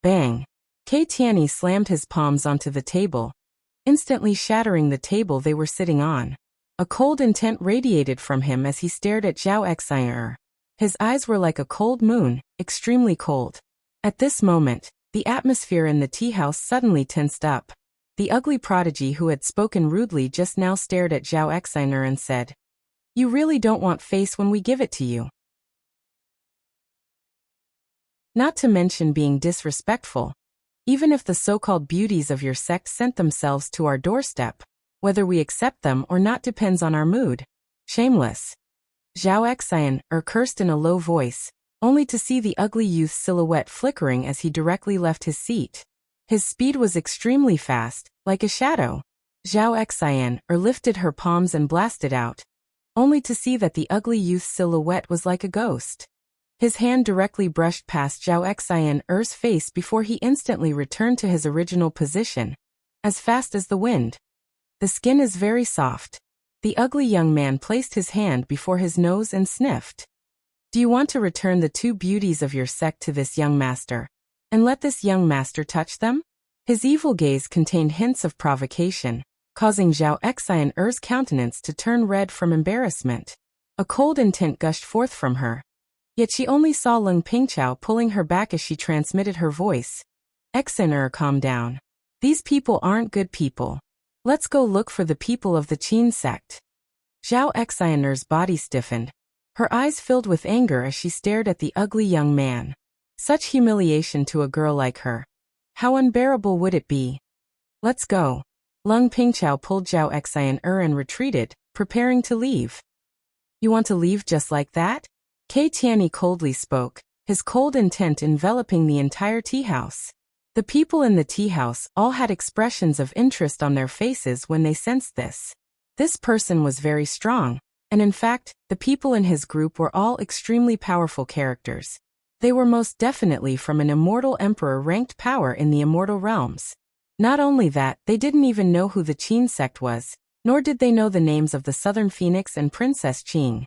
Bang. Kei Tianyi slammed his palms onto the table, instantly shattering the table they were sitting on. A cold intent radiated from him as he stared at Zhao Exiner. His eyes were like a cold moon, extremely cold. At this moment, the atmosphere in the tea house suddenly tensed up. The ugly prodigy who had spoken rudely just now stared at Zhao Exiner and said, You really don't want face when we give it to you. Not to mention being disrespectful. Even if the so-called beauties of your sect sent themselves to our doorstep, whether we accept them or not depends on our mood. Shameless. Zhao Xian cursed in a low voice, only to see the ugly youth's silhouette flickering as he directly left his seat. His speed was extremely fast, like a shadow. Zhao Xian lifted her palms and blasted out, only to see that the ugly youth's silhouette was like a ghost. His hand directly brushed past Zhao Xian's face before he instantly returned to his original position, as fast as the wind. The skin is very soft. The ugly young man placed his hand before his nose and sniffed. Do you want to return the two beauties of your sect to this young master, and let this young master touch them? His evil gaze contained hints of provocation, causing Zhao Xian's countenance to turn red from embarrassment. A cold intent gushed forth from her. Yet she only saw Lung Pingqiao pulling her back as she transmitted her voice. Xian, calm down. These people aren't good people. Let's go look for the people of the Qin sect. Zhao Xian's body stiffened. Her eyes filled with anger as she stared at the ugly young man. Such humiliation to a girl like her. How unbearable would it be? Let's go. Lung Pingqiao pulled Zhao Xian and retreated, preparing to leave. You want to leave just like that? Kei Tianyi coldly spoke, his cold intent enveloping the entire tea house. The people in the tea house all had expressions of interest on their faces when they sensed this. This person was very strong, and in fact, the people in his group were all extremely powerful characters. They were most definitely from an immortal emperor-ranked power in the immortal realms. Not only that, they didn't even know who the Qin sect was, nor did they know the names of the Southern Phoenix and Princess Qing.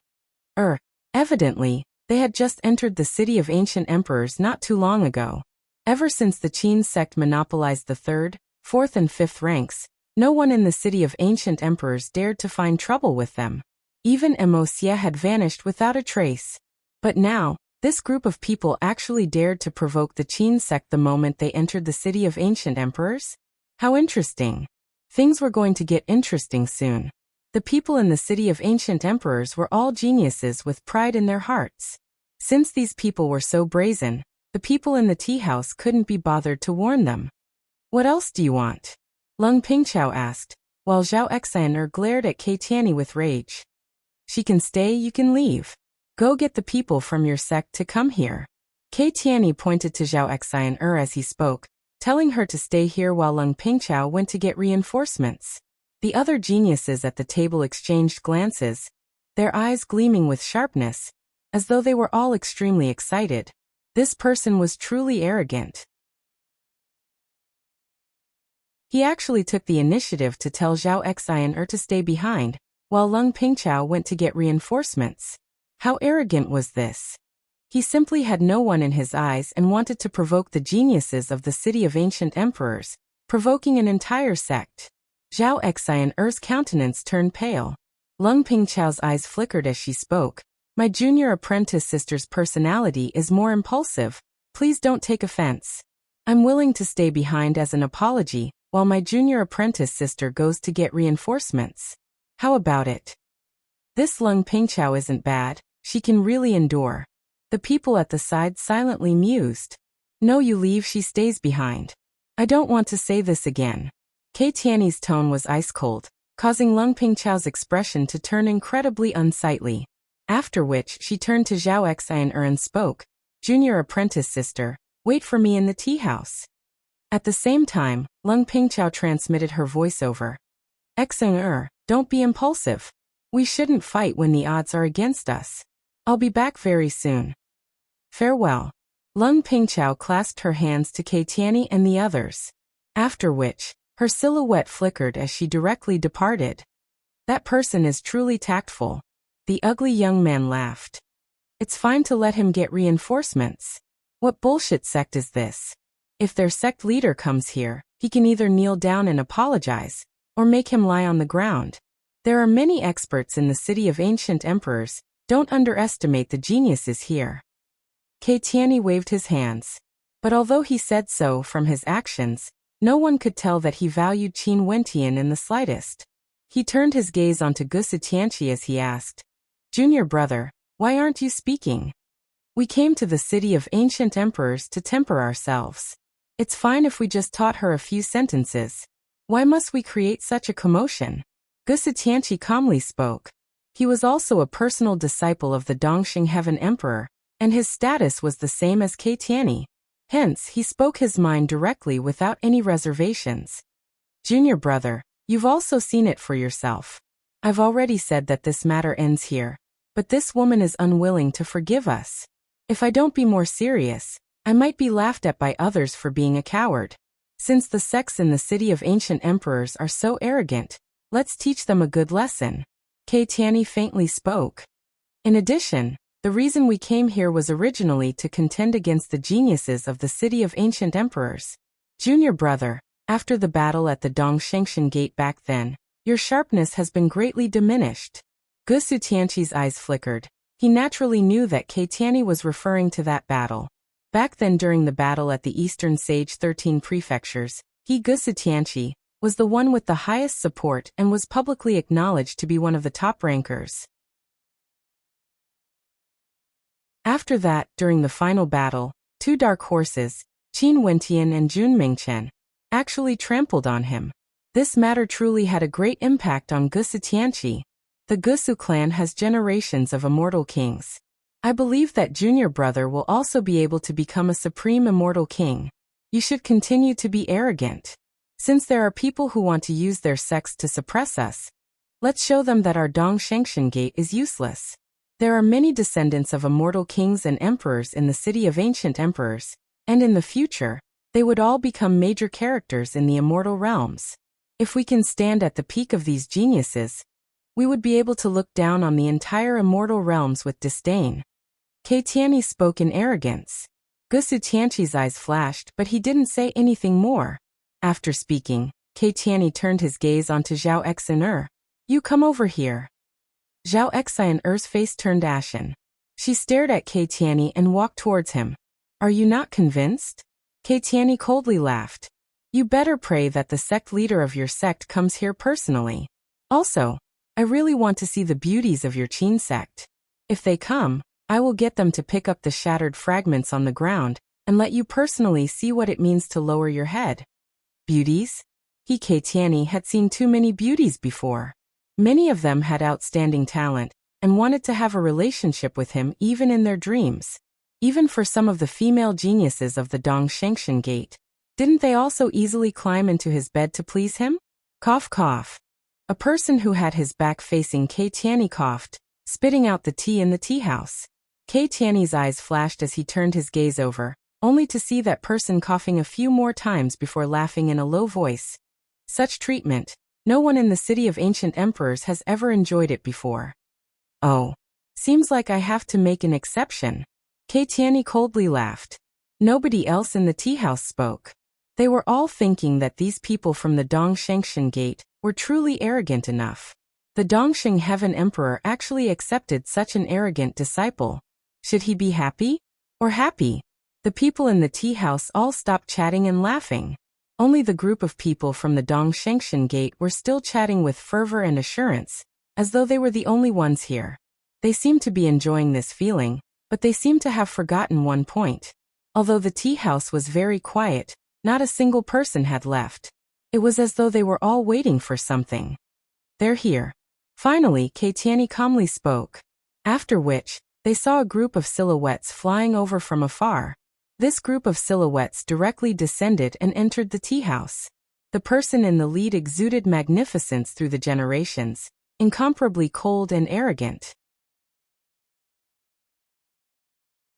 Evidently, they had just entered the city of ancient emperors not too long ago. Ever since the Qin sect monopolized the 3rd, 4th and 5th ranks, no one in the city of ancient emperors dared to find trouble with them. Even Wuxia had vanished without a trace. But now, this group of people actually dared to provoke the Qin sect the moment they entered the city of ancient emperors? How interesting. Things were going to get interesting soon. The people in the city of ancient emperors were all geniuses with pride in their hearts. Since these people were so brazen, the people in the tea house couldn't be bothered to warn them. What else do you want? Lung Pingqiao asked, while Zhao Xian glared at Kei Tianyi with rage. She can stay, you can leave. Go get the people from your sect to come here. Kei Tianyi pointed to Zhao Xian as he spoke, telling her to stay here while Lung Pingqiao went to get reinforcements. The other geniuses at the table exchanged glances, their eyes gleaming with sharpness, as though they were all extremely excited. This person was truly arrogant. He actually took the initiative to tell Zhao Xian to stay behind, while Lung Pingqiao went to get reinforcements. How arrogant was this? He simply had no one in his eyes and wanted to provoke the geniuses of the city of ancient emperors, provoking an entire sect. Zhao Xian's countenance turned pale. Lung Pingqiao's eyes flickered as she spoke. My junior apprentice sister's personality is more impulsive. Please don't take offense. I'm willing to stay behind as an apology, while my junior apprentice sister goes to get reinforcements. How about it? This Lung Pingqiao isn't bad, she can really endure. The people at the side silently mused. No, you leave, she stays behind. I don't want to say this again. Kei Tianyi's tone was ice cold, causing Lung Pingqiao's expression to turn incredibly unsightly. After which she turned to Zhao Xian and spoke, Junior apprentice sister, wait for me in the tea house. At the same time, Lung Pingqiao transmitted her voiceover. Xian, don't be impulsive. We shouldn't fight when the odds are against us. I'll be back very soon. Farewell. Lung Pingqiao clasped her hands to Kei Tianyi and the others. After which, her silhouette flickered as she directly departed. That person is truly tactful. The ugly young man laughed. It's fine to let him get reinforcements. What bullshit sect is this? If their sect leader comes here, he can either kneel down and apologize, or make him lie on the ground. There are many experts in the city of ancient emperors. Don't underestimate the geniuses here. Kei Tianyi waved his hands. But although he said so from his actions, no one could tell that he valued Qin Wentian in the slightest. He turned his gaze onto Gusi Tianqi as he asked, Junior brother, why aren't you speaking? We came to the city of ancient emperors to temper ourselves. It's fine if we just taught her a few sentences. Why must we create such a commotion? Gusu Tianqi calmly spoke. He was also a personal disciple of the Dongxing Heaven Emperor, and his status was the same as Ke Tianyi. Hence, he spoke his mind directly without any reservations. Junior brother, you've also seen it for yourself. I've already said that this matter ends here, but this woman is unwilling to forgive us. If I don't be more serious, I might be laughed at by others for being a coward. Since the sects in the city of ancient emperors are so arrogant, let's teach them a good lesson. Ke Tianyi faintly spoke. In addition, the reason we came here was originally to contend against the geniuses of the city of ancient emperors. Junior brother, after the battle at the Dongshengshan Gate back then, your sharpness has been greatly diminished. Gusu Tianqi's eyes flickered. He naturally knew that Ke Tianyi was referring to that battle. Back then during the battle at the Eastern Sage 13 prefectures, Gusu Tianqi, was the one with the highest support and was publicly acknowledged to be one of the top rankers. After that, during the final battle, two dark horses, Qin Wentian and Jun Mingchen, actually trampled on him. This matter truly had a great impact on Gusu Tianqi. The Gusu clan has generations of immortal kings. I believe that junior brother will also be able to become a supreme immortal king. You should continue to be arrogant. Since there are people who want to use their sects to suppress us, let's show them that our Dongshengshan Gate is useless. There are many descendants of immortal kings and emperors in the city of ancient emperors, and in the future, they would all become major characters in the immortal realms. If we can stand at the peak of these geniuses, we would be able to look down on the entire immortal realms with disdain. Ke Tianyi spoke in arrogance. Gusu Tianqi's eyes flashed, but he didn't say anything more. After speaking, Ke Tianyi turned his gaze onto Zhao Xin'er. You come over here. Zhao Xin'er's face turned ashen. She stared at Ke Tianyi and walked towards him. Are you not convinced? Ke Tianyi coldly laughed. You better pray that the sect leader of your sect comes here personally. Also, I really want to see the beauties of your Qin sect. If they come, I will get them to pick up the shattered fragments on the ground and let you personally see what it means to lower your head. Beauties? Ke Tianyi had seen too many beauties before. Many of them had outstanding talent and wanted to have a relationship with him even in their dreams. Even for some of the female geniuses of the Dongshengshan Gate, didn't they also easily climb into his bed to please him? Cough cough. A person who had his back facing Ke Tianyi coughed, spitting out the tea in the tea house. Ke Tianyi's eyes flashed as he turned his gaze over, only to see that person coughing a few more times before laughing in a low voice. Such treatment, no one in the city of ancient emperors has ever enjoyed it before. Oh, seems like I have to make an exception. Ke Tianyi coldly laughed. Nobody else in the tea house spoke. They were all thinking that these people from the Dongshengshan Gate were truly arrogant enough. The Dongxing Heaven Emperor actually accepted such an arrogant disciple. Should he be happy? Or happy? The people in the tea house all stopped chatting and laughing. Only the group of people from the Dongshengshan Gate were still chatting with fervor and assurance, as though they were the only ones here. They seemed to be enjoying this feeling, but they seemed to have forgotten one point. Although the tea house was very quiet, not a single person had left. It was as though they were all waiting for something. They're here. Finally, Ke Tianyi calmly spoke. After which, they saw a group of silhouettes flying over from afar. This group of silhouettes directly descended and entered the tea house. The person in the lead exuded magnificence through the generations, incomparably cold and arrogant.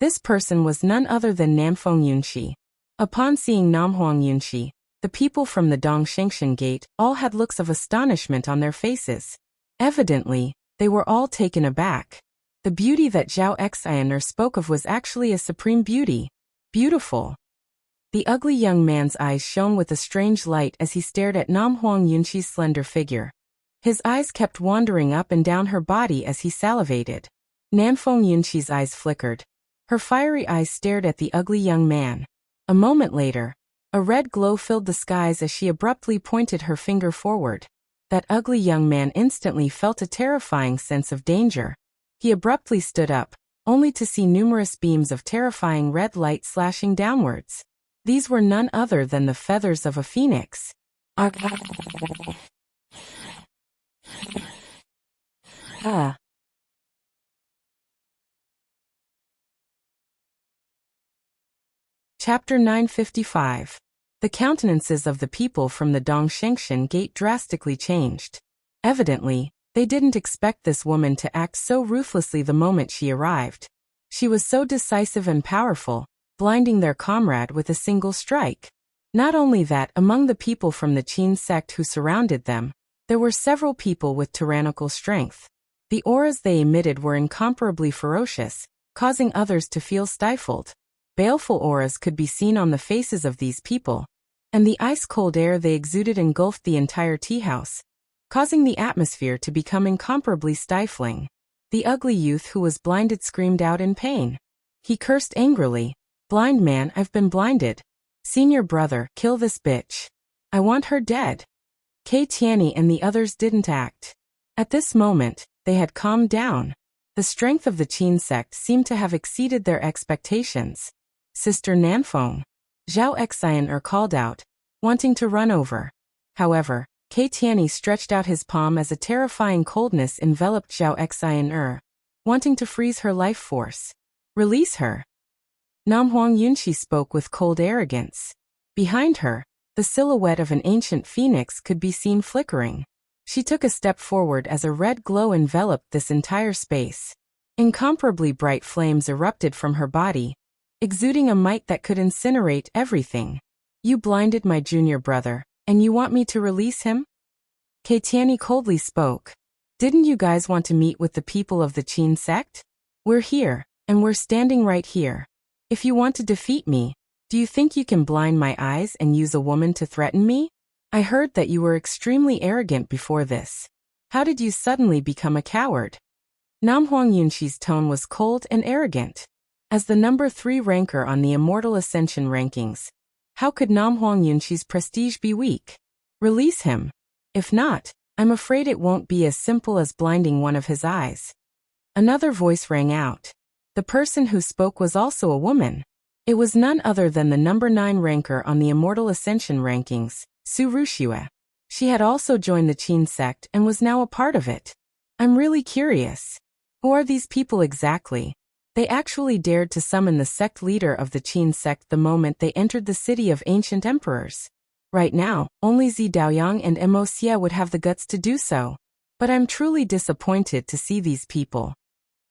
This person was none other than Namfeng Yunxi. Upon seeing Namhuang Yunxi, the people from the Dongshengshan Gate all had looks of astonishment on their faces. Evidently, they were all taken aback. The beauty that Zhao Xin'er spoke of was actually a supreme beauty. Beautiful. The ugly young man's eyes shone with a strange light as he stared at Namhuang Yunxi's slender figure. His eyes kept wandering up and down her body as he salivated. Namfeng Yunxi's eyes flickered. Her fiery eyes stared at the ugly young man. A moment later, a red glow filled the skies as she abruptly pointed her finger forward. That ugly young man instantly felt a terrifying sense of danger. He abruptly stood up, only to see numerous beams of terrifying red light slashing downwards. These were none other than the feathers of a phoenix. Chapter 955. The countenances of the people from the Dongshengshan gate drastically changed. Evidently, they didn't expect this woman to act so ruthlessly the moment she arrived. She was so decisive and powerful, blinding their comrade with a single strike. Not only that, among the people from the Qin sect who surrounded them, there were several people with tyrannical strength. The auras they emitted were incomparably ferocious, causing others to feel stifled. Baleful auras could be seen on the faces of these people, and the ice-cold air they exuded engulfed the entire tea house, causing the atmosphere to become incomparably stifling. The ugly youth who was blinded screamed out in pain. He cursed angrily. "Blind man, I've been blinded. Senior brother, kill this bitch. I want her dead." Kei Tianyi and the others didn't act. At this moment, they had calmed down. The strength of the Qin sect seemed to have exceeded their expectations. "Sister Nanfeng," Zhao Xian called out, wanting to run over. However, Kei Tianyi stretched out his palm as a terrifying coldness enveloped Zhao Xian, wanting to freeze her life force. "Release her." Nam Huang Yunxi spoke with cold arrogance. Behind her, the silhouette of an ancient phoenix could be seen flickering. She took a step forward as a red glow enveloped this entire space. Incomparably bright flames erupted from her body, exuding a might that could incinerate everything. "You blinded my junior brother, and you want me to release him?" Kei Tianyi coldly spoke. "Didn't you guys want to meet with the people of the Qin sect? We're here, and we're standing right here. If you want to defeat me, do you think you can blind my eyes and use a woman to threaten me? I heard that you were extremely arrogant before this. How did you suddenly become a coward?" Nam Huang Yunxi's tone was cold and arrogant. As the number 3 ranker on the Immortal Ascension rankings, how could Nam Huang Yunxi's prestige be weak? "Release him. If not, I'm afraid it won't be as simple as blinding one of his eyes." Another voice rang out. The person who spoke was also a woman. It was none other than the number 9 ranker on the Immortal Ascension rankings, Su Ruxia. She had also joined the Qin sect and was now a part of it. "I'm really curious. Who are these people exactly?" They actually dared to summon the sect leader of the Qin sect the moment they entered the city of ancient emperors. Right now, only Zi Daoyang and Mo Xia would have the guts to do so. But I'm truly disappointed to see these people.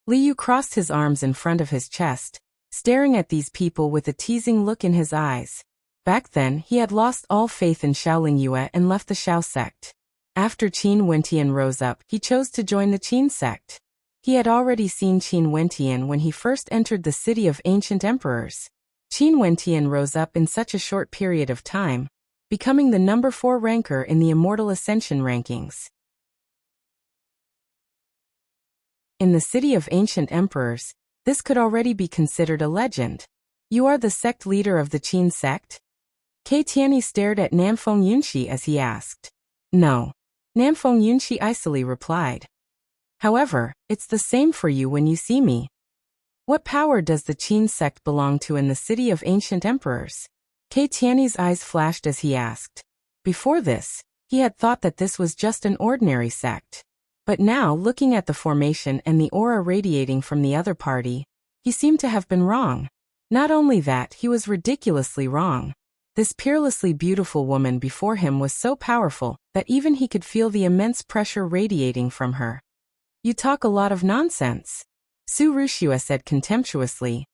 Li Yu crossed his arms in front of his chest, staring at these people with a teasing look in his eyes. Back then, he had lost all faith in Shaolin Yue and left the Shao sect. After Qin Wentian rose up, he chose to join the Qin sect. He had already seen Qin Wentian when he first entered the city of ancient emperors. Qin Wentian rose up in such a short period of time, becoming the number 4 ranker in the Immortal Ascension rankings. In the city of ancient emperors, this could already be considered a legend. "You are the sect leader of the Qin sect?" Kei Tianyi stared at Nanfeng Yunxi as he asked. "No." Nanfeng Yunxi icily replied. "However, it's the same for you when you see me. What power does the Qin sect belong to in the city of ancient emperors?" Kei Tianyi's eyes flashed as he asked. Before this, he had thought that this was just an ordinary sect. But now, looking at the formation and the aura radiating from the other party, he seemed to have been wrong. Not only that, he was ridiculously wrong. This peerlessly beautiful woman before him was so powerful that even he could feel the immense pressure radiating from her. "You talk a lot of nonsense," Su Ruxia said contemptuously.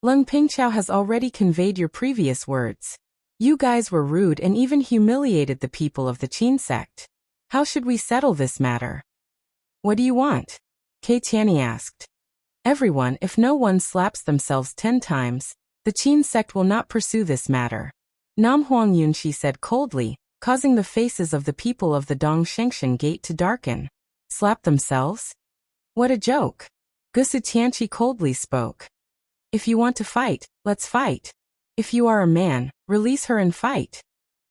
"Leng Pingqiao has already conveyed your previous words. You guys were rude and even humiliated the people of the Qin sect. How should we settle this matter?" "What do you want?" Kei Tianyi asked. "Everyone, if no one slaps themselves 10 times, the Qin sect will not pursue this matter," Nam Huang Yunxi said coldly, causing the faces of the people of the Dongshengshan gate to darken. "Slap themselves? What a joke." Gusu Tianqi coldly spoke. "If you want to fight, let's fight. If you are a man, release her and fight."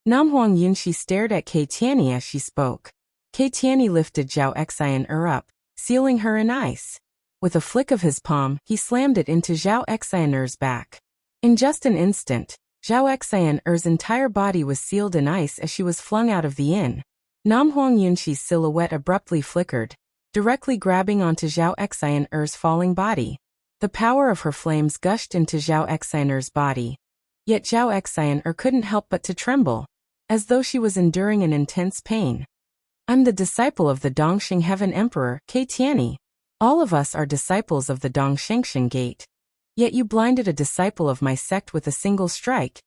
Nam Huang Yunxi stared at Kei Tianyi as she spoke. Kei Tianyi lifted Zhao Xian up, sealing her in ice. With a flick of his palm, he slammed it into Zhao Xian'er's back. In just an instant, Zhao Xian'er's entire body was sealed in ice as she was flung out of the inn. Nam Huang Yunqi's silhouette abruptly flickered, directly grabbing onto Zhao Xian'er's falling body. The power of her flames gushed into Zhao Xian'er's body. Yet Zhao Xian'er couldn't help but to tremble, as though she was enduring an intense pain. I'm the disciple of the Dongxing Heaven Emperor, Ke Tianyi. All of us are disciples of the Dongxing Gate. Yet you blinded a disciple of my sect with a single strike.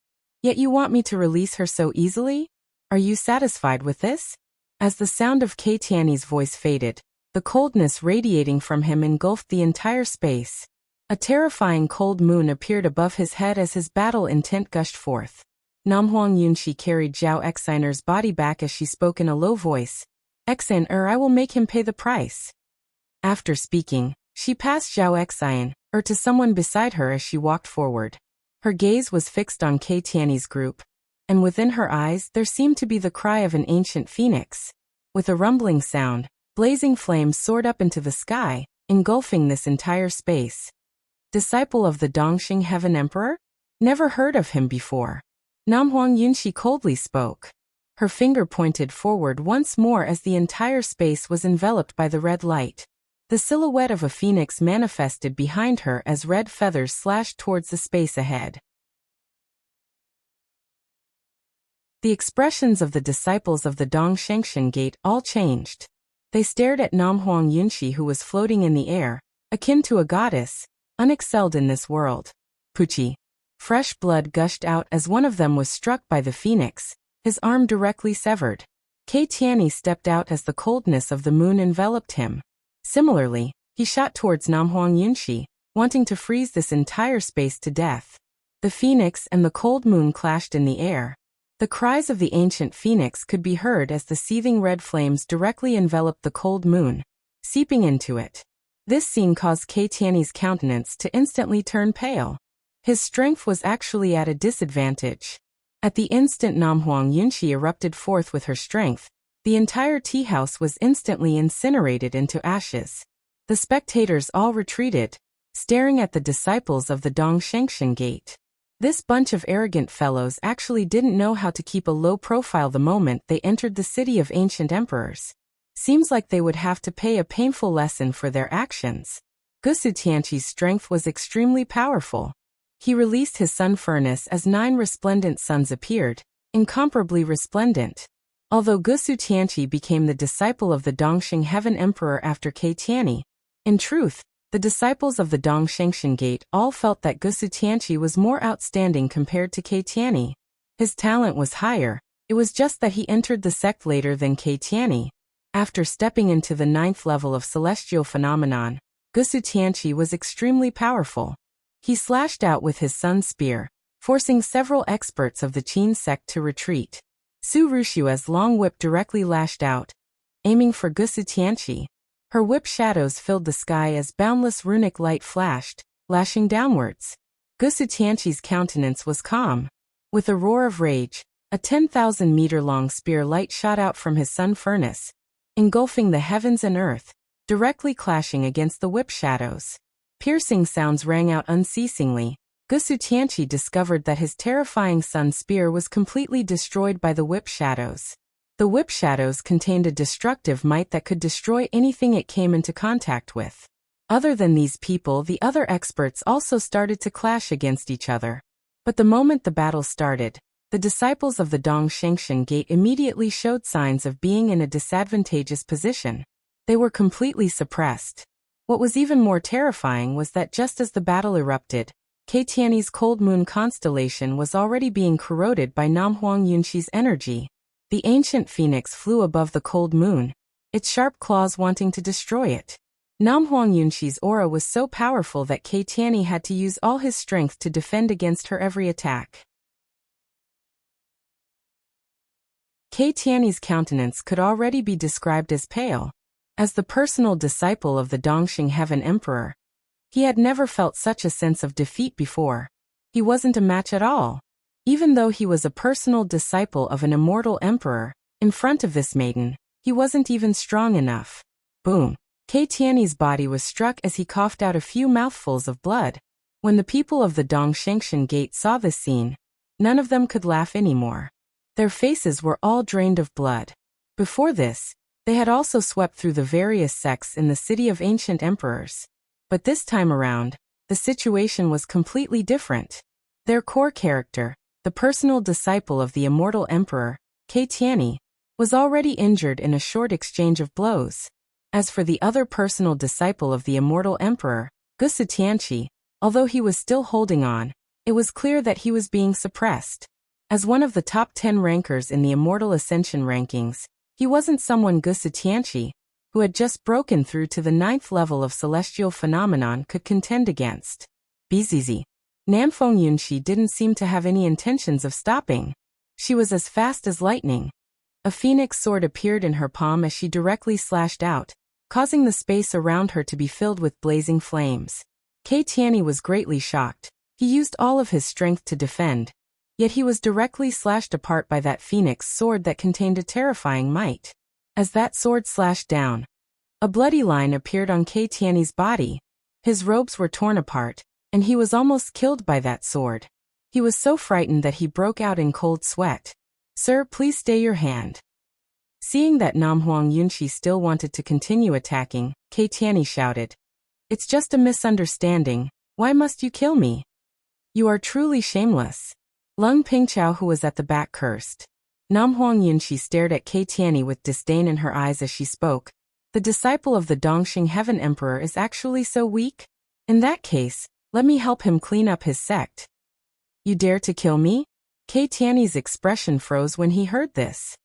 Yet you want me to release her so easily? Are you satisfied with this? As the sound of Ke Tianyi's voice faded, the coldness radiating from him engulfed the entire space. A terrifying cold moon appeared above his head as his battle intent gushed forth. Nam Huang Yunqi carried Zhao Xian'er's body back as she spoke in a low voice. Xian'er, I will make him pay the price. After speaking, she passed Zhao Xian'er to someone beside her as she walked forward. Her gaze was fixed on Ke Tianyi's group, and within her eyes there seemed to be the cry of an ancient phoenix. With a rumbling sound, blazing flames soared up into the sky, engulfing this entire space. Disciple of the Dongxing Heaven Emperor? Never heard of him before. Nam Huang Yunqi coldly spoke. Her finger pointed forward once more as the entire space was enveloped by the red light. The silhouette of a phoenix manifested behind her as red feathers slashed towards the space ahead. The expressions of the disciples of the Dongxing Gate all changed. They stared at Nam Huang Yunqi, who was floating in the air, akin to a goddess, unexcelled in this world. Puchi. Fresh blood gushed out as one of them was struck by the phoenix, his arm directly severed. Ke Tianyi stepped out as the coldness of the moon enveloped him. Similarly, he shot towards Nam Huang Yunqi, wanting to freeze this entire space to death. The phoenix and the cold moon clashed in the air. The cries of the ancient phoenix could be heard as the seething red flames directly enveloped the cold moon, seeping into it. This scene caused Ke Tianyi's countenance to instantly turn pale. His strength was actually at a disadvantage. At the instant Nam Huang Yunqi erupted forth with her strength, the entire tea house was instantly incinerated into ashes. The spectators all retreated, staring at the disciples of the Dongxing Gate. This bunch of arrogant fellows actually didn't know how to keep a low profile the moment they entered the city of ancient emperors. Seems like they would have to pay a painful lesson for their actions. Gusu Tianqi's strength was extremely powerful. He released his sun furnace as 9 resplendent suns appeared, incomparably resplendent. Although Gusu Tianqi became the disciple of the Dongxing Heaven Emperor after Ke Tianyi, in truth, the disciples of the Dongxing Gate all felt that Gusu Tianqi was more outstanding compared to Ke Tianyi. His talent was higher, it was just that he entered the sect later than Ke Tianyi. After stepping into the 9th level of celestial phenomenon, Gusu Tianqi was extremely powerful. He slashed out with his sun spear, forcing several experts of the Qin sect to retreat. Su Rushua's long whip directly lashed out, aiming for Gusu Tianqi. Her whip shadows filled the sky as boundless runic light flashed, lashing downwards. Gusu Tianqi's countenance was calm. With a roar of rage, a 10,000-meter-long spear light shot out from his sun furnace, engulfing the heavens and earth, directly clashing against the whip shadows. Piercing sounds rang out unceasingly. Gusu Tianqi discovered that his terrifying sun spear was completely destroyed by the whip shadows. The whip shadows contained a destructive might that could destroy anything it came into contact with. Other than these people, the other experts also started to clash against each other. But the moment the battle started, the disciples of the Dongxing Gate immediately showed signs of being in a disadvantageous position. They were completely suppressed. What was even more terrifying was that just as the battle erupted, Ke Tianyi's cold moon constellation was already being corroded by Nam Huang Yunqi's energy. The ancient phoenix flew above the cold moon, its sharp claws wanting to destroy it. Nam Huang Yunqi's aura was so powerful that Ke Tianyi had to use all his strength to defend against her every attack. Ke Tianyi's countenance could already be described as pale. As the personal disciple of the Dongxing Heaven Emperor, he had never felt such a sense of defeat before. He wasn't a match at all. Even though he was a personal disciple of an immortal emperor, in front of this maiden, he wasn't even strong enough. Boom. Kei Tiany's body was struck as he coughed out a few mouthfuls of blood. When the people of the Dongshengshan Gate saw this scene, none of them could laugh anymore. Their faces were all drained of blood. Before this, they had also swept through the various sects in the city of ancient emperors. But this time around, the situation was completely different. Their core character, the personal disciple of the immortal emperor, Kei Tiany, was already injured in a short exchange of blows. As for the other personal disciple of the immortal emperor, Gusi Tianqi, although he was still holding on, it was clear that he was being suppressed. As one of the top 10 rankers in the Immortal Ascension rankings, he wasn't someone Gusi Tianqi, who had just broken through to the 9th level of celestial phenomenon, could contend against. Bzz. Namfeng Yunxi didn't seem to have any intentions of stopping. She was as fast as lightning. A phoenix sword appeared in her palm as she directly slashed out, causing the space around her to be filled with blazing flames. Kei Tiany was greatly shocked. He used all of his strength to defend, yet he was directly slashed apart by that phoenix sword that contained a terrifying might. As that sword slashed down, a bloody line appeared on Kei Tiany's body. His robes were torn apart, and he was almost killed by that sword. He was so frightened that he broke out in cold sweat. "Sir, please stay your hand." Seeing that Namhuang Yunxi still wanted to continue attacking, Kei Tiany shouted, "It's just a misunderstanding. Why must you kill me? You are truly shameless." Lung Pingqiao, who was at the back, cursed. Namhuang Yunxi stared at Kei Tiany with disdain in her eyes as she spoke. "The disciple of the Dongxing Heaven Emperor is actually so weak? In that case, let me help him clean up his sect." "You dare to kill me?" Kei Tiany's expression froze when he heard this.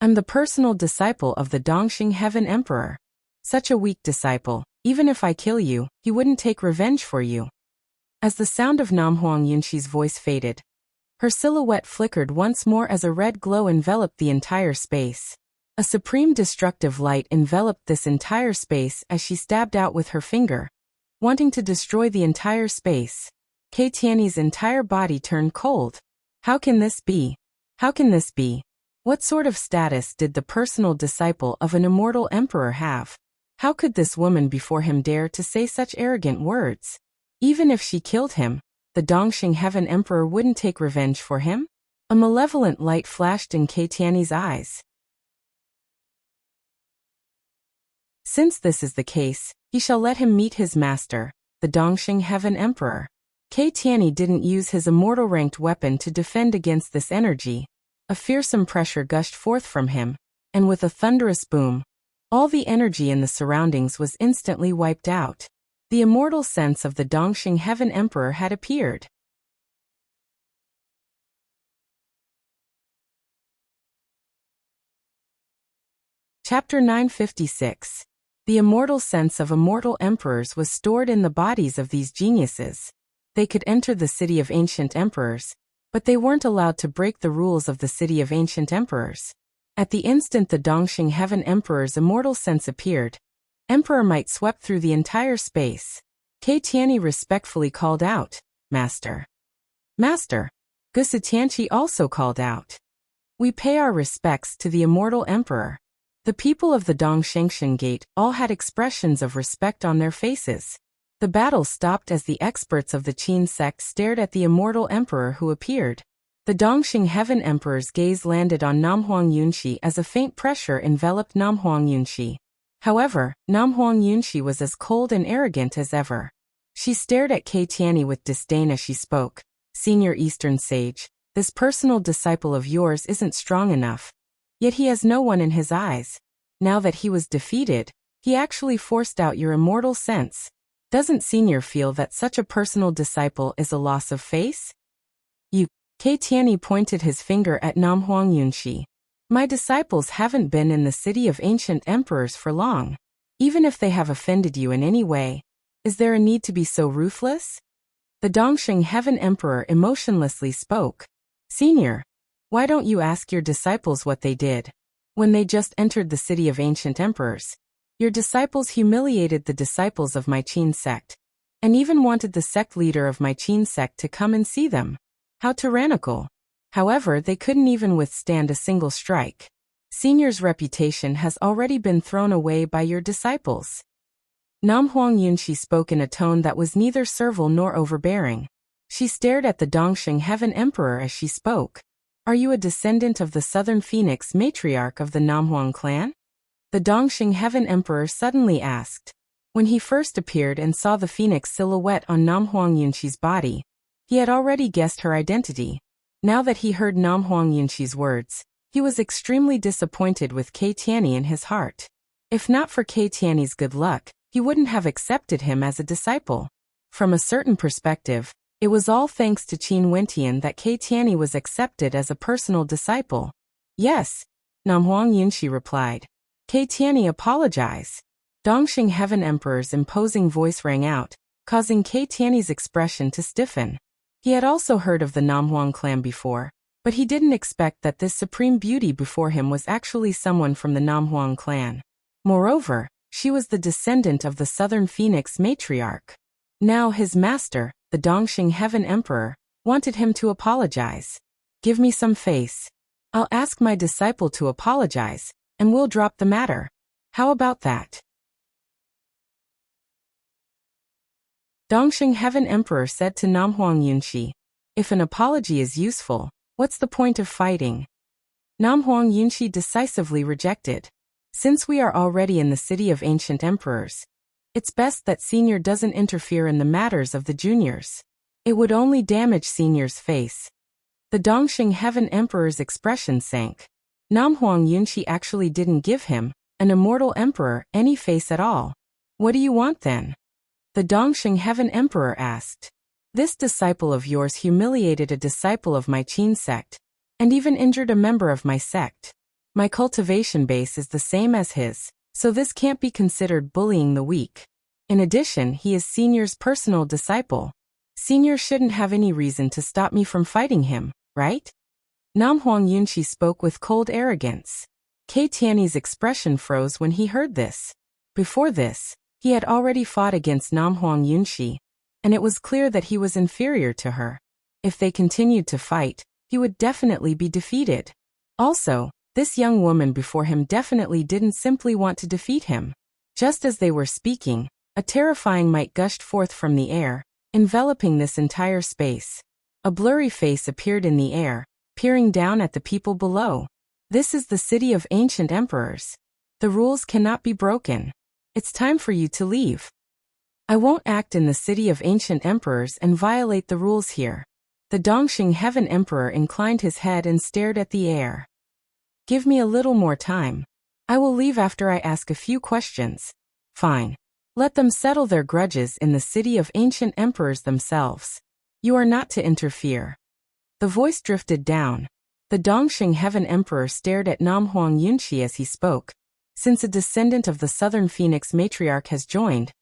"I'm the personal disciple of the Dongxing Heaven Emperor. Such a weak disciple, even if I kill you, he wouldn't take revenge for you." As the sound of Namhuang Yunxi's voice faded, her silhouette flickered once more as a red glow enveloped the entire space. A supreme destructive light enveloped this entire space as she stabbed out with her finger, wanting to destroy the entire space. Kei Tiany's entire body turned cold. How can this be? How can this be? What sort of status did the personal disciple of an immortal emperor have? How could this woman before him dare to say such arrogant words? Even if she killed him, the Dongxing Heaven Emperor wouldn't take revenge for him? A malevolent light flashed in Kei Tiany's eyes. Since this is the case, he shall let him meet his master, the Dongxing Heaven Emperor. Kei Tiany didn't use his immortal ranked weapon to defend against this energy. A fearsome pressure gushed forth from him, and with a thunderous boom, all the energy in the surroundings was instantly wiped out. The immortal sense of the Dongxing Heaven Emperor had appeared. Chapter 956. The immortal sense of immortal emperors was stored in the bodies of these geniuses. They could enter the city of ancient emperors, but they weren't allowed to break the rules of the city of ancient emperors. At the instant the Dongxing Heaven Emperor's immortal sense appeared, Emperor Might swept through the entire space. Kei Tiany respectfully called out, "Master." "Master." Gusi Tianqi also called out. "We pay our respects to the immortal emperor." The people of the Dongshengshan Gate all had expressions of respect on their faces. The battle stopped as the experts of the Qin sect stared at the immortal emperor who appeared. The Dongxing Heaven Emperor's gaze landed on Namhuang Yunxi as a faint pressure enveloped Namhuang Yunxi. However, Namhuang Yunxi was as cold and arrogant as ever. She stared at Kei Tiany with disdain as she spoke. "Senior Eastern Sage, this personal disciple of yours isn't strong enough. Yet he has no one in his eyes. Now that he was defeated, he actually forced out your immortal sense. Doesn't Senior feel that such a personal disciple is a loss of face?" "You." Kei Tiany pointed his finger at Namhuang Yunxi. "My disciples haven't been in the city of ancient emperors for long. Even if they have offended you in any way, is there a need to be so ruthless?" The Dongxing Heaven Emperor emotionlessly spoke. "Senior, why don't you ask your disciples what they did? When they just entered the city of ancient emperors, your disciples humiliated the disciples of my Qin sect, and even wanted the sect leader of my Qin sect to come and see them. How tyrannical. However, they couldn't even withstand a single strike. Senior's reputation has already been thrown away by your disciples. Nam Huang Yunxi spoke in a tone that was neither servile nor overbearing. She stared at the Dongxing Heaven Emperor as she spoke. Are you a descendant of the Southern Phoenix matriarch of the Namhuang clan? The Dongxing Heaven Emperor suddenly asked. When he first appeared and saw the phoenix silhouette on Nam Huang Yunxi's body, he had already guessed her identity. Now that he heard Nam Huang Yunxi's words, he was extremely disappointed with Kei Tianyi in his heart. If not for Kei Tianyi's good luck, he wouldn't have accepted him as a disciple. From a certain perspective, it was all thanks to Qin Wentian that Kei Tianyi was accepted as a personal disciple. Yes, Nam Huang Yunxi replied. Kei Tianyi, apologize. Dongxing Heaven Emperor's imposing voice rang out, causing Kei Tianyi's expression to stiffen. He had also heard of the Namhuang clan before, but he didn't expect that this supreme beauty before him was actually someone from the Namhuang clan. Moreover, she was the descendant of the Southern Phoenix matriarch. Now his master, the Dongxing Heaven Emperor, wanted him to apologize. Give me some face. I'll ask my disciple to apologize, and we'll drop the matter. How about that? Dongxing Heaven Emperor said to Nam Huang Yunxi. If an apology is useful, what's the point of fighting? Nam Huang Yunxi decisively rejected. Since we are already in the city of ancient emperors, it's best that senior doesn't interfere in the matters of the juniors. It would only damage senior's face. The Dongxing Heaven Emperor's expression sank. Nam Huang Yunxi actually didn't give him, an immortal emperor, any face at all. What do you want then? The Dongxing Heaven Emperor asked. This disciple of yours humiliated a disciple of my Qin sect, and even injured a member of my sect. My cultivation base is the same as his, so this can't be considered bullying the weak. In addition, he is senior's personal disciple. Senior shouldn't have any reason to stop me from fighting him, right? Nam Huang Yunxi spoke with cold arrogance. Kei Tianyi's expression froze when he heard this. Before this, he had already fought against Nam Huang Yunxi, and it was clear that he was inferior to her. If they continued to fight, he would definitely be defeated. Also, this young woman before him definitely didn't simply want to defeat him. Just as they were speaking, a terrifying might gushed forth from the air, enveloping this entire space. A blurry face appeared in the air, peering down at the people below. This is the city of ancient emperors. The rules cannot be broken. It's time for you to leave. I won't act in the city of ancient emperors and violate the rules here. The Dongxing Heaven Emperor inclined his head and stared at the air. Give me a little more time. I will leave after I ask a few questions. Fine. Let them settle their grudges in the city of ancient emperors themselves. You are not to interfere. The voice drifted down. The Dongxing Heaven Emperor stared at Nam Huang Yunxi as he spoke. Since a descendant of the Southern Phoenix matriarch has joined,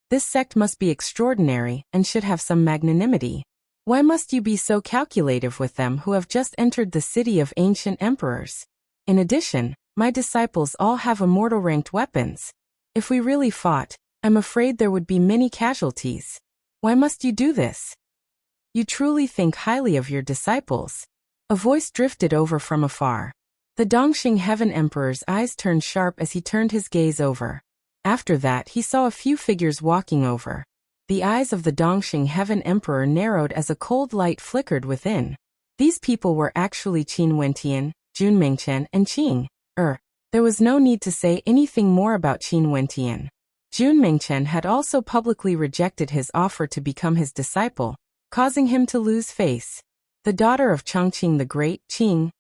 this sect must be extraordinary and should have some magnanimity. Why must you be so calculative with them who have just entered the city of ancient emperors? In addition, my disciples all have immortal-ranked weapons. If we really fought, I'm afraid there would be many casualties. Why must you do this? You truly think highly of your disciples. A voice drifted over from afar. The Dongxing Heaven Emperor's eyes turned sharp as he turned his gaze over. After that, he saw a few figures walking over. The eyes of the Dongxing Heaven Emperor narrowed as a cold light flickered within. These people were actually Qin Wentian, Jun Mengchen, and Qing. There was no need to say anything more about Qin Wentian. Jun Mengchen had also publicly rejected his offer to become his disciple, causing him to lose face. The daughter of Chongqing the Great, Qing,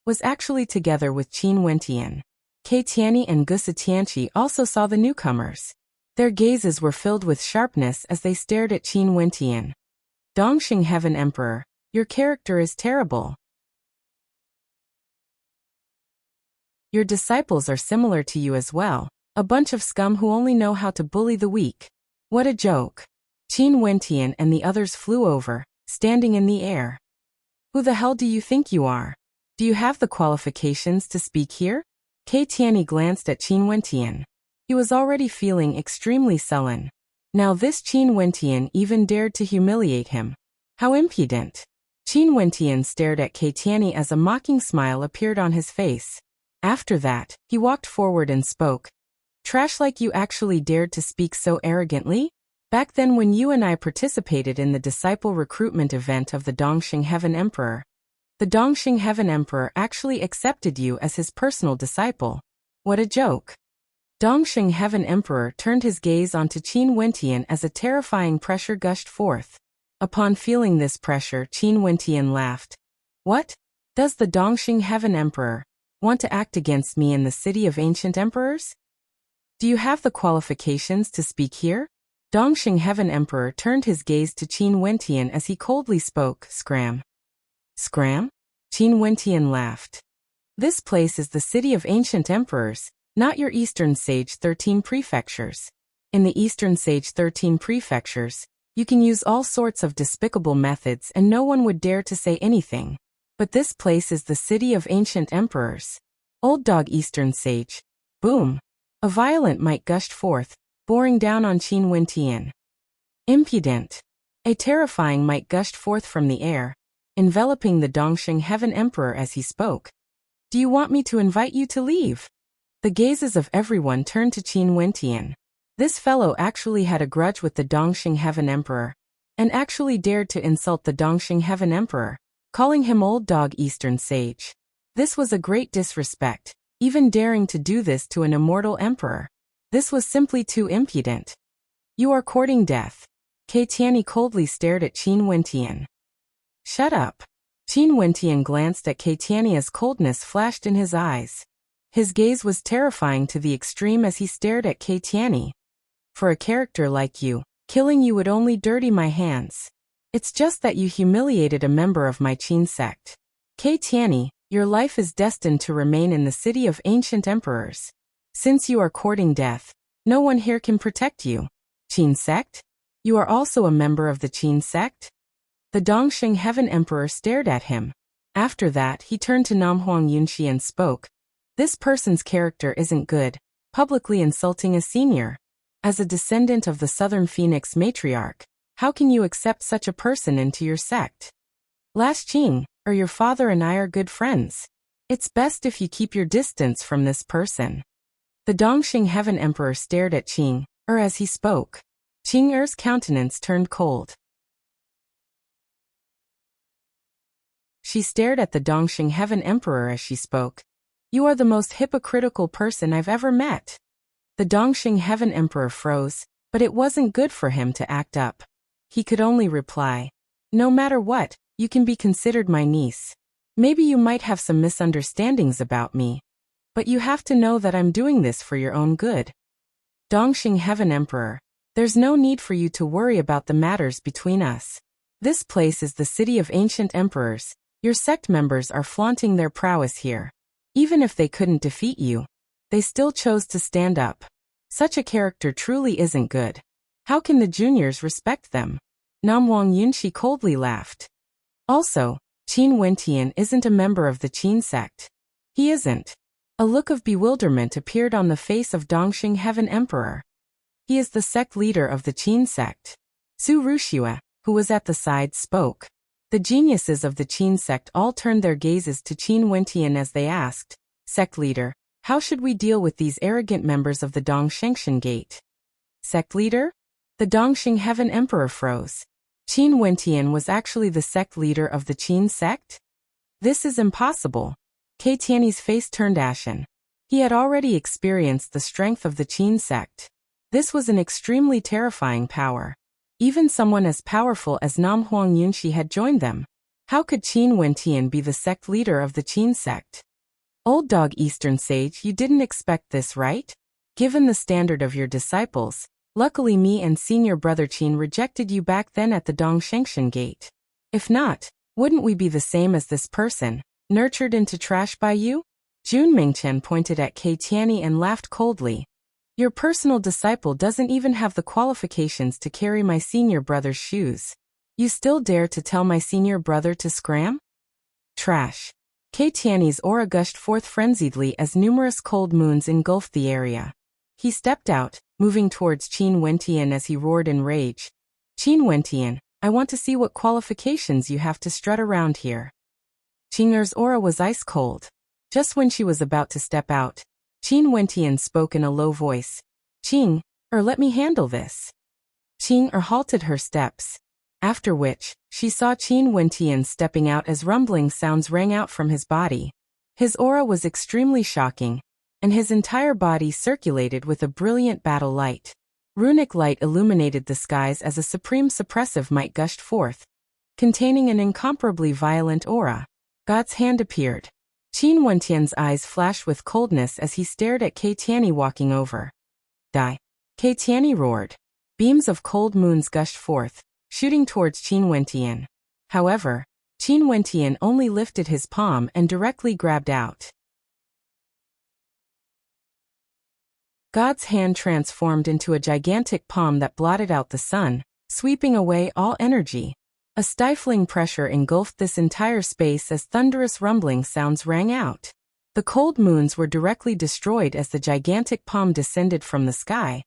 was actually together with Qin Wentian. Kei Tianyi and Gusa Tianqi also saw the newcomers. Their gazes were filled with sharpness as they stared at Qin Wentian. Dongxing Heaven Emperor, your character is terrible. Your disciples are similar to you as well, a bunch of scum who only know how to bully the weak. What a joke. Qin Wentian and the others flew over, standing in the air. Who the hell do you think you are? Do you have the qualifications to speak here? Kei Tianyi glanced at Qin Wentian. He was already feeling extremely sullen. Now this Qin Wentian even dared to humiliate him. How impudent. Qin Wentian stared at Kei Tianyi as a mocking smile appeared on his face. After that, he walked forward and spoke. Trash like you actually dared to speak so arrogantly? Back then when you and I participated in the disciple recruitment event of the Dongxing Heaven Emperor, the Dongxing Heaven Emperor actually accepted you as his personal disciple. What a joke. Dongxing Heaven Emperor turned his gaze onto Qin Wentian as a terrifying pressure gushed forth. Upon feeling this pressure, Qin Wentian laughed. What? Does the Dongxing Heaven Emperor want to act against me in the city of ancient emperors? Do you have the qualifications to speak here? Dongxing Heaven Emperor turned his gaze to Qin Wentian as he coldly spoke, Scram. Scram? Qin Wentian laughed. This place is the city of ancient emperors, not your Eastern Sage 13 prefectures. In the Eastern Sage 13 prefectures, you can use all sorts of despicable methods and no one would dare to say anything. But this place is the city of ancient emperors. Old dog Eastern Sage. Boom. A violent might gushed forth, boring down on Qin Wentian. Impudent. A terrifying might gushed forth from the air, enveloping the Dongxing Heaven Emperor as he spoke. Do you want me to invite you to leave? The gazes of everyone turned to Qin Wentian. This fellow actually had a grudge with the Dongxing Heaven Emperor, and actually dared to insult the Dongxing Heaven Emperor, calling him old dog Eastern Sage. This was a great disrespect, even daring to do this to an immortal emperor. This was simply too impudent. You are courting death. Kei Tianyi coldly stared at Qin Wentian. Shut up. Qin Wentian glanced at Kei Tianyi as coldness flashed in his eyes. His gaze was terrifying to the extreme as he stared at Kei Tianyi. For a character like you, killing you would only dirty my hands. It's just that you humiliated a member of my Qin sect. Kei Tianyi, your life is destined to remain in the city of ancient emperors. Since you are courting death, no one here can protect you. Qin sect? You are also a member of the Qin sect? The Dongxing Heaven Emperor stared at him. After that, he turned to Namhuang Yunxi and spoke. This person's character isn't good, publicly insulting a senior. As a descendant of the Southern Phoenix matriarch, how can you accept such a person into your sect? Last Qing, or your father and I are good friends. It's best if you keep your distance from this person. The Dongxing Heaven Emperor stared at Qing, as he spoke. Qing Er's countenance turned cold. She stared at the Dongxing Heaven Emperor as she spoke. You are the most hypocritical person I've ever met. The Dongxing Heaven Emperor froze, but it wasn't good for him to act up. He could only reply, no matter what, you can be considered my niece. Maybe you might have some misunderstandings about me, but you have to know that I'm doing this for your own good. Dongxing Heaven Emperor, there's no need for you to worry about the matters between us. This place is the city of ancient emperors. Your sect members are flaunting their prowess here. Even if they couldn't defeat you, they still chose to stand up. Such a character truly isn't good. How can the juniors respect them? Namhuang Yunxi coldly laughed. Also, Qin Wentian isn't a member of the Qin sect. He isn't. A look of bewilderment appeared on the face of Dongxing Heaven Emperor. He is the sect leader of the Qin sect. Su Ruxia, who was at the side, spoke. The geniuses of the Qin sect all turned their gazes to Qin Wentian as they asked, Sect leader, how should we deal with these arrogant members of the Dongxing Gate? Sect leader? The Dongxing Heaven Emperor froze. Qin Wentian was actually the sect leader of the Qin sect? This is impossible. Kei Tianyi's face turned ashen. He had already experienced the strength of the Qin sect. This was an extremely terrifying power. Even someone as powerful as Namhuang Yunxi had joined them. How could Qin Wentian be the sect leader of the Qin sect? Old dog Eastern Sage, you didn't expect this, right? Given the standard of your disciples, luckily me and senior brother Qin rejected you back then at the Dongxing Gate. If not, wouldn't we be the same as this person, nurtured into trash by you? Jun Mingchen pointed at Kei Tianyi and laughed coldly. Your personal disciple doesn't even have the qualifications to carry my senior brother's shoes. You still dare to tell my senior brother to scram? Trash. Kei Tianyi's aura gushed forth frenziedly as numerous cold moons engulfed the area. He stepped out, moving towards Qin Wentian as he roared in rage. Qin Wentian, I want to see what qualifications you have to strut around here. Qing Er's aura was ice cold. Just when she was about to step out, Qin Wentian spoke in a low voice. Qing, let me handle this. Qing halted her steps. After which, she saw Qin Wentian stepping out as rumbling sounds rang out from his body. His aura was extremely shocking, and his entire body circulated with a brilliant battle light. Runic light illuminated the skies as a supreme suppressive might gushed forth, containing an incomparably violent aura. God's hand appeared. Qin Wentian's eyes flashed with coldness as he stared at Kei Tianyi walking over. Die! Kei Tianyi roared. Beams of cold moons gushed forth, shooting towards Qin Wentian. However, Qin Wentian only lifted his palm and directly grabbed out. God's hand transformed into a gigantic palm that blotted out the sun, sweeping away all energy. A stifling pressure engulfed this entire space as thunderous rumbling sounds rang out. The cold moons were directly destroyed as the gigantic palm descended from the sky,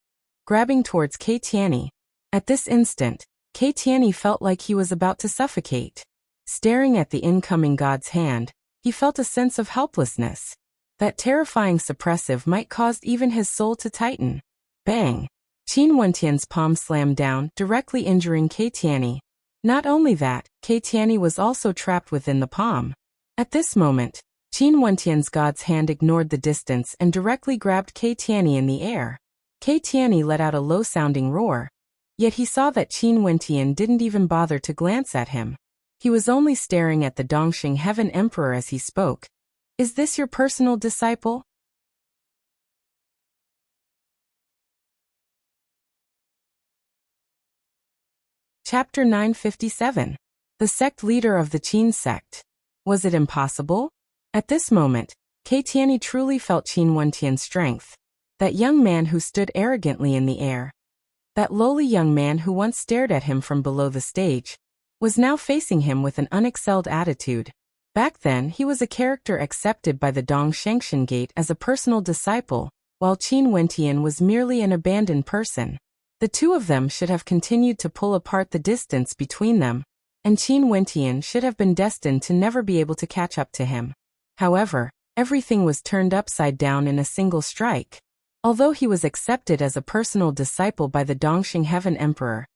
grabbing towards Kei Tianyi. At this instant, Kei Tianyi felt like he was about to suffocate. Staring at the incoming God's hand, he felt a sense of helplessness. That terrifying suppressive might cause even his soul to tighten. Bang! Qin Wentian's palm slammed down, directly injuring Kei Tianyi. Not only that, Kei Tianyi was also trapped within the palm. At this moment, Qin Wentian's God's hand ignored the distance and directly grabbed Kei Tianyi in the air. Kei Tianyi let out a low-sounding roar. Yet he saw that Qin Wentian didn't even bother to glance at him. He was only staring at the Dongxing Heaven Emperor as he spoke. Is this your personal disciple? Chapter 957. The sect leader of the Qin sect. Was it impossible? At this moment, Kei Tianyi truly felt Qin Wentian's strength. That young man who stood arrogantly in the air, that lowly young man who once stared at him from below the stage, was now facing him with an unexcelled attitude. Back then he was a character accepted by the Dongshengxian Gate as a personal disciple, while Qin Wentian was merely an abandoned person. The two of them should have continued to pull apart the distance between them, and Qin Wentian should have been destined to never be able to catch up to him. However, everything was turned upside down in a single strike. Although he was accepted as a personal disciple by the Dongxing Heaven Emperor,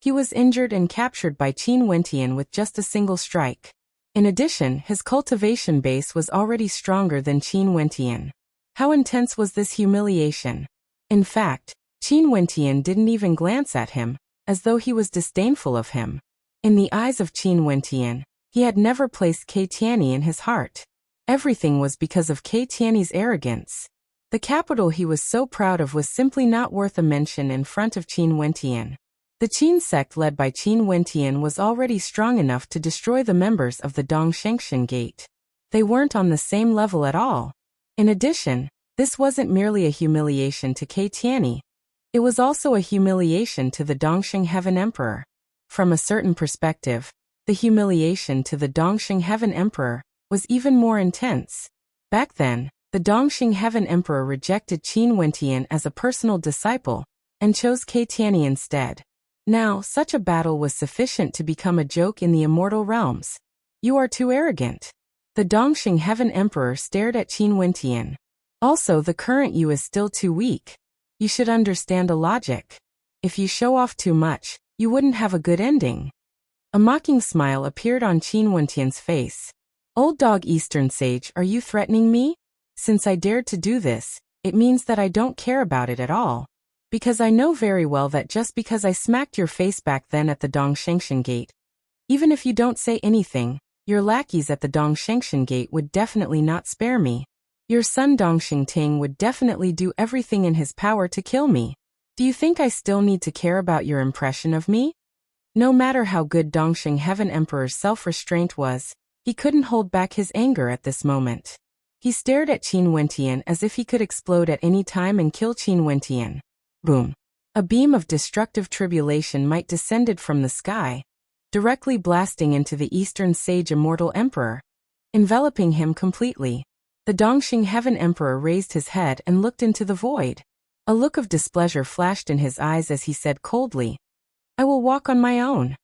he was injured and captured by Qin Wentian with just a single strike. In addition, his cultivation base was already stronger than Qin Wentian. How intense was this humiliation? In fact, Qin Wentian didn't even glance at him, as though he was disdainful of him. In the eyes of Qin Wentian, he had never placed Kei Tianyi in his heart. Everything was because of Kei Tianyi's arrogance. The capital he was so proud of was simply not worth a mention in front of Qin Wentian. The Qin sect led by Qin Wentian was already strong enough to destroy the members of the Dongshengxian Gate. They weren't on the same level at all. In addition, this wasn't merely a humiliation to Kei Tianyi. It was also a humiliation to the Dongxing Heaven Emperor. From a certain perspective, the humiliation to the Dongxing Heaven Emperor was even more intense. Back then, the Dongxing Heaven Emperor rejected Qin Wentian as a personal disciple and chose Kei Tianyi instead. Now, such a battle was sufficient to become a joke in the immortal realms. You are too arrogant. The Dongxing Heaven Emperor stared at Qin Wentian. Also, the current you is still too weak. You should understand a logic. If you show off too much, you wouldn't have a good ending. A mocking smile appeared on Qin Wentian's face. Old dog Eastern Sage, are you threatening me? Since I dared to do this, it means that I don't care about it at all. Because I know very well that just because I smacked your face back then at the Dongshengxian Gate, even if you don't say anything, your lackeys at the Dongshengxian Gate would definitely not spare me. Your son Dongxing Ting would definitely do everything in his power to kill me. Do you think I still need to care about your impression of me? No matter how good Dongxing Heaven Emperor's self-restraint was, he couldn't hold back his anger at this moment. He stared at Qin Wentian as if he could explode at any time and kill Qin Wentian. Boom. A beam of destructive tribulation might descended from the sky, directly blasting into the Eastern Sage Immortal Emperor, enveloping him completely. The Dongxing Heaven Emperor raised his head and looked into the void. A look of displeasure flashed in his eyes as he said coldly, I will walk on my own.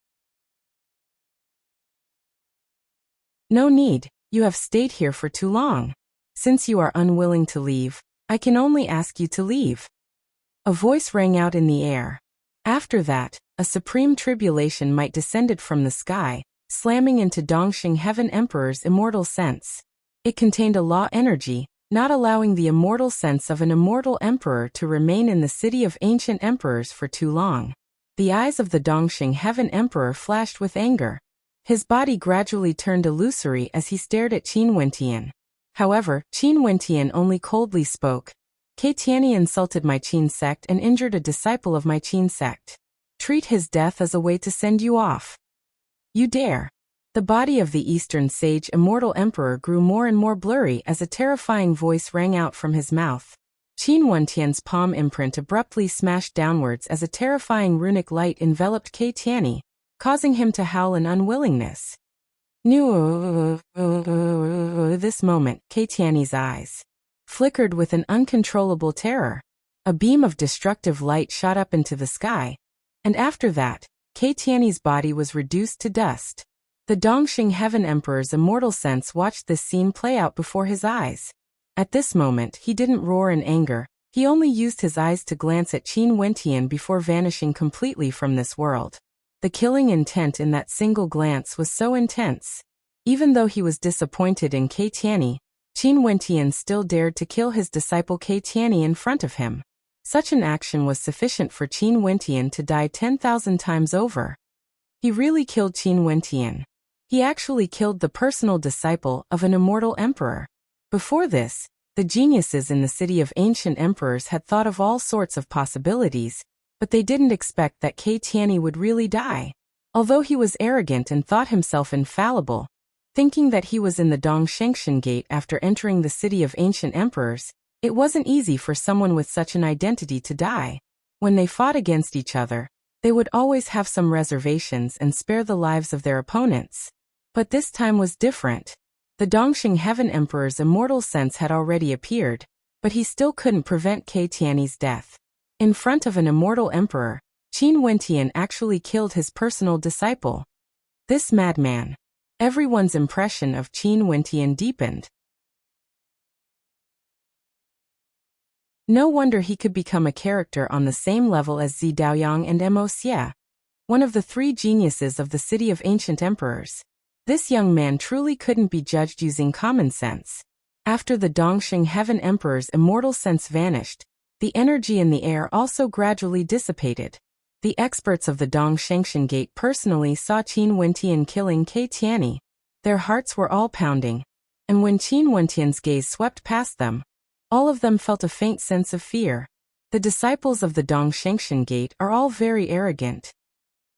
No need, you have stayed here for too long. Since you are unwilling to leave, I can only ask you to leave." A voice rang out in the air. After that, a supreme tribulation might descended from the sky, slamming into Dongxing Heaven Emperor's immortal sense. It contained a law energy, not allowing the immortal sense of an immortal emperor to remain in the city of ancient emperors for too long. The eyes of the Dongxing Heaven Emperor flashed with anger. His body gradually turned illusory as he stared at Qin Wentian. However, Qin Wentian only coldly spoke. "Ke Tianyi insulted my Qin sect and injured a disciple of my Qin sect. Treat his death as a way to send you off. You dare." The body of the Eastern Sage Immortal Emperor grew more and more blurry as a terrifying voice rang out from his mouth. Qin Wentian's palm imprint abruptly smashed downwards as a terrifying runic light enveloped Ke Tianyi, causing him to howl in unwillingness. This moment, Ke Tianyi's eyes flickered with an uncontrollable terror. A beam of destructive light shot up into the sky, and after that, Ke Tianyi's body was reduced to dust. The Dongxing Heaven Emperor's immortal sense watched this scene play out before his eyes. At this moment, he didn't roar in anger, he only used his eyes to glance at Qin Wentian before vanishing completely from this world. The killing intent in that single glance was so intense. Even though he was disappointed in Ke Tianyi, Qin Wentian still dared to kill his disciple Ke Tianyi in front of him. Such an action was sufficient for Qin Wentian to die 10,000 times over. He really killed Qin Wentian. He actually killed the personal disciple of an immortal emperor. Before this, the geniuses in the city of ancient emperors had thought of all sorts of possibilities, but they didn't expect that Ke Tianyi would really die. Although he was arrogant and thought himself infallible, thinking that he was in the Dongxing Gate after entering the city of ancient emperors, it wasn't easy for someone with such an identity to die. When they fought against each other, they would always have some reservations and spare the lives of their opponents. But this time was different. The Dongxing Heaven Emperor's immortal sense had already appeared, but he still couldn't prevent Ke Tianyi's death. In front of an immortal emperor, Qin Wentian actually killed his personal disciple. This madman. Everyone's impression of Qin Wentian deepened. No wonder he could become a character on the same level as Zi Daoyang and Mo Xie, one of the three geniuses of the city of ancient emperors. This young man truly couldn't be judged using common sense. After the Dongxing Heaven Emperor's immortal sense vanished, the energy in the air also gradually dissipated. The experts of the Dongxing Gate personally saw Qin Wentian killing Ke Tianyi. Their hearts were all pounding, and when Qin Wentian's gaze swept past them, all of them felt a faint sense of fear. The disciples of the Dongxing Gate are all very arrogant.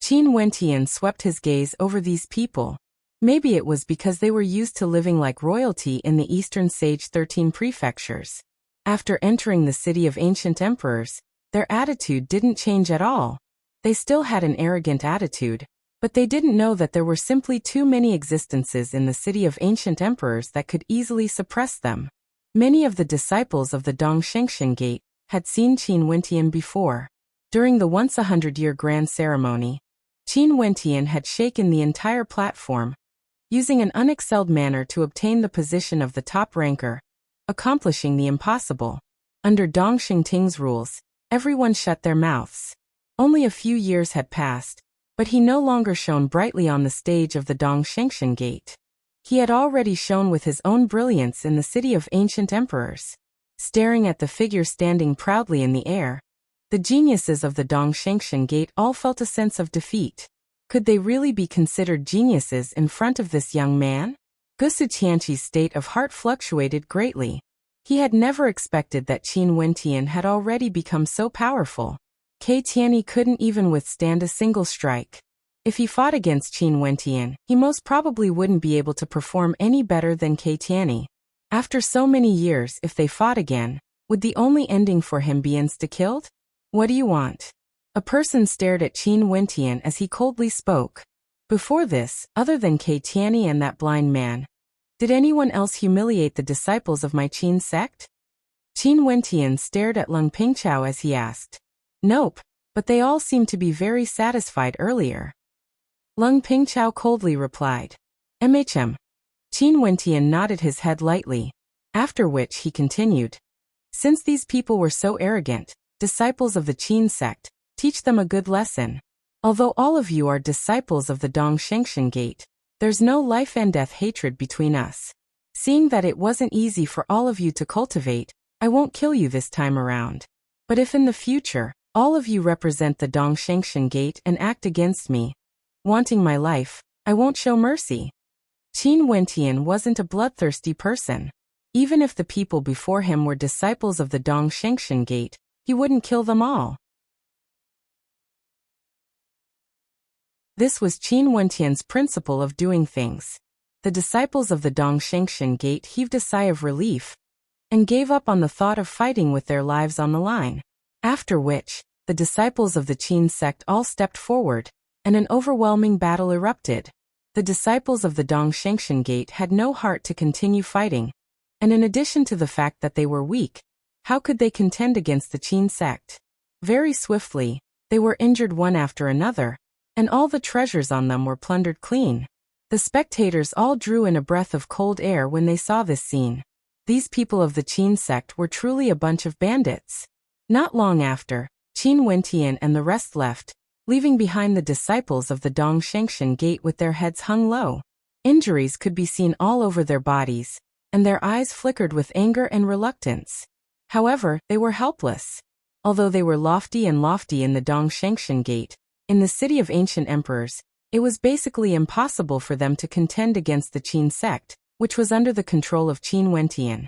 Qin Wentian swept his gaze over these people. Maybe it was because they were used to living like royalty in the Eastern Sage 13 prefectures. After entering the city of ancient emperors, their attitude didn't change at all. They still had an arrogant attitude, but they didn't know that there were simply too many existences in the city of ancient emperors that could easily suppress them. Many of the disciples of the Dongxing Gate had seen Qin Wentian before. During the once-a-100-year grand ceremony, Qin Wentian had shaken the entire platform, using an unexcelled manner to obtain the position of the top ranker, accomplishing the impossible. Under Dong Xingting's rules, everyone shut their mouths. Only a few years had passed, but he no longer shone brightly on the stage of the Dongxing Gate. He had already shone with his own brilliance in the city of ancient emperors. Staring at the figure standing proudly in the air, the geniuses of the Dongxing Gate all felt a sense of defeat. Could they really be considered geniuses in front of this young man? Gusu Tianqi's state of heart fluctuated greatly. He had never expected that Qin Wentian had already become so powerful. Ke Tianyi couldn't even withstand a single strike. If he fought against Qin Wentian, he most probably wouldn't be able to perform any better than Ke Tianyi. After so many years, if they fought again, would the only ending for him be insta-killed? What do you want? A person stared at Qin Wentian as he coldly spoke. Before this, other than Ke Tianyi and that blind man, did anyone else humiliate the disciples of my Qin sect? Qin Wentian stared at Lung Pingchao as he asked. Nope, but they all seemed to be very satisfied earlier. Lung Pingchao coldly replied. MHM. Qin Wentian nodded his head lightly, after which he continued. Since these people were so arrogant, disciples of the Qin sect, teach them a good lesson. Although all of you are disciples of the Dongshengshan Gate, there's no life and death hatred between us. Seeing that it wasn't easy for all of you to cultivate, I won't kill you this time around. But if in the future, all of you represent the Dongshengshan Gate and act against me, wanting my life, I won't show mercy. Qin Wentian wasn't a bloodthirsty person. Even if the people before him were disciples of the Dongshengshan Gate, he wouldn't kill them all. This was Qin Wentian's principle of doing things. The disciples of the Dongshengshan Gate heaved a sigh of relief and gave up on the thought of fighting with their lives on the line. After which, the disciples of the Qin sect all stepped forward, and an overwhelming battle erupted. The disciples of the Dongshengshan Gate had no heart to continue fighting, and in addition to the fact that they were weak, how could they contend against the Qin sect? Very swiftly, they were injured one after another, and all the treasures on them were plundered clean. The spectators all drew in a breath of cold air when they saw this scene. These people of the Qin sect were truly a bunch of bandits. Not long after, Qin Wentian and the rest left, leaving behind the disciples of the Dongshengshan Gate with their heads hung low. Injuries could be seen all over their bodies, and their eyes flickered with anger and reluctance. However, they were helpless. Although they were lofty in the Dongshengshan Gate, in the city of ancient emperors, it was basically impossible for them to contend against the Qin sect, which was under the control of Qin Wentian.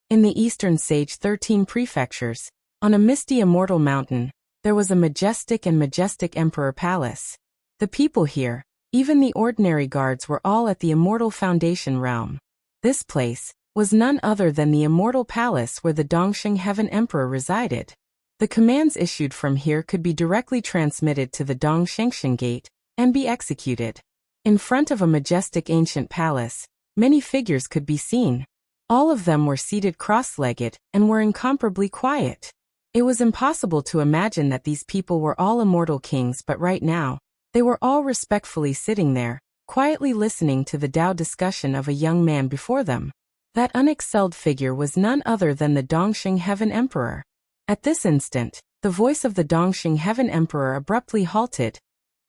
In the eastern Sage 13 prefectures, on a misty immortal mountain, there was a majestic emperor palace. The people here, even the ordinary guards, were all at the immortal foundation realm. This place was none other than the immortal palace where the Dongxing Heaven Emperor resided. The commands issued from here could be directly transmitted to the Dongshengshan Gate and be executed. In front of a majestic ancient palace, many figures could be seen. All of them were seated cross-legged and were incomparably quiet. It was impossible to imagine that these people were all immortal kings, but right now, they were all respectfully sitting there, quietly listening to the Tao discussion of a young man before them. That unexcelled figure was none other than the Dongxing Heaven Emperor. At this instant, the voice of the Dongxing Heaven Emperor abruptly halted,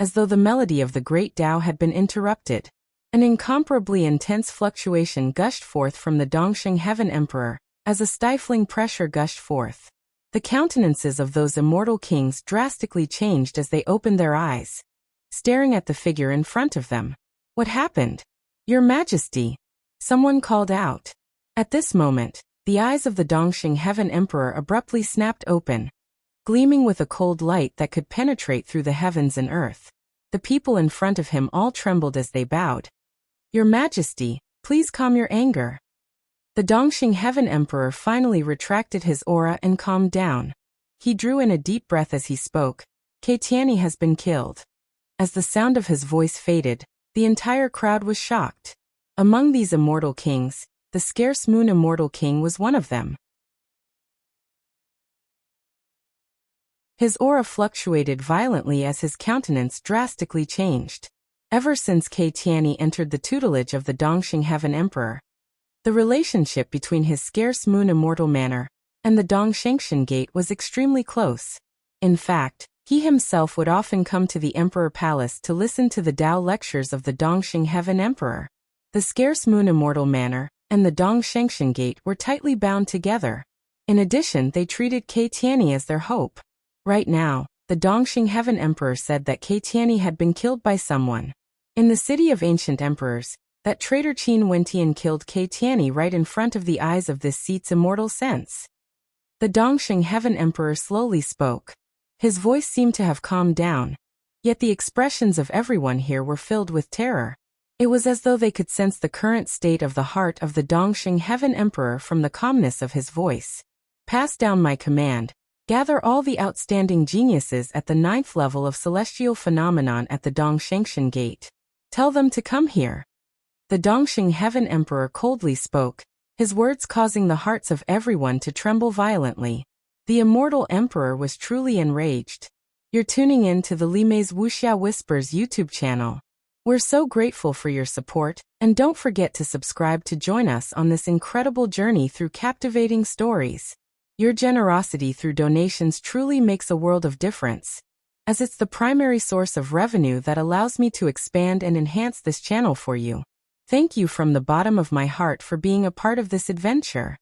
as though the melody of the great Tao had been interrupted. An incomparably intense fluctuation gushed forth from the Dongxing Heaven Emperor, as a stifling pressure gushed forth. The countenances of those immortal kings drastically changed as they opened their eyes, staring at the figure in front of them. What happened? Your Majesty! Someone called out. At this moment, the eyes of the Dongxing Heaven Emperor abruptly snapped open, gleaming with a cold light that could penetrate through the heavens and earth. The people in front of him all trembled as they bowed. Your Majesty, please calm your anger. The Dongxing Heaven Emperor finally retracted his aura and calmed down. He drew in a deep breath as he spoke. Keitiani has been killed. As the sound of his voice faded, the entire crowd was shocked. Among these immortal kings, the scarce moon immortal king was one of them. His aura fluctuated violently as his countenance drastically changed. Ever since Keitiani entered the tutelage of the Dongxing Heaven Emperor, the relationship between his scarce moon immortal manner and the Dongshengshan Gate was extremely close. In fact, he himself would often come to the Emperor Palace to listen to the Tao lectures of the Dongxing Heaven Emperor. The scarce moon immortal manner and the Dongshengshan Gate were tightly bound together. In addition, they treated Keitiani as their hope. Right now, the Dongxing Heaven Emperor said that Keitiani had been killed by someone. In the city of ancient emperors, that traitor Qin Wentian killed Keitiani right in front of the eyes of this seat's immortal sense. The Dongxing Heaven Emperor slowly spoke. His voice seemed to have calmed down, yet the expressions of everyone here were filled with terror. It was as though they could sense the current state of the heart of the Dongxing Heaven Emperor from the calmness of his voice. Pass down my command. Gather all the outstanding geniuses at the 9th level of celestial phenomenon at the Dongshengshan Gate. Tell them to come here. The Dongxing Heaven Emperor coldly spoke, his words causing the hearts of everyone to tremble violently. The immortal emperor was truly enraged. You're tuning in to the Limei's Wuxia Whispers YouTube channel. We're so grateful for your support, and don't forget to subscribe to join us on this incredible journey through captivating stories. Your generosity through donations truly makes a world of difference, as it's the primary source of revenue that allows me to expand and enhance this channel for you. Thank you from the bottom of my heart for being a part of this adventure.